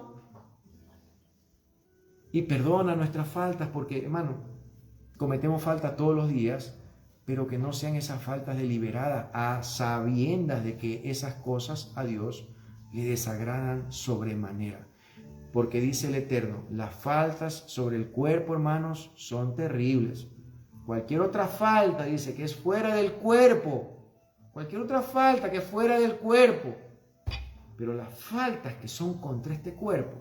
Y perdona nuestras faltas, porque, hermano, cometemos faltas todos los días, pero que no sean esas faltas deliberadas, a sabiendas de que esas cosas a Dios le desagradan sobremanera. Porque dice el Eterno, las faltas sobre el cuerpo, hermanos, son terribles. Cualquier otra falta, dice, que es fuera del cuerpo. Cualquier otra falta que es fuera del cuerpo. Pero las faltas que son contra este cuerpo.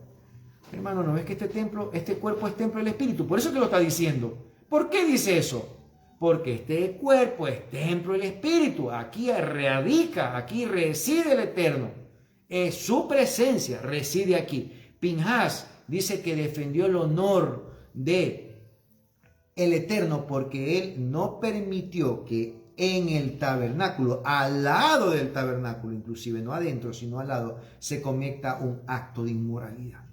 Hermano, ¿no ves que este cuerpo es templo del Espíritu? Por eso que lo está diciendo. ¿Por qué dice eso? Porque este cuerpo es templo del Espíritu. Aquí radica, aquí reside el Eterno. Es su presencia, reside aquí. Pinhas dice que defendió el honor de el Eterno porque Él no permitió que en el tabernáculo, al lado del tabernáculo, inclusive no adentro, sino al lado, se cometa un acto de inmoralidad.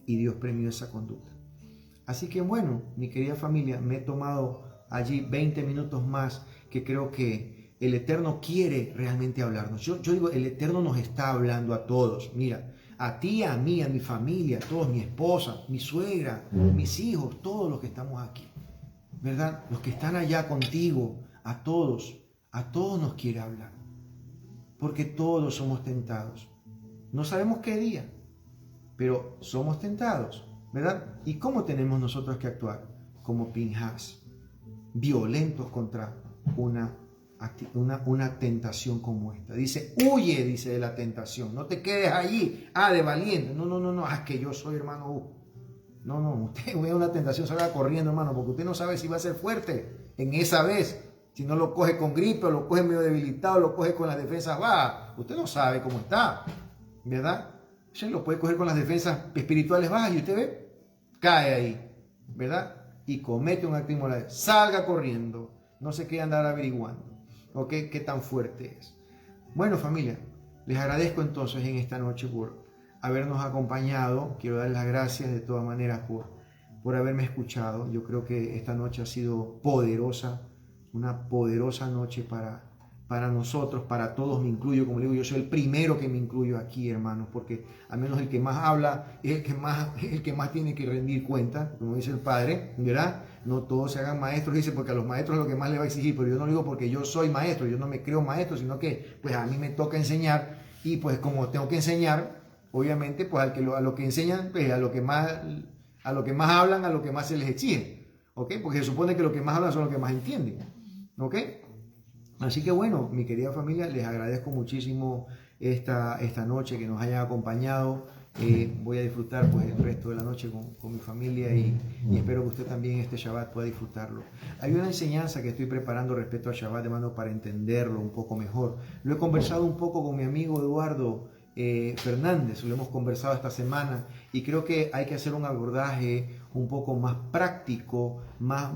Y Dios premió esa conducta. Así que bueno, mi querida familia, me he tomado allí 20 minutos más que creo que el Eterno quiere realmente hablarnos. Yo digo, el Eterno nos está hablando a todos. Mira, a ti, a mí, a mi familia, a todos, mi esposa, mi suegra, mis hijos, todos los que estamos aquí, ¿verdad? Los que están allá contigo, a todos nos quiere hablar. Porque todos somos tentados. No sabemos qué día, pero somos tentados, ¿verdad? ¿Y cómo tenemos nosotros que actuar? Como Pinhas, violentos contra una tentación como esta. Dice, huye, dice, de la tentación. No te quedes allí, de valiente. No, es que yo soy hermano. No, usted ve una tentación, salga corriendo, hermano, porque usted no sabe si va a ser fuerte en esa vez. Si no lo coge con gripe, o lo coge medio debilitado, lo coge con las defensas bajas. Usted no sabe cómo está, ¿verdad? Usted lo puede coger con las defensas espirituales bajas y usted ve, cae ahí, ¿verdad? Y comete un acto inmoral. Salga corriendo. No se quede andar averiguando. ¿Ok? ¿Qué tan fuerte es? Bueno, familia, les agradezco entonces en esta noche por habernos acompañado. Quiero dar las gracias de todas maneras por haberme escuchado. Yo creo que esta noche ha sido poderosa, una poderosa noche para para nosotros, para todos, me incluyo, como digo, yo soy el primero que me incluyo aquí, hermanos, porque al menos el que más habla es el que más tiene que rendir cuenta, como dice el Padre, ¿verdad? No todos se hagan maestros, dice, porque a los maestros es lo que más le va a exigir, pero yo no lo digo porque yo soy maestro, yo no me creo maestro, sino que pues a mí me toca enseñar, y pues como tengo que enseñar, obviamente, pues a lo que enseñan, pues a lo que más hablan, a lo que más se les exige, ¿ok? Porque se supone que los que más hablan son los que más entienden, ¿ok? Así que bueno, mi querida familia, les agradezco muchísimo esta noche que nos hayan acompañado. Voy a disfrutar pues el resto de la noche con mi familia y espero que usted también este Shabbat pueda disfrutarlo. Hay una enseñanza que estoy preparando respecto al Shabbat, hermano, para entenderlo un poco mejor. Lo he conversado un poco con mi amigo Eduardo Fernández, lo hemos conversado esta semana y creo que hay que hacer un abordaje un poco más práctico, más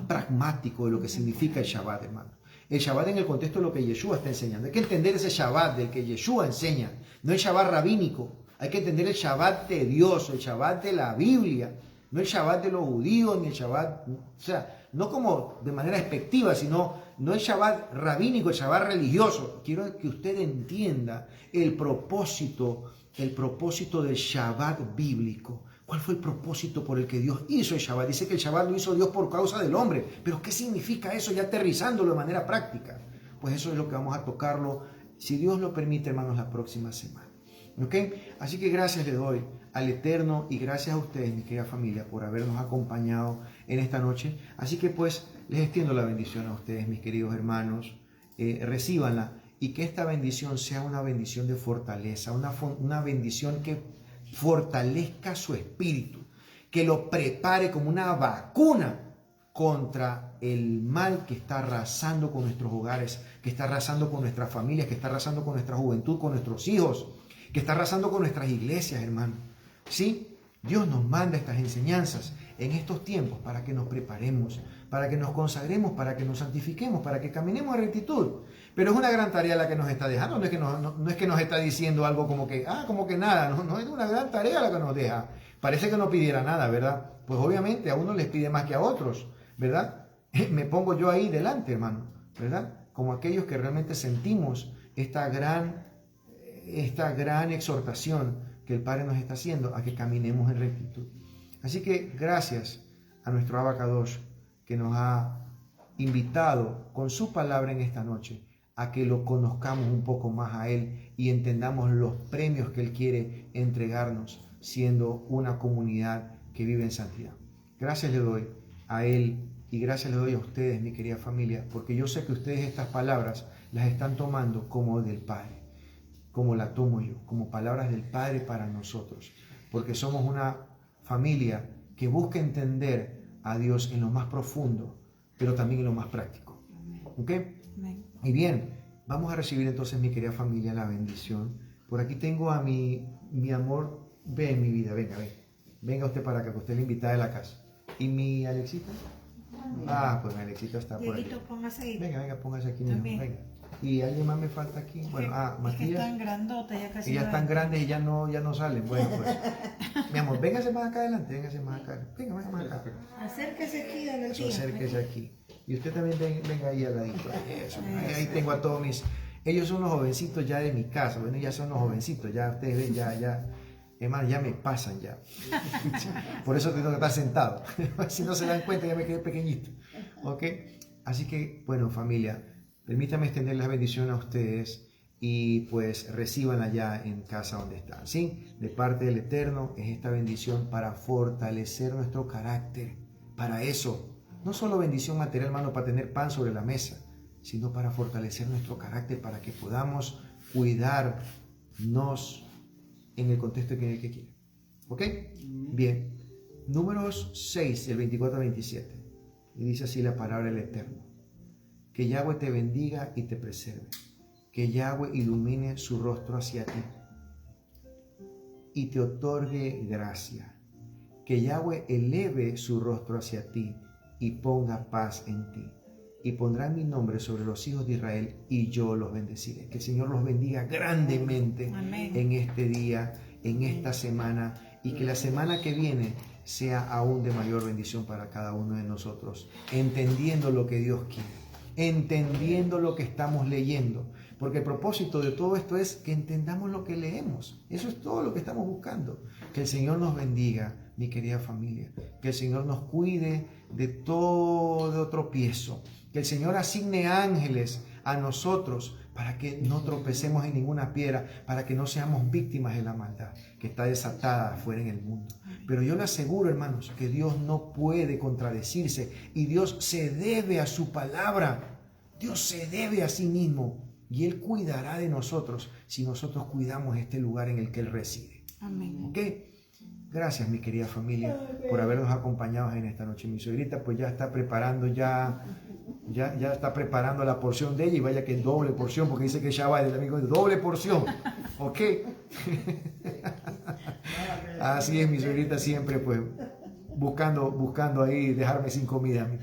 pragmático de lo que significa el Shabbat, hermano. El Shabbat en el contexto de lo que Yeshua está enseñando. Hay que entender ese Shabbat del que Yeshua enseña, no el Shabbat rabínico. Hay que entender el Shabbat de Dios, el Shabbat de la Biblia, no el Shabbat de los judíos, ni el Shabbat, o sea, no como de manera despectiva, sino no el Shabbat rabínico, el Shabbat religioso. Quiero que usted entienda el propósito del Shabbat bíblico. ¿Cuál fue el propósito por el que Dios hizo el Shabbat? Dice que el Shabbat lo hizo Dios por causa del hombre. Pero ¿qué significa eso ya aterrizándolo de manera práctica? Pues eso es lo que vamos a tocarlo, si Dios lo permite, hermanos, la próxima semana. ¿Ok? Así que gracias le doy al Eterno y gracias a ustedes, mi querida familia, por habernos acompañado en esta noche. Así que pues les extiendo la bendición a ustedes, mis queridos hermanos. Recíbanla y que esta bendición sea una bendición de fortaleza, una bendición que fortalezca su espíritu, que lo prepare como una vacuna contra el mal que está arrasando con nuestros hogares, que está arrasando con nuestras familias, que está arrasando con nuestra juventud, con nuestros hijos, que está arrasando con nuestras iglesias, hermano. Sí, Dios nos manda estas enseñanzas en estos tiempos para que nos preparemos, para que nos consagremos, para que nos santifiquemos, para que caminemos en rectitud. Pero es una gran tarea la que nos está dejando, no es que nos está diciendo algo como que nada, no es una gran tarea la que nos deja. Parece que no pidiera nada, ¿verdad? Pues obviamente a uno les pide más que a otros, ¿verdad? Me pongo yo ahí delante, hermano, ¿verdad? Como aquellos que realmente sentimos esta gran exhortación que el Padre nos está haciendo a que caminemos en rectitud. Así que gracias a nuestro Abacadosh que nos ha invitado con su palabra en esta noche a que lo conozcamos un poco más a Él y entendamos los premios que Él quiere entregarnos siendo una comunidad que vive en santidad. Gracias le doy a Él y gracias le doy a ustedes, mi querida familia, porque yo sé que ustedes estas palabras las están tomando como del Padre, como la tomo yo, como palabras del Padre para nosotros, porque somos una familia que busca entender a Dios en lo más profundo, pero también en lo más práctico. ¿Ok? Y bien, vamos a recibir entonces, mi querida familia, la bendición. Por aquí tengo a mi amor. Ven, mi vida, venga usted para acá, que usted es la invitada de la casa. ¿Y mi Alexita? Ah, pues mi Alexita está por aquí. Póngase ahí. Venga, póngase aquí mismo, venga. ¿Y alguien más me falta aquí? Bueno, Matías. Es que están grandotas, ya casi. Ellas están grandes y ya no salen. Bueno, pues. Mi amor, véngase más acá adelante, véngase más acá. Venga más acá. Acérquese aquí de la tía. Acérquese aquí. Y usted también venga ahí al ladito. Eso. Ahí tengo a todos mis. Ellos son los jovencitos ya de mi casa. Bueno, ya son los jovencitos. Ya ustedes ven, ya. Hermano, ya me pasan ya. Por eso tengo que estar sentado. Si no se dan cuenta, ya me quedé pequeñito. ¿Ok? Así que, bueno, familia, permítame extender la bendición a ustedes y pues recíbanla ya en casa donde están. ¿Sí? De parte del Eterno es esta bendición para fortalecer nuestro carácter. Para eso. No solo bendición material, hermano, para tener pan sobre la mesa, sino para fortalecer nuestro carácter, para que podamos cuidarnos en el contexto que quiere. ¿Ok? Bien. Números 6, el 24 al 27. Y dice así la palabra del Eterno. Que Yahweh te bendiga y te preserve. Que Yahweh ilumine su rostro hacia ti y te otorgue gracia. Que Yahweh eleve su rostro hacia ti y ponga paz en ti. Y pondrá mi nombre sobre los hijos de Israel y yo los bendeciré. Que el Señor los bendiga grandemente. Amén. En este día, en esta semana, y que la semana que viene sea aún de mayor bendición para cada uno de nosotros, entendiendo lo que Dios quiere. entendiendo lo que estamos leyendo. Porque el propósito de todo esto es que entendamos lo que leemos. Eso es todo lo que estamos buscando. Que el Señor nos bendiga, mi querida familia. Que el Señor nos cuide de todo tropiezo. Que el Señor asigne ángeles a nosotros para que no tropecemos en ninguna piedra, para que no seamos víctimas de la maldad que está desatada afuera en el mundo. Pero yo le aseguro, hermanos, que Dios no puede contradecirse y Dios se debe a su palabra. Dios se debe a sí mismo. Y Él cuidará de nosotros si nosotros cuidamos este lugar en el que Él reside. Amén. ¿Ok? Gracias, mi querida familia, por habernos acompañado en esta noche. Mi suegrita pues ya está preparando, ya está preparando la porción de ella, y vaya que es doble porción, porque dice que ya va el amigo de doble porción. ¿Ok? Así es, mi suegrita siempre pues buscando ahí dejarme sin comida a mí.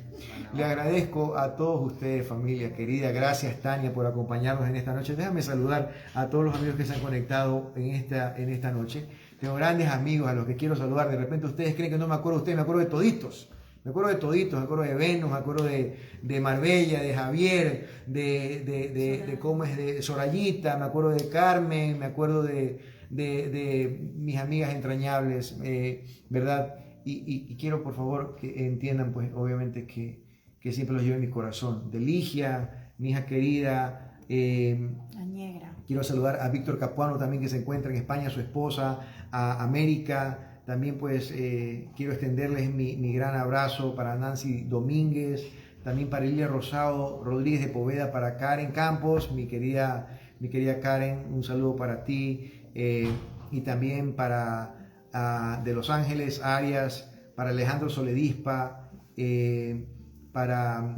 Le agradezco a todos ustedes, familia querida. Gracias, Tania, por acompañarnos en esta noche. Déjame saludar a todos los amigos que se han conectado en esta noche. Tengo grandes amigos a los que quiero saludar. De repente ustedes creen que no me acuerdo de ustedes, me acuerdo de toditos. Me acuerdo de toditos, me acuerdo de Venus, me acuerdo de Marbella, de Javier, de Sorayita, me acuerdo de Carmen, me acuerdo de mis amigas entrañables, ¿verdad? Y quiero, por favor, que entiendan, pues, obviamente, que siempre los llevo en mi corazón. De Ligia, mi hija querida. La negra. Quiero saludar a Víctor Capuano también, que se encuentra en España, su esposa, a América. También, pues, quiero extenderles mi gran abrazo para Nancy Domínguez, también para Lilia Rosado Rodríguez de Poveda, para Karen Campos, mi querida Karen, un saludo para ti. Y también para de Los Ángeles, Arias, para Alejandro Soledispa, para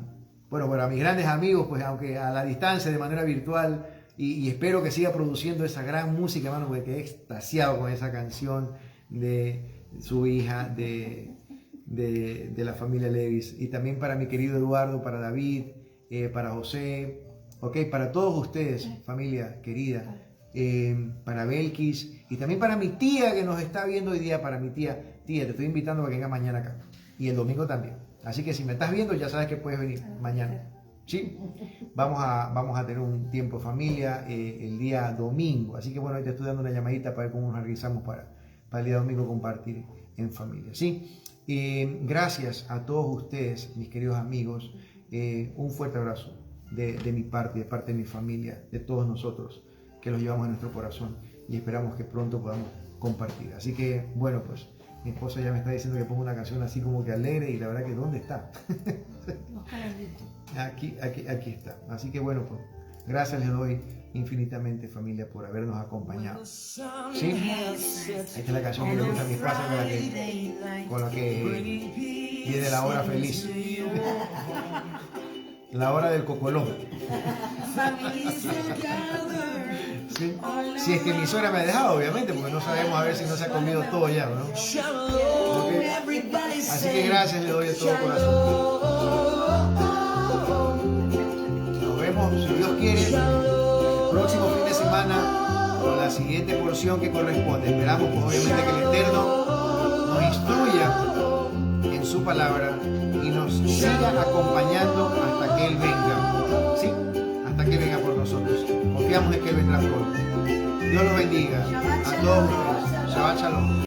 mis grandes amigos, pues aunque a la distancia, de manera virtual, y espero que siga produciendo esa gran música, hermano, porque quedé extasiado con esa canción de su hija, de la familia Levis. Y también para mi querido Eduardo, para David, para José, para todos ustedes, familia querida. Para Belkis, y también para mi tía que nos está viendo hoy día. Para mi tía, te estoy invitando a que venga mañana acá, y el domingo también. Así que si me estás viendo, ya sabes que puedes venir mañana. ¿Sí? Vamos a tener un tiempo familia el día domingo. Así que bueno, hoy te estoy dando una llamadita para ver cómo nos organizamos para el día domingo compartir en familia. ¿Sí? Gracias a todos ustedes, mis queridos amigos. Un fuerte abrazo de mi parte, de parte de mi familia, de todos nosotros, que los llevamos en nuestro corazón, y esperamos que pronto podamos compartir. Así que, bueno, pues mi esposa ya me está diciendo que ponga una canción así como que alegre, y la verdad que ¿dónde está? Aquí está. Así que, bueno, pues gracias les doy infinitamente, familia, por habernos acompañado. ¿Sí? Esta es la canción que le gusta a mi esposa, con la que viene la hora feliz. La hora del cocolón. ¿Sí? Si es que mi suegra me ha dejado, obviamente, porque no sabemos a ver si no se ha comido todo ya, ¿no? ¿Okay? Así que gracias le doy de todo corazón. Nos vemos, si Dios quiere, el próximo fin de semana con la siguiente porción que corresponde. Esperamos, pues, obviamente, que el Eterno nos instruya en su palabra y nos siga acompañando hasta que Él venga. ¿Sí? Hasta que venga por nosotros. Confiamos en que Él vendrá pronto. Dios los bendiga a todos ustedes. Shabbat Shalom.